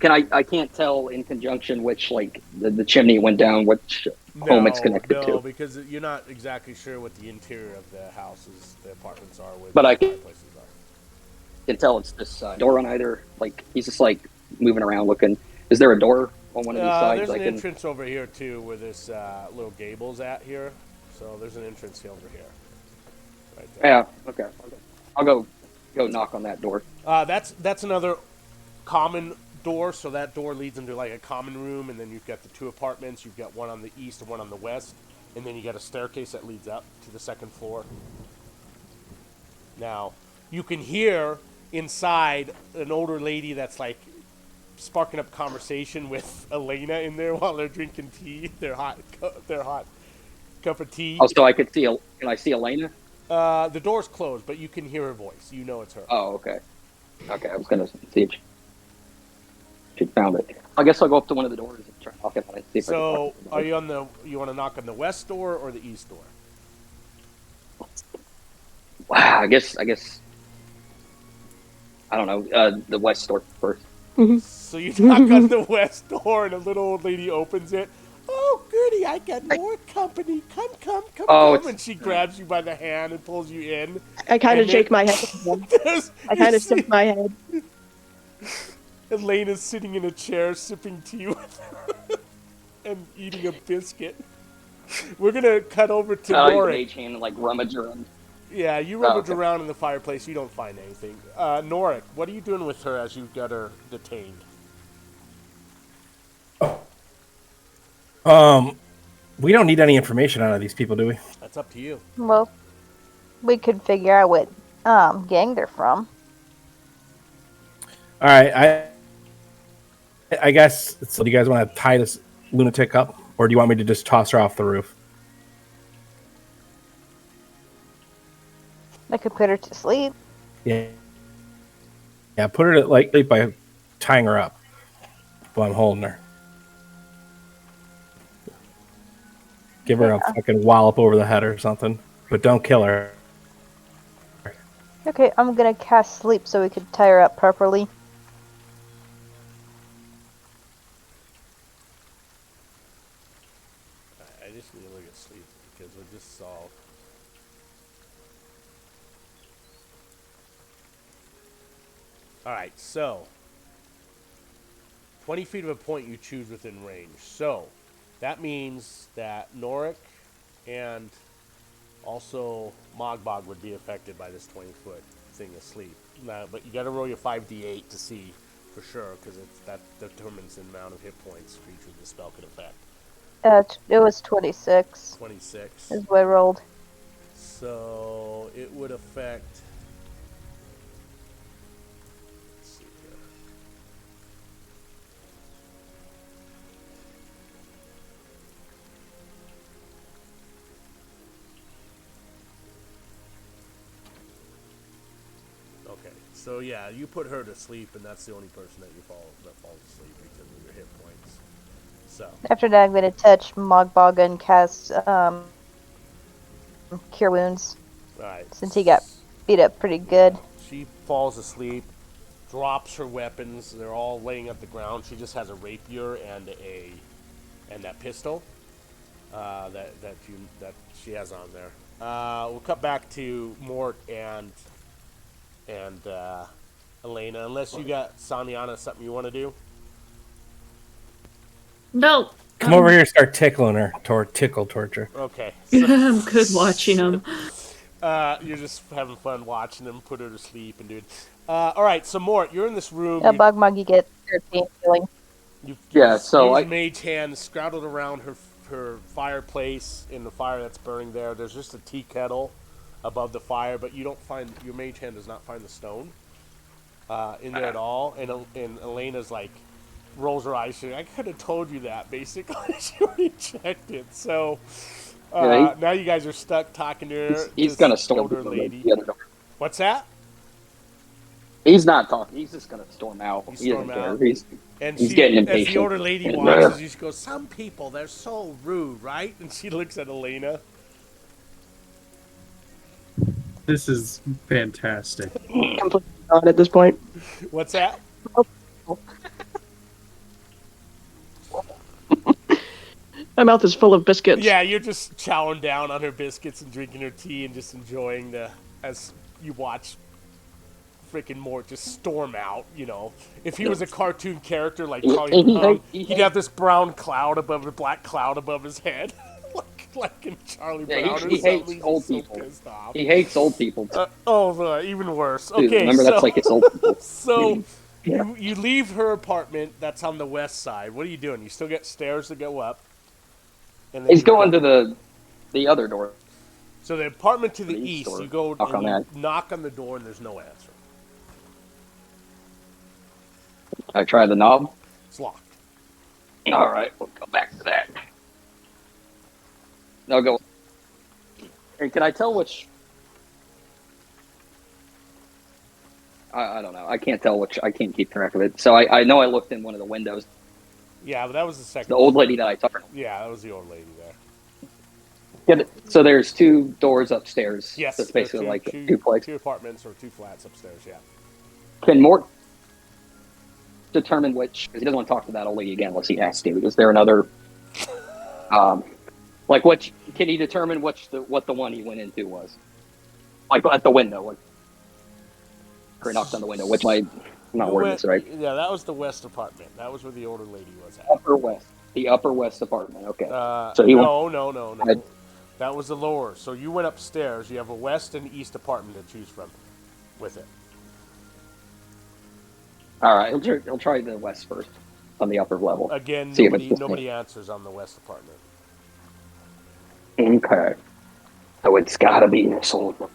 I can't tell in conjunction which the chimney went down, which home it's connected No, to. because you're not exactly sure what the interior of the houses, the apartments are with. But I the can- fireplaces are. Can tell it's this door on either. He's just moving around looking. Is there a door on one of these sides? There's an entrance over here too, where this little gable's at here. So there's an entrance over here, right there. Yeah. Okay. I'll go knock on that door. That's another common door, so that door leads into like a common room, and then you've got the 2 apartments. You've got one on the east and one on the west, and then you got a staircase that leads up to the 2nd floor. Now, you can hear inside an older lady that's like sparking up conversation with Elena in there while they're drinking tea, their hot cup of tea. Oh, so I could see. Can I see Elena? The door's closed, but you can hear her voice. You know it's her. Oh, okay. Okay, I was gonna see if she found it. I guess I'll go up to one of the doors and try to knock it on it. See if I can So, talk to the door. you want to knock on the west door or the east door? Wow, I guess. I don't know. The west door first. So you knock on the west door, and a little old lady opens it. Oh, goody, I got more company. Come. And she grabs you by the hand and pulls you in. I kind of shake my head. I kind of shake my head. Elena's sitting in a chair sipping tea with her and eating a biscuit. We're going to cut over to I use Norik. mage hand and like rummage around. Yeah, you rummage okay. around in the fireplace. You don't find anything. Norik, what are you doing with her as you got her detained? We don't need any information out of these people, do we? That's up to you. Well, we could figure out what gang they're from. All right, I guess. So, do you guys want to tie this lunatic up, or do you want me to just toss her off the roof? I could put her to sleep. Yeah, put her to like sleep by tying her up while I'm holding her. Give her a fucking wallop over the head or something, but don't kill her. Okay, I'm gonna cast sleep so we could tie her up properly. I just need to look at sleep because we just saw. Alright, so 20 feet of a point you choose within range. So that means that Norik and also Mogbog would be affected by this 20-foot thing asleep. But you got to roll your 5d8 to see for sure, because that determines the amount of hit points for each of the spell could affect. It was 26. 26. Is what I rolled. So it would affect. Let's see here. Okay, so yeah, you put her to sleep, and that's the only person that falls asleep because of your hit points. So After that, I'm gonna touch Mogbog and cast Cure Wounds. all right. Since he got beat up pretty good. She falls asleep, drops her weapons. They're all laying at the ground. She just has a rapier and that pistol that she has on there. We'll cut back to Mort and Elena, unless you got Samiana something you want to do. No. Come over here and start tickling her. Tickle torture. Okay. I'm good watching them. You're just having fun watching them put her to sleep and dude. All right, so Mort, you're in this room. Yeah, Bogmug, you get 13 healing. So use mage hand scrouted around her fireplace in the fire that's burning there. There's just a tea kettle above the fire, but you don't find your mage hand does not find the stone in there at all. And Elena's like rolls her eyes. I could have told you that. Basically, she already checked it. So now you guys are stuck talking to her. He's gonna storm older lady. the other door. What's that? He's not talking. He's just gonna storm out. He's He doesn't storm care. out. He's getting As impatient. the older lady watches, she goes, "Some people, they're so rude, right?" And she looks at Elena. This is fantastic. Completely gone at this point. What's that? My mouth is full of biscuits. Yeah, you're just chowing down on her biscuits and drinking her tea and just enjoying as you watch freaking Mort just storm out, you know. If he was a cartoon character like Charlie Brown, he'd have this brown cloud above the black cloud above his head. like in Charlie Brown or something. He hates He's old so people. pissed off. He hates old people. Even worse. Dude, Okay, remember so, that's like it's old people. So You leave her apartment. That's on the west side. What are you doing? You still get stairs to go up. And then He's going to the other door. So the apartment to the East east, door. you go Knock on and you that. knock on the door and there's no answer. I try the knob. It's locked. All right, we'll go back to that. I'll go. Hey, can I tell which? I don't know. I can't tell which. I can't keep track of it. So I know I looked in one of the windows. Yeah, but that was the second. The old lady that I talked to. Yeah, that was the old lady there. So there's 2 doors upstairs. Yes, That's basically two, like two, 2 places. 2 apartments or 2 flats upstairs. Yeah. Can Mort determine which? Because he doesn't want to talk to that old lady again unless he has to. Is there another? Like which? Can he determine what the one he went into was? Like at the window. Or he knocked on the window. Which I'm not wording this right. Yeah, that was the west apartment. That was where the older lady was at. Upper west. The upper west apartment. Okay. So no. That was the lower. So you went upstairs. You have a west and east apartment to choose from with it. All right. He'll try the west first on the upper level. Again, See nobody answers on the west apartment. Okay. So it's got to be this old one.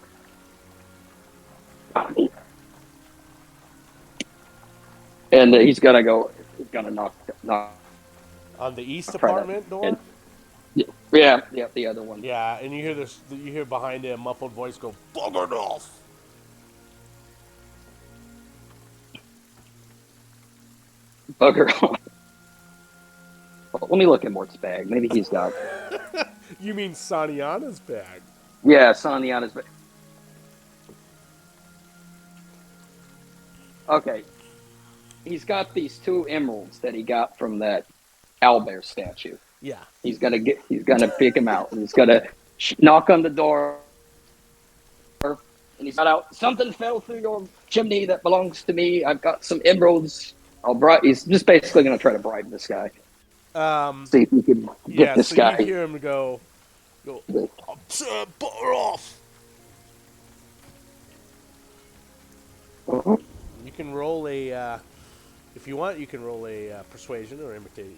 And he's gonna knock On the east apartment door? Yeah, the other one. Yeah, and you hear behind it a muffled voice go, "Buggered off." Bugger off. Well, let me look at Mort's bag. Maybe he's got. You mean Saniana's bag? Yeah, Saniana's bag. Okay. He's got these 2 emeralds that he got from that owlbear statue. Yeah. He's gonna pick him out. He's gonna knock on the door, and he's got out. Something fell through your chimney that belongs to me. I've got some emeralds. He's just basically gonna try to bribe this guy. See if he can get this guy. You hear him go, "Bugger off." Uh-huh. You can roll a, if you want, you can roll a persuasion or imitation.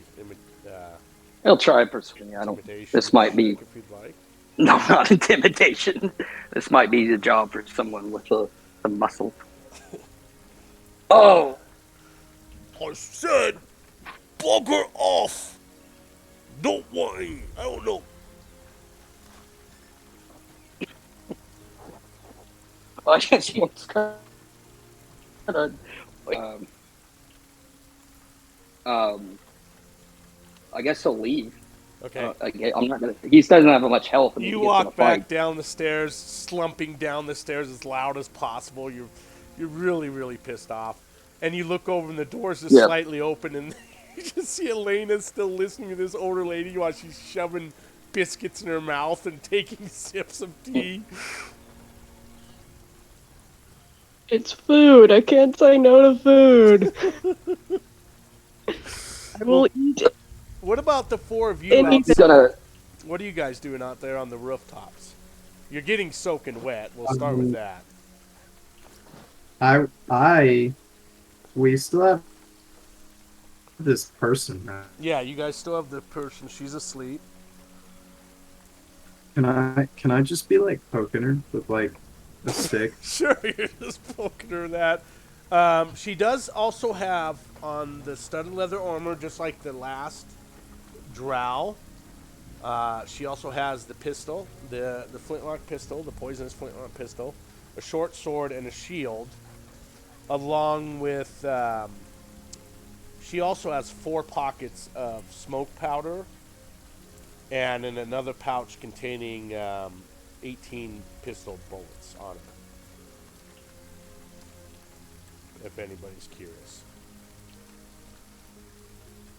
He'll try persuasion. I don't. This might be. If you'd like. No, not intimidation. This might be the job for someone with some muscle. Oh! I said, bugger off. Don't whine. I don't know. I guess he wants to. I guess he'll leave. Okay. I'm not gonna. He doesn't have much health. And You walk back down the stairs, slumping down the stairs as loud as possible. You're really, really pissed off. And you look over and the door's just slightly open and you just see Elena still listening to this older lady while she's shoving biscuits in her mouth and taking sips of tea. It's food. I can't say no to food. I will eat it. What about the 4 of you? What are you guys doing out there on the rooftops? You're getting soaking wet. We'll start with that. We still have this person, right? Yeah, you guys still have the person. She's asleep. Can I just be like poking her with like a stick? Sure, you're just poking her that. She does also have on the studded leather armor, just like the last drow. She also has the pistol, the flintlock pistol, the poisonous flintlock pistol, a short sword, and a shield. Along with, she also has 4 pockets of smoke powder, and in another pouch containing 18 pistol bullets on it. If anybody's curious,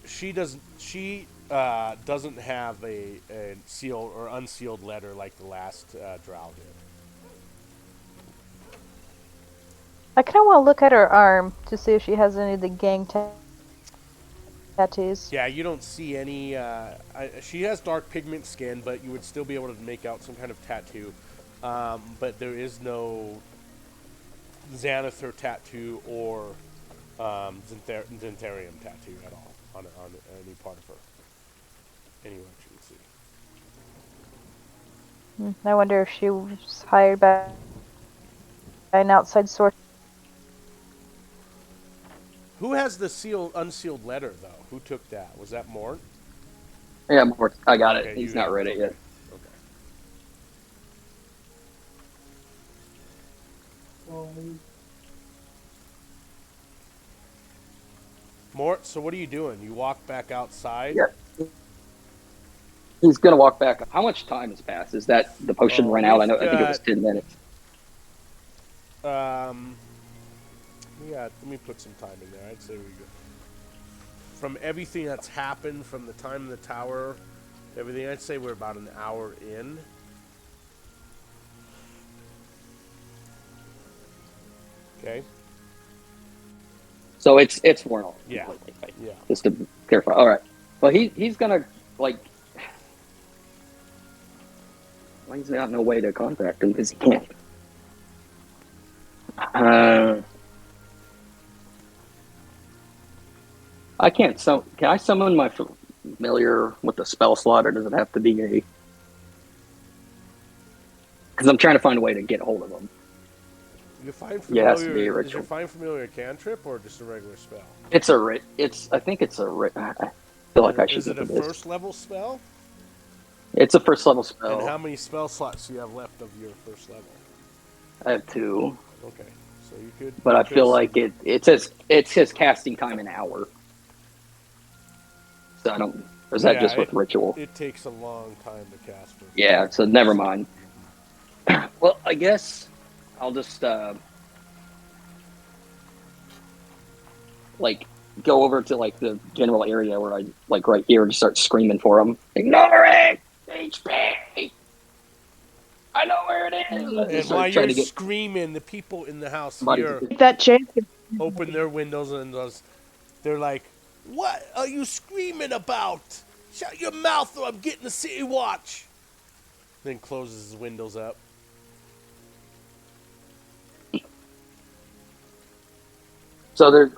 she doesn't have a sealed or unsealed letter like the last drow did. I kind of want to look at her arm to see if she has any of the gang tattoos. Yeah, you don't see any. She has dark pigment skin, but you would still be able to make out some kind of tattoo. But there is no Xanathar tattoo or Xantharium tattoo at all on any part of her. Anywhere you can see. I wonder if she was hired by an outside source. Who has the unsealed letter though? Who took that? Was that Mort? Yeah, Mort. I got it. Okay, He's not read it yet. Okay. Mort, so what are you doing? You walk back outside? Yeah. He's gonna walk back. How much time has passed? Is that the potion ran out? I think it was 10 minutes. Yeah, let me put some time in there. I'd say we go. From everything that's happened, from the time in the tower, everything, I'd say we're about an hour in. Okay. So it's worn off. Yeah. Yeah. Just to clarify. All right. Well, he's gonna like. Well, he's got no way to contact him because he can't. I can't. So can I summon my familiar with the spell slot, or does it have to be a? Because I'm trying to find a way to get a hold of him. You find familiar, it has to be a ritual. Is your find familiar a cantrip or just a regular spell? It's a I think it's a I feel like I should. Is it a first level spell? It's a first level spell. And how many spell slots do you have left of your first level? I have 2. Okay, so you could. But I feel like it says casting time an hour. So I don't. Or is that just with ritual? It takes a long time to cast. Yeah. So never mind. Well, I guess I'll just like go over to like the general area where I like right here and start screaming for him. Ignore it, HP. I know where it is. And while you're screaming, the people in the house here that chance open their windows and they're like, "What are you screaming about? Shut your mouth or I'm getting the city watch." Then closes his windows up. So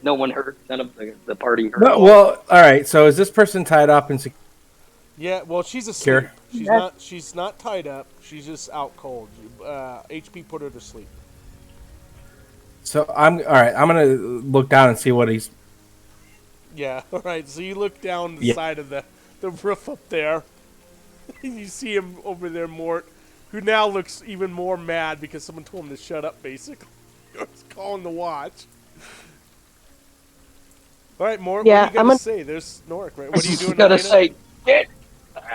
no one heard. None of the party heard. No, well, all right. So is this person tied up and secure? Yeah, well, she's asleep. She's not tied up. She's just out cold. HP put her to sleep. So all right. I'm gonna look down and see what he's. Yeah. All right. So you look down the side of the roof up there, and you see him over there, Mort, who now looks even more mad because someone told him to shut up. Basically, he's calling the watch. All right, Mort. Yeah, what are you gonna say? There's Norik, right? What are you doing? Gonna say, get.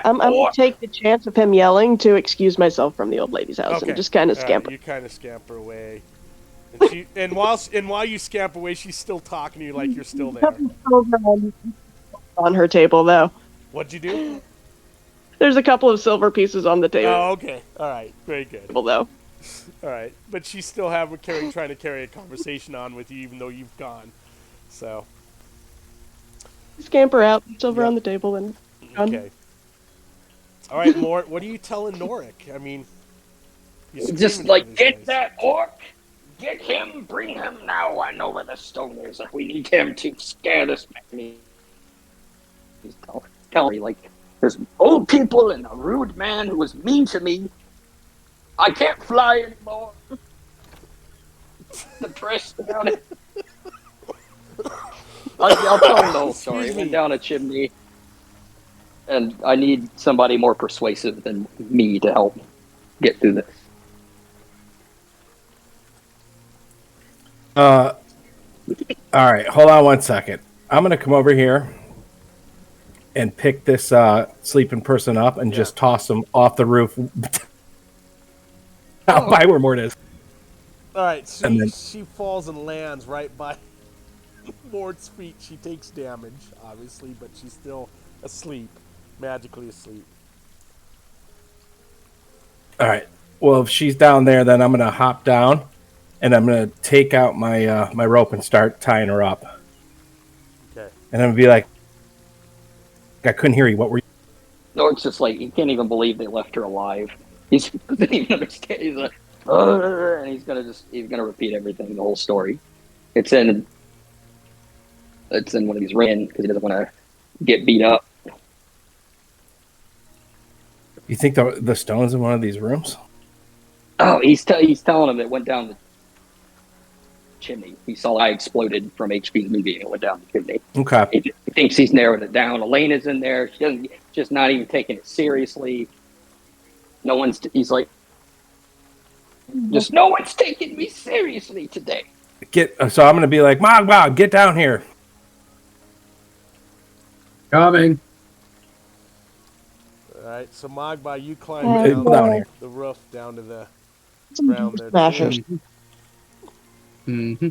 I'm gonna take the chance of him yelling to excuse myself from the old lady's house and just kind of scamper. You kind of scamper away, and while you scamper away, she's still talking to you like you're still there. On her table, though. What'd you do? There's a couple of silver pieces on the table. Oh, okay. All right. Very good. Though. All right, but she's still trying to carry a conversation on with you, even though you've gone. So. Scamper out, silver on the table, and. Okay. All right, Mort. What are you telling Norik? I mean, just like get that orc, get him, bring him now. I know where the stone is. We need him to scare this man. He's telling me like there's old people and a rude man who was mean to me. I can't fly anymore. Depressed about it. I'll tell him the whole story. I went down a chimney. And I need somebody more persuasive than me to help get through this. All right, hold on one second. I'm going to come over here and pick this sleeping person up and just toss him off the roof out by where Mort is. All right, she falls and lands right by Mort's feet. She takes damage, obviously, but she's still asleep. Magically asleep. All right. Well, if she's down there, then I'm gonna hop down, and I'm gonna take out my my rope and start tying her up. Okay. And I'm gonna be like, I couldn't hear you. What were you? No, it's just like he can't even believe they left her alive. He doesn't even understand. He's like, and he's gonna repeat everything, the whole story. It's in one of these rooms because he doesn't want to get beat up. You think the stone's in one of these rooms? Oh, he's telling him it went down the chimney. He saw I exploded from HP's movie and it went down the chimney. Okay. He thinks he's narrowed it down. Elena's in there. She doesn't, just not even taking it seriously. He's like, just no one's taking me seriously today. So I'm going to be like, Mogwog, get down here. Coming. All right, so Mogba, you climb Down here. the roof down to the ground there. Smashers. Mm-hmm.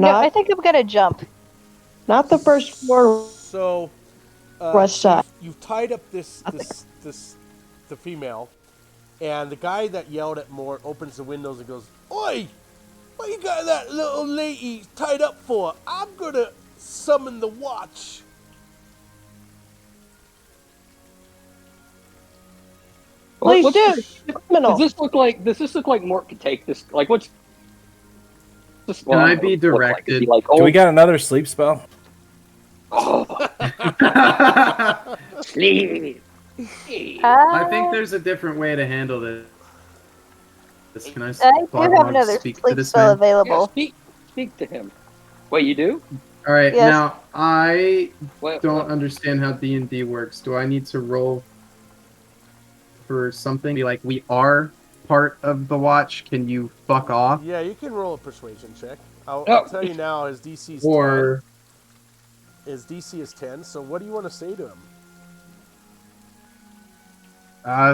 Yeah, I think I'm gonna jump. Not the first floor. So, West side. you've tied up the female, and the guy that yelled at Mort opens the windows and goes, "Oi, what you got that little lady tied up for? I'm gonna summon the watch." Please What's do. this- Criminal. Does this look like Mort could take this? Like, what's this? Can I be directed? Like, like, Do we got another sleep spell? sleep. I think there's a different way to handle this. Can I I do Bogmog, have another speak to sleep this spell man? available. Yeah, speak to him. Wait, you do? All right, Yes. now I What, don't understand how D&D works. Do I need to roll for something? Be like, we are part of the watch. Can you fuck off? Yeah, you can roll a persuasion check. Oh. I'll tell you now, his DC is Or 10. His DC is 10, so what do you want to say to him?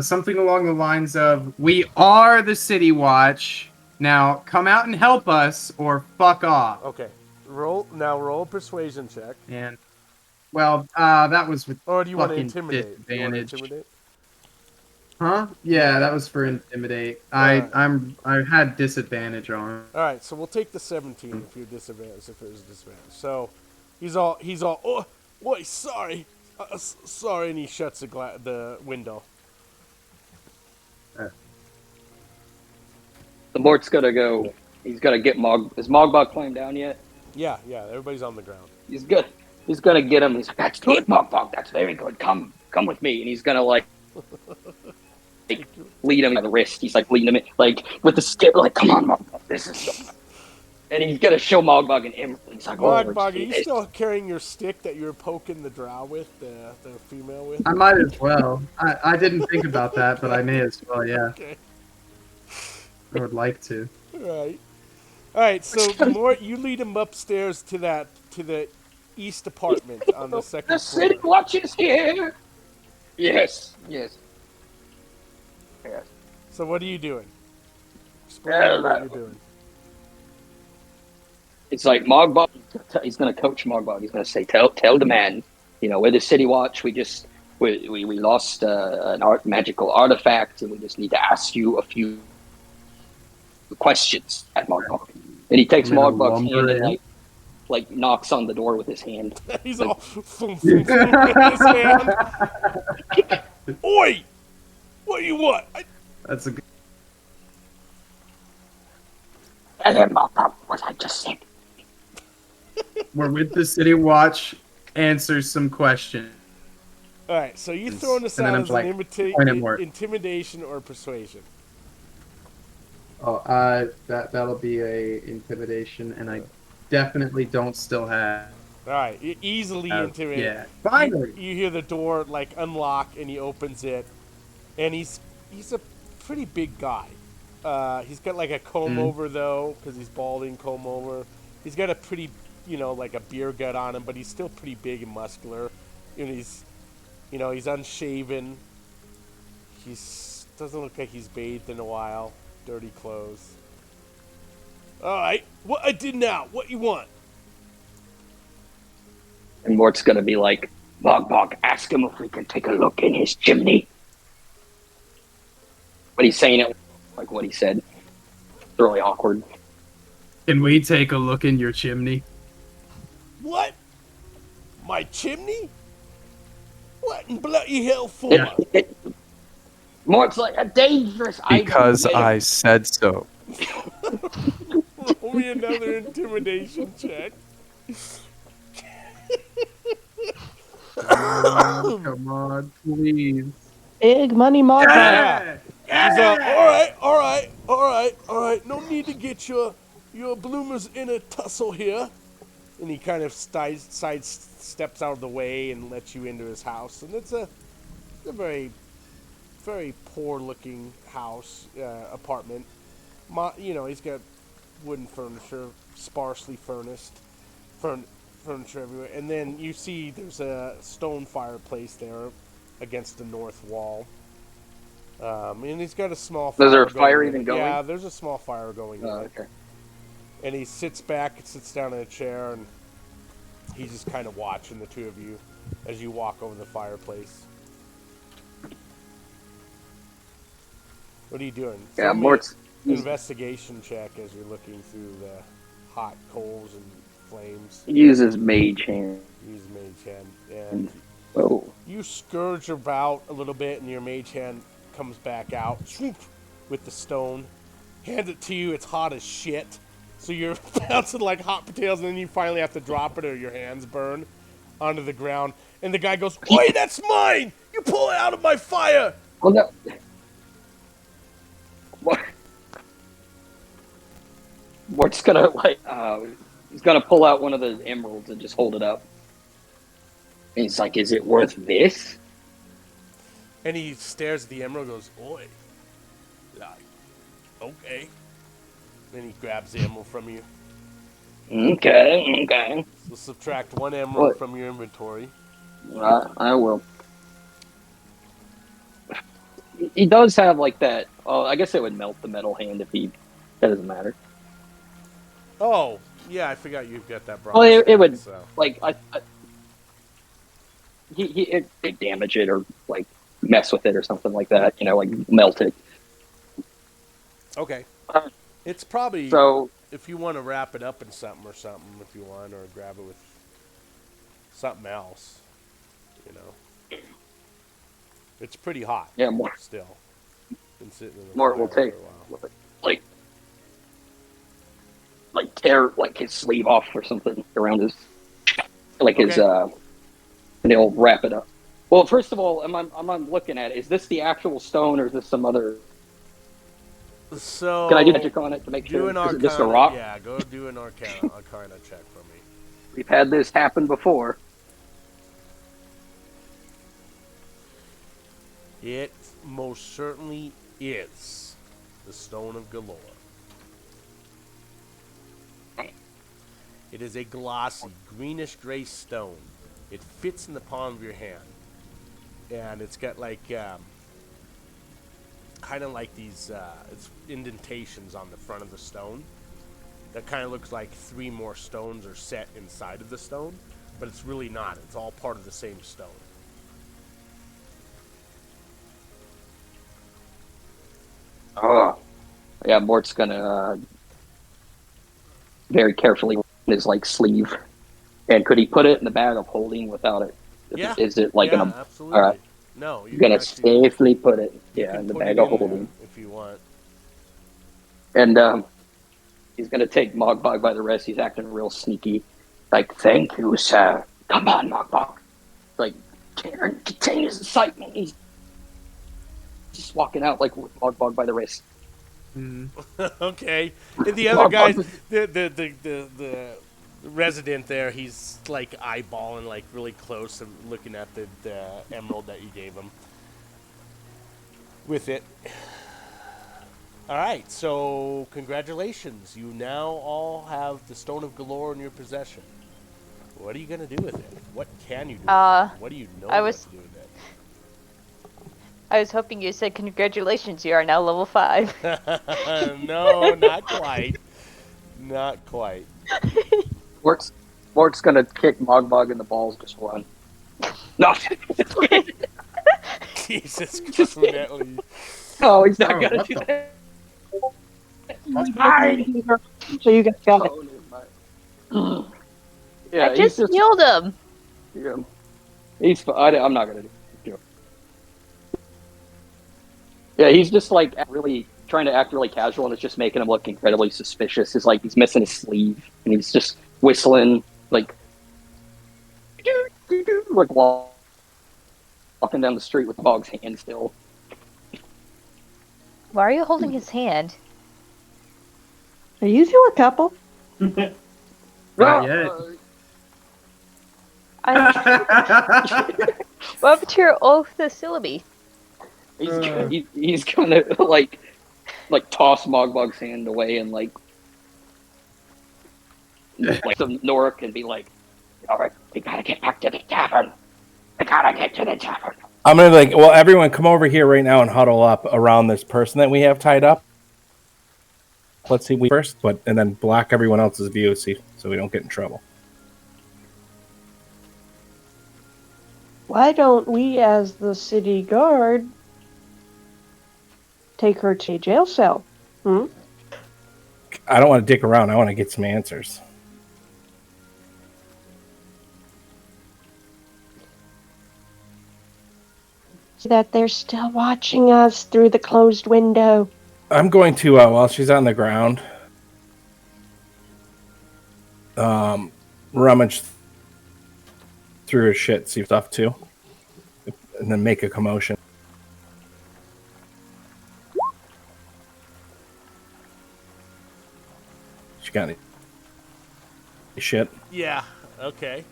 something along the lines of, we are the City Watch. Now come out and help us, or fuck off. Okay, roll a persuasion check. And well, that was with Or do you want to fucking intimidate? Do you want to disadvantage. intimidate? Huh? Yeah, that was for intimidate. I had disadvantage on. All right, so we'll take the 17 if you're disadvantaged. If it was disadvantage, so he's all oh, boy, sorry, sorry, and he shuts the window. The Mort's gonna go. He's gonna get Mog. Is Mogbog climbed down yet? Yeah, everybody's on the ground. He's good. He's gonna get him. He's like, that's good, Mogbog. That's very good. Come with me. And he's gonna like lead him by the wrist. He's like leading him in, like with the skip. Like, come on, Mogbog. This is so. And he's gonna show Mogbog an emerald. He's like, Mogbog, are you still carrying your stick that you were poking the drow with, the female with? I might as well. I didn't think about that, but I may as well, yeah. Okay. I would like to. All right. So Mort, you lead him upstairs to the east apartment on the second The floor. City Watch is here. Yes. So what are you doing? Explain what you're doing. It's like Mogbog. He's gonna coach Mogbog. He's gonna say, "Tell the man, we're the City Watch. We lost an magical artifact, and we just need to ask you a few questions at Mogbog." And he takes Mogbog's hand and like knocks on the door with his hand. He's all with his hand. Oi! What do you want? That's a good. Tell him, Mogbog, what I just said. We're with the City Watch. Answer some questions. All right. So you throwing this And then out I'm as like, an point at Mort. intimidation or persuasion? Oh, that'll be a intimidation, and I definitely don't still have. All right. You easily intimidate. Yeah, finally. You hear the door like unlock, and he opens it, and he's a pretty big guy. He's got like a comb over though, because he's balding, comb over. He's got a pretty, like a beer gut on him, but he's still pretty big and muscular. And he's unshaven. Doesn't look like he's bathed in a while. Dirty clothes. All right, what I did now? What you want? And Mort's gonna be like, Mogbog, ask him if we can take a look in his chimney. But he's saying it like what he said. It's really awkward. Can we take a look in your chimney? What? My chimney? What in bloody hell for? Yeah. Mort's like a dangerous item. Because I said so. Roll me another intimidation check. Come on, please. Big money Mogbog. Yeah. He's all right. No need to get your bloomers in a tussle here. And he kind of side steps out of the way and lets you into his house. And it's a very, very poor-looking house, apartment. He's got wooden furniture, sparsely furnished, furniture everywhere. And then you see there's a stone fireplace there against the north wall. And he's got a small fire. Is there a fire going even in. going? Yeah, there's a small fire going in. Okay. And he sits down in a chair, and he's just kind of watching the two of you as you walk over the fireplace. What are you doing? Yeah, Throw me Mort's an investigation check as you're looking through the hot coals and flames. uses mage hand. Use mage hand, and Oh. you scourge about a little bit, and your mage hand comes back out swoop, with the stone. Hands it to you. It's hot as shit. So you're bouncing like hot potatoes, and then you finally have to drop it, or your hands burn onto the ground. And the guy goes, "Oi, that's mine! You pull it out of my fire!" Well, no. What? Mort's gonna he's gonna pull out one of the emeralds and just hold it up. And he's like, "Is it worth this?" And he stares at the emerald and goes, "Oi." Like, okay. Then he grabs the emerald from you. Okay. So subtract one emerald What? from your inventory. I will. He does have like that. Oh, I guess it would melt the metal hand if he. That doesn't matter. Oh, yeah, I forgot you've got that bronze. Well, it stat, would so. like it damage it or like mess with it or something like that. Like melt it. Okay. Uh, It's probably, So if you want to wrap it up in something, if you want, or grab it with something else, It's pretty hot. yeah, Mort Still. Been sitting in the will fire take for a while. like tear like his sleeve off or something around his his and he'll wrap it up. Well, first of all, I'm looking at it. Is this the actual stone or is this some other? So Can I do magic on it to make do sure? an Is arcana. it just a rock? Yeah, go do an arcana check for me. We've had this happen before. It most certainly is the Stone of Galore. It is a glossy, greenish-gray stone. It fits in the palm of your hand. And it's got like, kind of like these it's indentations on the front of the stone. That kind of looks like 3 more stones are set inside of the stone. But it's really not. It's all part of the same stone. Oh, yeah. Mort's gonna very carefully in his sleeve. And could he put it in the bag of holding without it? Yeah. Is it like yeah, in a? absolutely. All right. No, You're gonna safely put it, you in can the put bag it of in there holding. if you want. And he's gonna take Mogbog by the wrist. He's acting real sneaky. Like, "Thank you, sir. Come on, Mogbog." Like, contain his excitement. He's just walking out with Mogbog by the wrist. Okay. And the other guy, the resident there, he's eyeballing really close and looking at the emerald that you gave him with it. All right, so congratulations. You now all have the Stone of Galore in your possession. What are you going to do with it? What can you do with it? What do you know what to do with it? I was hoping you said congratulations, you are now level 5. No, not quite. Not quite. Mort's gonna kick Mogbog in the balls. Just one. No. Jesus Christ. No, he's not gonna do that. So you guys got it. Yeah, I just healed him. Yeah. I'm not gonna do it. Yeah, he's just really trying to act really casual, and it's just making him look incredibly suspicious. It's like he's missing his sleeve, and he's just whistling like walking down the street with Bog's hand still. Why are you holding his hand? Are you two a couple? Not yet. What up to your oath to syllabi? He's gonna like toss Mogbog's hand away and like some Norik and be like, "All right, we gotta get back to the tavern. We gotta get to the tavern." I'm gonna like, well, everyone come over here right now and huddle up around this person that we have tied up. Let's see, we first, and then block everyone else's view, so we don't get in trouble. Why don't we, as the city guard, take her to a jail cell? I don't want to dick around. I want to get some answers. That they're still watching us through the closed window. I'm going to, while she's on the ground, rummage through her shit, see stuff too, and then make a commotion. She got any shit? Yeah, okay.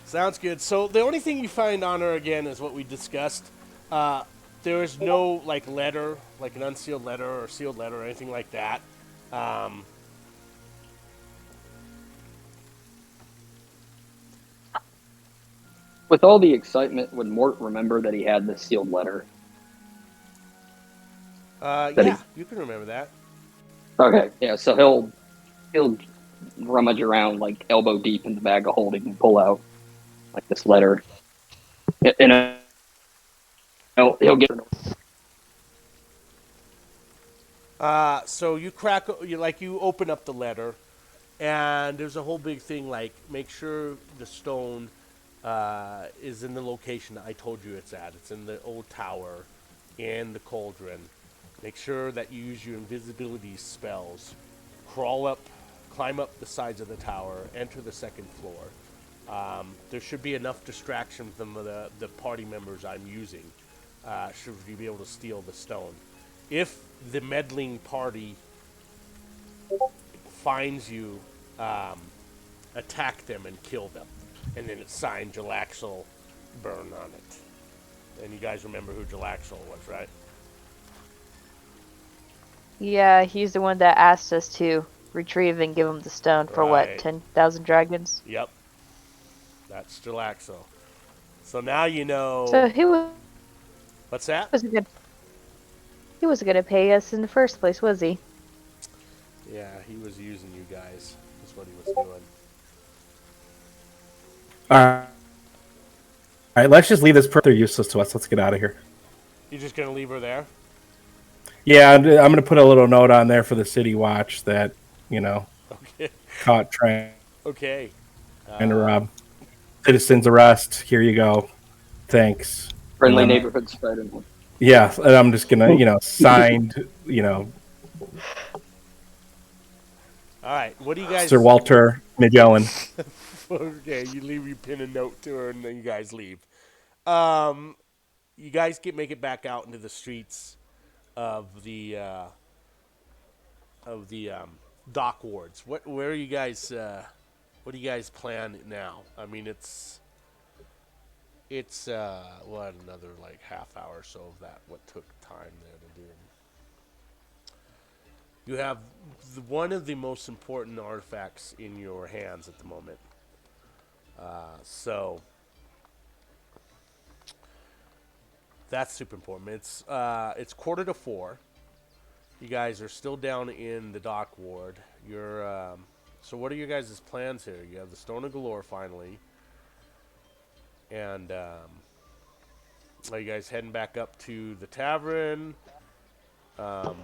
Sounds good. So the only thing you find on her, again, is what we discussed. There is no, like, letter, like an unsealed letter or sealed letter or anything like that. With all the excitement, would Mort remember that he had this sealed letter? Yeah, you can remember that. Okay, yeah, so he'll rummage around like elbow deep in the bag of holding and pull out like this letter. And he'll get. So you you open up the letter, and there's a whole big thing like make sure the stone is in the location that I told you it's at. It's in the old tower, in the cauldron. Make sure that you use your invisibility spells. Climb up the sides of the tower, enter the second floor. There should be enough distraction from the party members I'm using. Should you be able to steal the stone? If the meddling party finds you, attack them and kill them. And then it's signed Jalaxel Burn on it. And you guys remember who Jalaxel was, right? Yeah, he's the one that asked us to retrieve and give him the stone for what, 10,000 dragons? Yep. That's Jalaxel. So now you know... So he was... What's that? He wasn't gonna pay us in the first place, was he? Yeah, he was using you guys. That's what he was doing. All right, let's just leave this person. They're useless to us. Let's get out of here. You're just going to leave her there? Yeah, I'm going to put a little note on there for the city watch that, Okay. caught trying Okay. to rob. Citizens arrest. Here you go. Thanks. Friendly neighborhood spider. Yeah, and I'm just going to, signed, All right, what do you guys... Sir Walter Magellan. Okay, you pin a note to her, and then you guys leave. You guys make it back out into the streets of the dock wards. Where are you guys? What do you guys plan now? I mean, it's another like half hour or so of that. What took time there to do. You have one of the most important artifacts in your hands at the moment. So that's super important. It's 3:45. You guys are still down in the dock ward. So what are your guys' plans here? You have the Stone of Galore finally, and are you guys heading back up to the tavern? I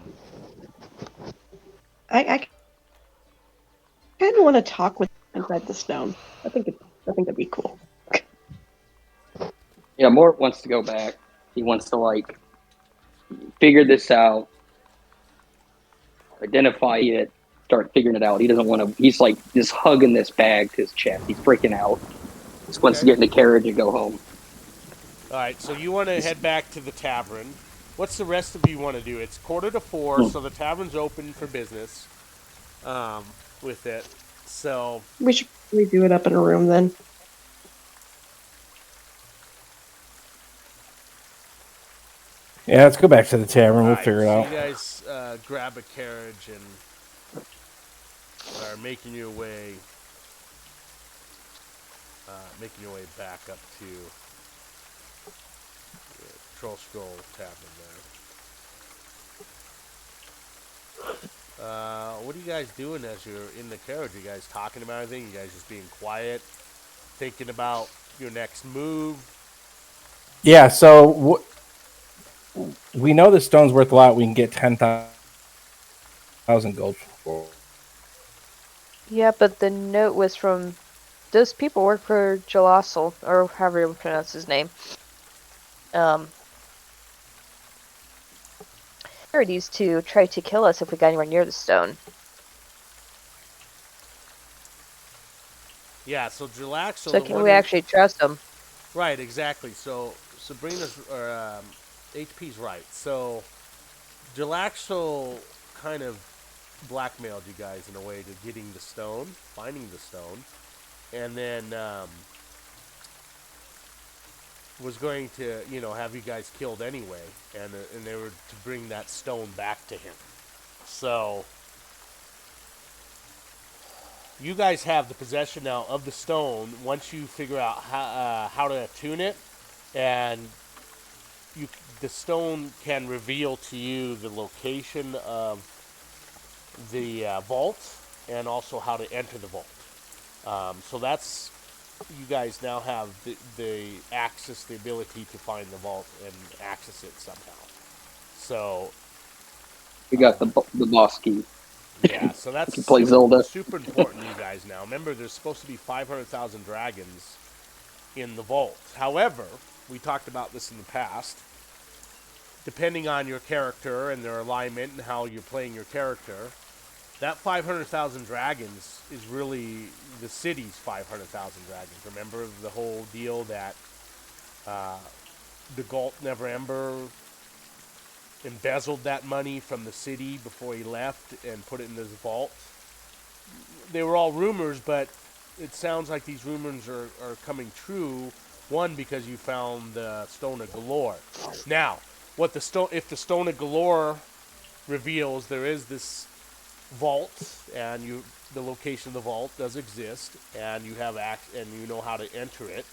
kind of want to talk with him and read the stone. I think that'd be cool. Yeah, Mort wants to go back. He wants to like figure this out. identify it, start figuring it out. He doesn't want to. He's like just hugging this bag to his chest. He's freaking out. Just wants to Okay. get in the carriage and go home. All right, so you want to head back to the tavern. What's the rest of you want to do? It's 3:45, so the tavern's open for business with it. So, We should probably do it up in a room then. Yeah, let's go back to the tavern. all We'll right, figure it so out. you guys grab a carriage and are making your way back up to the Troll Skull Tavern there. What are you guys doing as you're in the carriage? Are you guys talking about anything? You guys just being quiet, thinking about your next move? Yeah, so we know the stone's worth a lot. We can get 10,000 gold for. Yeah, but the note was from those people work for Jalossel, or however you pronounce his name. Used to try to kill us if we got anywhere near the stone. Yeah, so Jalaxo. So can we actually trust them? Right, exactly. So Sabrina's or HP's right. So Jalaxo kind of blackmailed you guys in a way to getting the stone, finding the stone, and then was going to, have you guys killed anyway, and they were to bring that stone back to him. So you guys have the possession now of the stone. Once you figure out how to attune it, and the stone can reveal to you the location of the vault and also how to enter the vault. So that's, you guys now have the access, the ability to find the vault and access it somehow. So We got the boss key. yeah, so that's You play Zelda. super important to you guys now. Remember, there's supposed to be 500,000 dragons in the vault. However, we talked about this in the past. Depending on your character and their alignment and how you're playing your character, that 500,000 dragons is really the city's 500,000 dragons. Remember the whole deal that the Galt Never Ember embezzled that money from the city before he left and put it in his vault? They were all rumors, but it sounds like these rumors are coming true. One, because you found the Stone of Galore. Now, if the Stone of Galore reveals there is this vault, and the location of the vault does exist, and you have and you know how to enter it,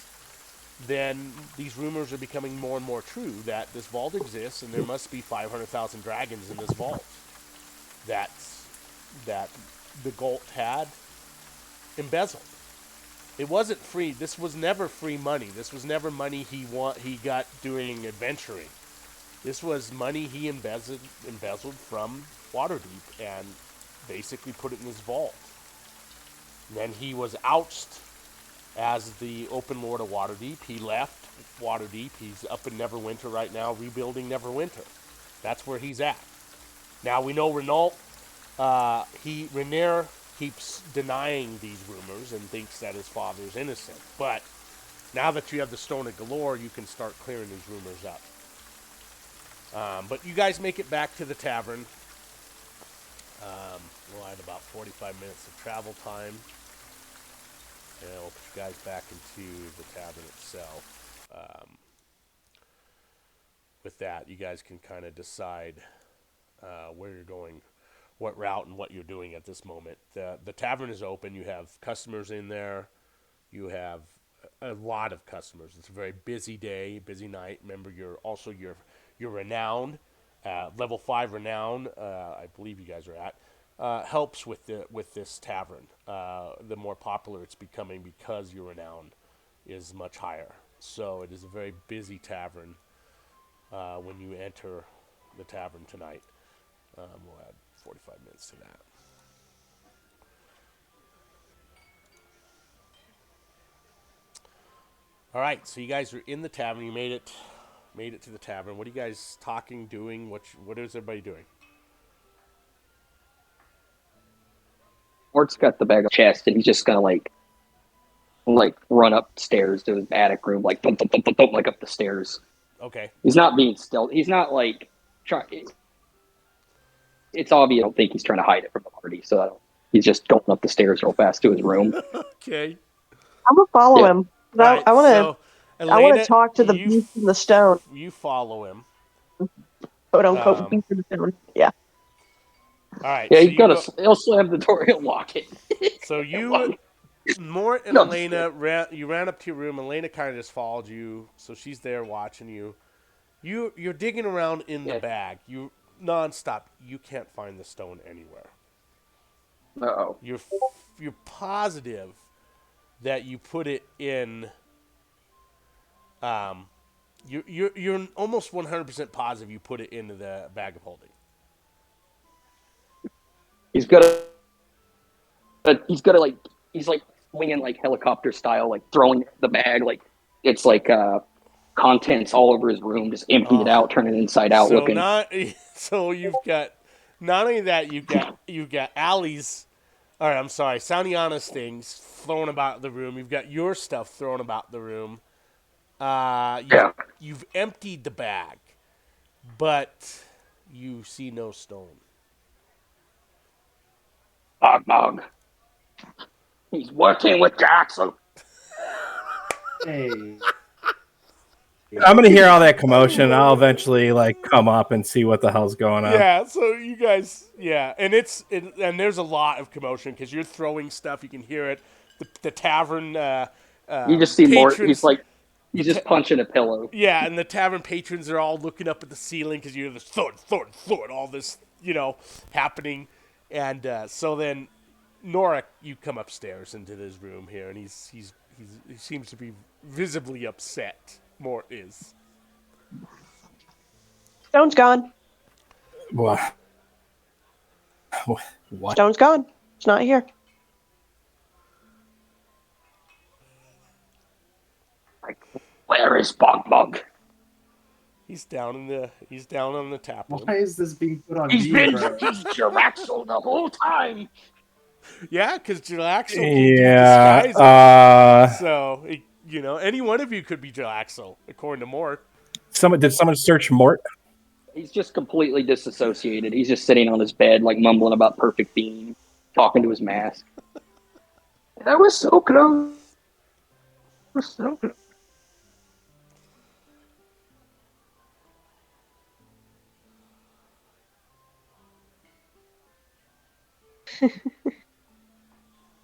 then these rumors are becoming more and more true that this vault exists, and there must be 500,000 dragons in this vault that the Galt had embezzled. It wasn't free. This was never free money. This was never money he got doing adventuring. This was money he embezzled from Waterdeep and basically put it in his vault. And then he was ousted as the Open Lord of Waterdeep. He left Waterdeep. He's up in Neverwinter right now, rebuilding Neverwinter. That's where he's at. Now we know Renault. Renier keeps denying these rumors and thinks that his father is innocent. But now that you have the Stone of Galore, you can start clearing these rumors up. But you guys make it back to the tavern. We'll add about 45 minutes of travel time. And we'll put you guys back into the tavern itself. With that, you guys can kind of decide where you're going, what route, and what you're doing at this moment. The tavern is open. You have customers in there. You have a lot of customers. It's a very busy day, busy night. Remember, you're renowned, level 5 renown. I believe you guys are at. Helps with this tavern. The more popular it's becoming because your renown is much higher. So it is a very busy tavern when you enter the tavern tonight. We'll add 45 minutes to that. All right, so you guys are in the tavern. You made it to the tavern. What are you guys talking, doing? What is everybody doing? Mort's got the bag on chest, and he's just gonna like run upstairs to his attic room, like thump, thump, thump, thump, thump, like up the stairs. Okay. He's not being stealth. He's not like trying. It's obvious. I don't think he's trying to hide it from the party, so he's just going up the stairs real fast to his room. Okay. I'm gonna follow Yeah. him. Right, I want to. so, I want Elena, to talk to the you beast in the stone. You follow him. Quote unquote beast in the stone. Yeah. All right. Yeah, so he'll slam the door. He'll lock it. So you, Mort and Elena, ran up to your room. Elena kind of just followed you, so she's there watching you. You're digging around in the bag. You nonstop. You can't find the stone anywhere. Uh-oh. You're positive that you put it in. You're almost 100% positive you put it into the bag of holding. He's like swinging like helicopter style, like throwing the bag, like it's like contents all over his room, just empty it out, turn it inside out, looking. So you've got not only that, you've got Allie's, or I'm sorry, Saniana's things thrown about the room. You've got your stuff thrown about the room. You've emptied the bag, but you see no stone. Bog. He's working with Jackson. Hey. I'm gonna hear all that commotion. I'll eventually come up and see what the hell's going on. Yeah, so you guys, and and there's a lot of commotion because you're throwing stuff. You can hear it. The tavern. You just see patrons, more. He's just punching a pillow. Yeah, and the tavern patrons are all looking up at the ceiling because you hear this thud, all this happening, and so then Norik, you come upstairs into his room here, and he seems to be visibly upset. Mort is. Stone's gone. What? Stone's gone. It's not here. Where is Bog? He's down on the tap room. Why is this being put on He's video? He's Jiraxel the whole time. Yeah, because Jiraxel Yeah. can disguise it. So any one of you could be Jiraxel, according to Mort. Did someone search Mort? He's just completely disassociated. He's just sitting on his bed, like mumbling about perfect being, talking to his mask. That was so close. That was so close.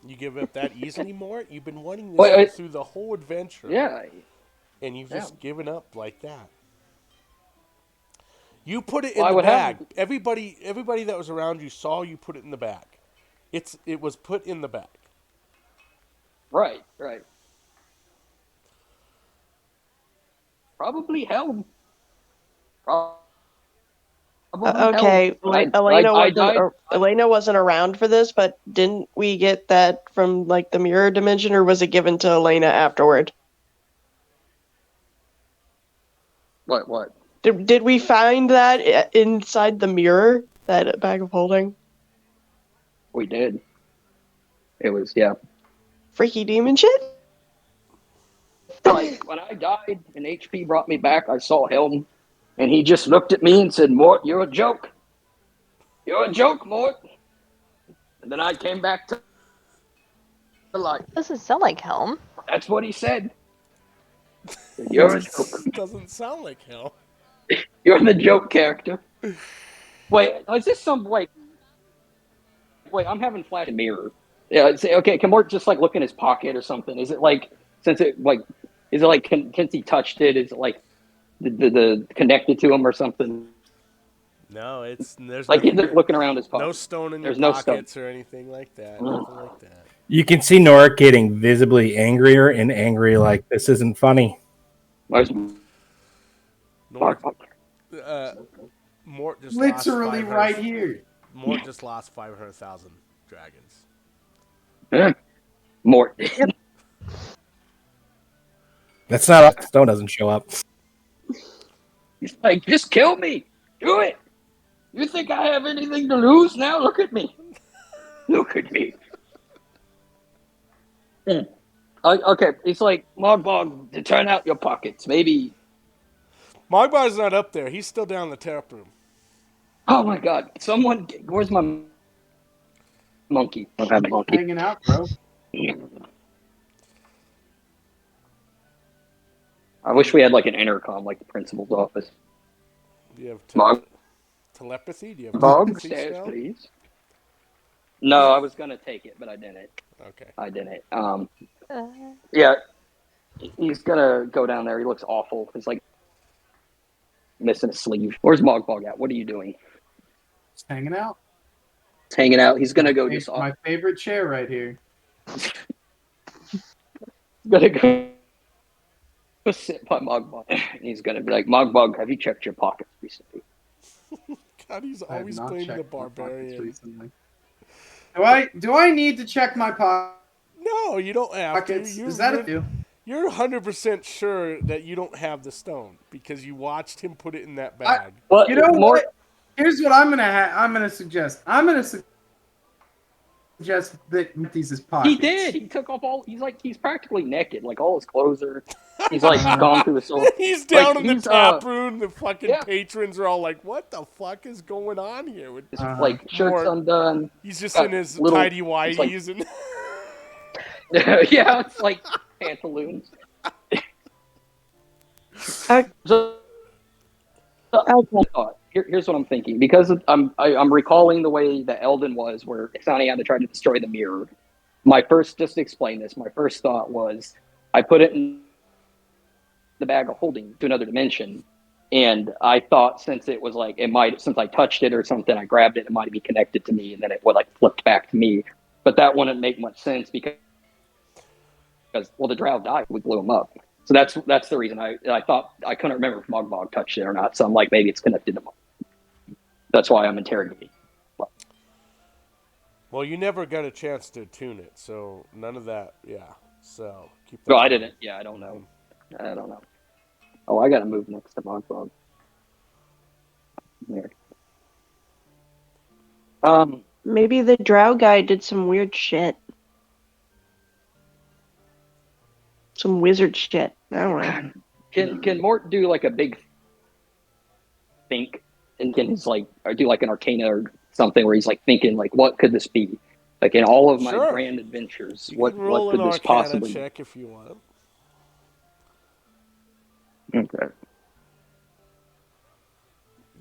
You give up that easily, Mort? You've been wanting this through the whole adventure. Yeah. And you've just given up like that. You put it in the bag. Everybody that was around you saw you put it in the bag. It was put in the bag. Right. Probably Helm. Okay, Elena wasn't around for this, but didn't we get that from the mirror dimension, or was it given to Elena afterward? What? Did we find that inside the mirror, that bag of holding? We did. It was, Freaky demon shit? When I died and HP brought me back, I saw Helm, and he just looked at me and said, "Mort, you're a joke. You're a joke, Mort." And then I came back to life. Doesn't sound like Helm. That's what he said. You're a joke. Doesn't sound like Helm. You're the joke character. Wait, is this some Wait, I'm having flash and mirror. Yeah, okay. Can Mort just look in his pocket or something? Is it since he touched it? Is it the connected to him or something? No, there's he's looking around his pocket. No stone in there's your no pockets stone. or anything like that. Nothing like that. You can see Norik getting visibly angrier and angry, like this isn't funny. Where's Mort just literally lost right here. Mort just lost 500,000 dragons. Yeah. Mort. That's not up. Stone doesn't show up. He's like, just kill me. Do it. You think I have anything to lose now? Look at me. Look at me. Okay, it's like Mogbog to turn out your pockets. Maybe. Mogbog's not up there. He's still down in the tap room. Oh my God! Someone, where's my monkey? I don't have a monkey. Hanging out, bro. I wish we had like an intercom, like the principal's office. Do you have Mogbog, telepathy? Do you have telepathy stairs, spell? please. No, I was gonna take it, but I didn't. Okay. I didn't. Yeah, he's gonna go down there. He looks awful. He's like missing a sleeve. Where's Mogbog at? What are you doing? Just hanging out. He's hanging out. He's gonna go just off. My favorite chair right here. He's gonna go sit by Mogbog. And he's gonna be like, Mogbog, have you checked your pockets recently? God, he's I have always not playing the checked my pockets barbarian. recently. Do I need to check my No, you don't have to. pockets? Is that a deal? You're 100% sure that you don't have the stone because you watched him put it in that bag. Well, You know what? Here's what I'm gonna suggest. I'm gonna suggest that empties his pockets. He did. He took off all. He's practically naked. Like all his clothes are. He's like gone through the soul. He's down Like, in he's, the tap room. The fucking patrons are all like, "What the fuck is going on here?" With like shirts undone. He's just in his tidy whities and. Yeah, it's like pantaloons. Here's what I'm thinking, because I'm recalling the way that Eldon was, where Xaniana tried to destroy the mirror. Just to explain this, my first thought was I put it in the bag of holding to another dimension, and I thought since it was like since I touched it or something, I grabbed it, it might be connected to me, and then it would like flipped back to me. But that wouldn't make much sense because the drow died, we blew him up. So that's the reason I thought. I couldn't remember if Mogbog touched it or not. So I'm like, maybe it's connected to Mog. That's why I'm interrogating. Well, you never got a chance to tune it, so none of that. Yeah. So keep that. No, I didn't. Yeah, I don't know. I don't know. Oh, I got to move next to Mogbog. Here. Maybe the drow guy did some weird shit. Some wizard shit. I don't know. Can Mort do like a big think, and can he's like, or do like an arcana or something where he's like thinking like, what could this be? Like in all of my grand adventures, what could this possibly be? Check if you want. Okay.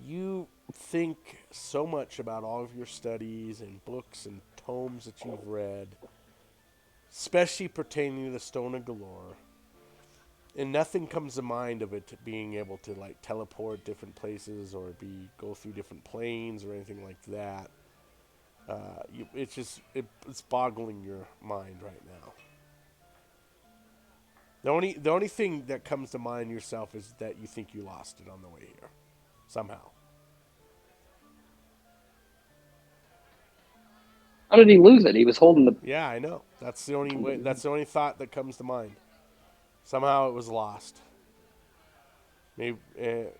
You think so much about all of your studies and books and tomes that you've read, especially pertaining to the Stone of Galore, and nothing comes to mind of it being able to like teleport different places or go through different planes or anything like that. It's boggling your mind right now. The only thing that comes to mind yourself is that you think you lost it on the way here, somehow. How did he lose it? He was holding the. Yeah, I know. That's the only way. That's the only thought that comes to mind. Somehow it was lost. Maybe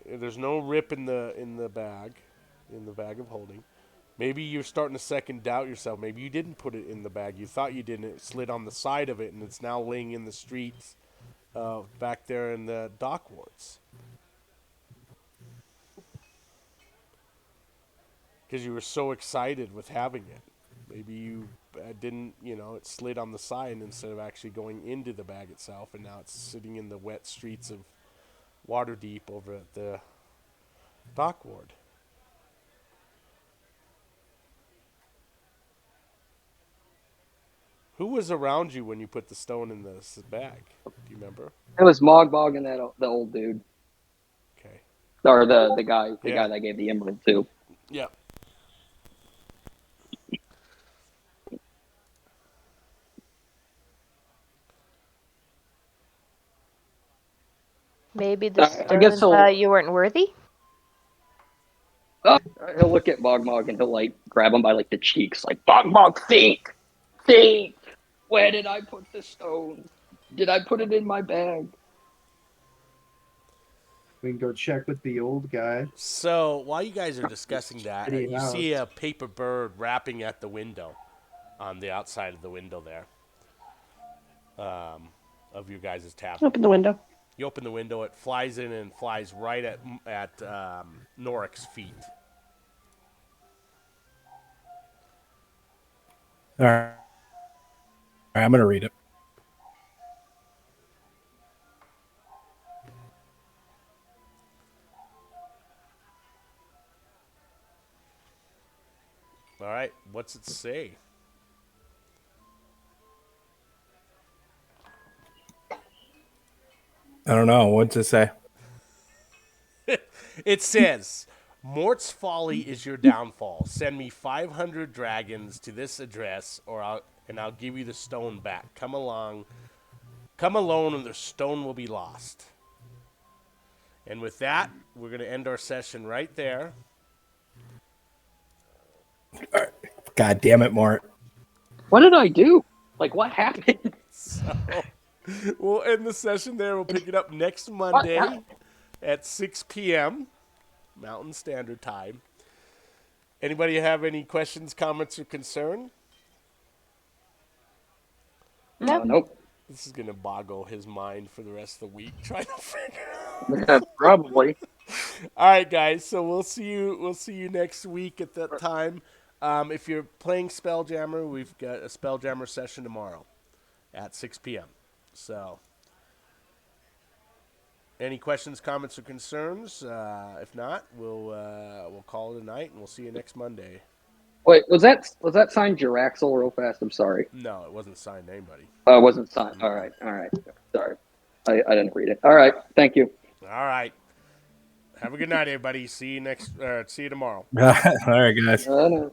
there's no rip in the bag of holding. Maybe you're starting to second doubt yourself. Maybe you didn't put it in the bag. You thought you didn't. It slid on the side of it, and it's now laying in the streets, back there in the dock wards. Because you were so excited with having it. Maybe you didn't, it slid on the side instead of actually going into the bag itself, and now it's sitting in the wet streets of Waterdeep over at the dock ward. Who was around you when you put the stone in the bag? Do you remember? It was Mogbog and the old dude. Okay. Or the guy that I gave the emerald to. Yeah. Maybe the I guess stone you weren't worthy? He'll look at Mogmog and he'll like grab him by like the cheeks, like Mogmog, think. Where did I put the stone? Did I put it in my bag? We can go check with the old guy. So while you guys are discussing that, you see a paper bird rapping at the window, on the outside of the window there. of your guys' tavern. Open the window. You open the window, it flies in and flies right at Norik's feet. All right. I'm gonna read it. All right, what's it say? I don't know. What's it say? It says, Mort's folly is your downfall. Send me 500 dragons to this address, and I'll give you the stone back. Come along. Come alone, and the stone will be lost. And with that, we're going to end our session right there. God damn it, Mort. What did I do? Like, what happened? So we'll end the session there. We'll pick it up next Monday at 6 p.m. Mountain Standard Time. Anybody have any questions, comments, or concern? Nope. This is going to boggle his mind for the rest of the week trying to figure out. Probably. All right, guys. So we'll see you next week at that time. If you're playing Spelljammer, we've got a Spelljammer session tomorrow at 6 p.m. So, any questions, comments, or concerns? If not, we'll call it a night, and we'll see you next Monday. Wait, was that signed Jiraxel real fast? I'm sorry. No, it wasn't signed to anybody. Oh, it wasn't signed. All right. Sorry. I didn't read it. All right. Thank you. All right. Have a good night, everybody. See you tomorrow. All right, guys. No.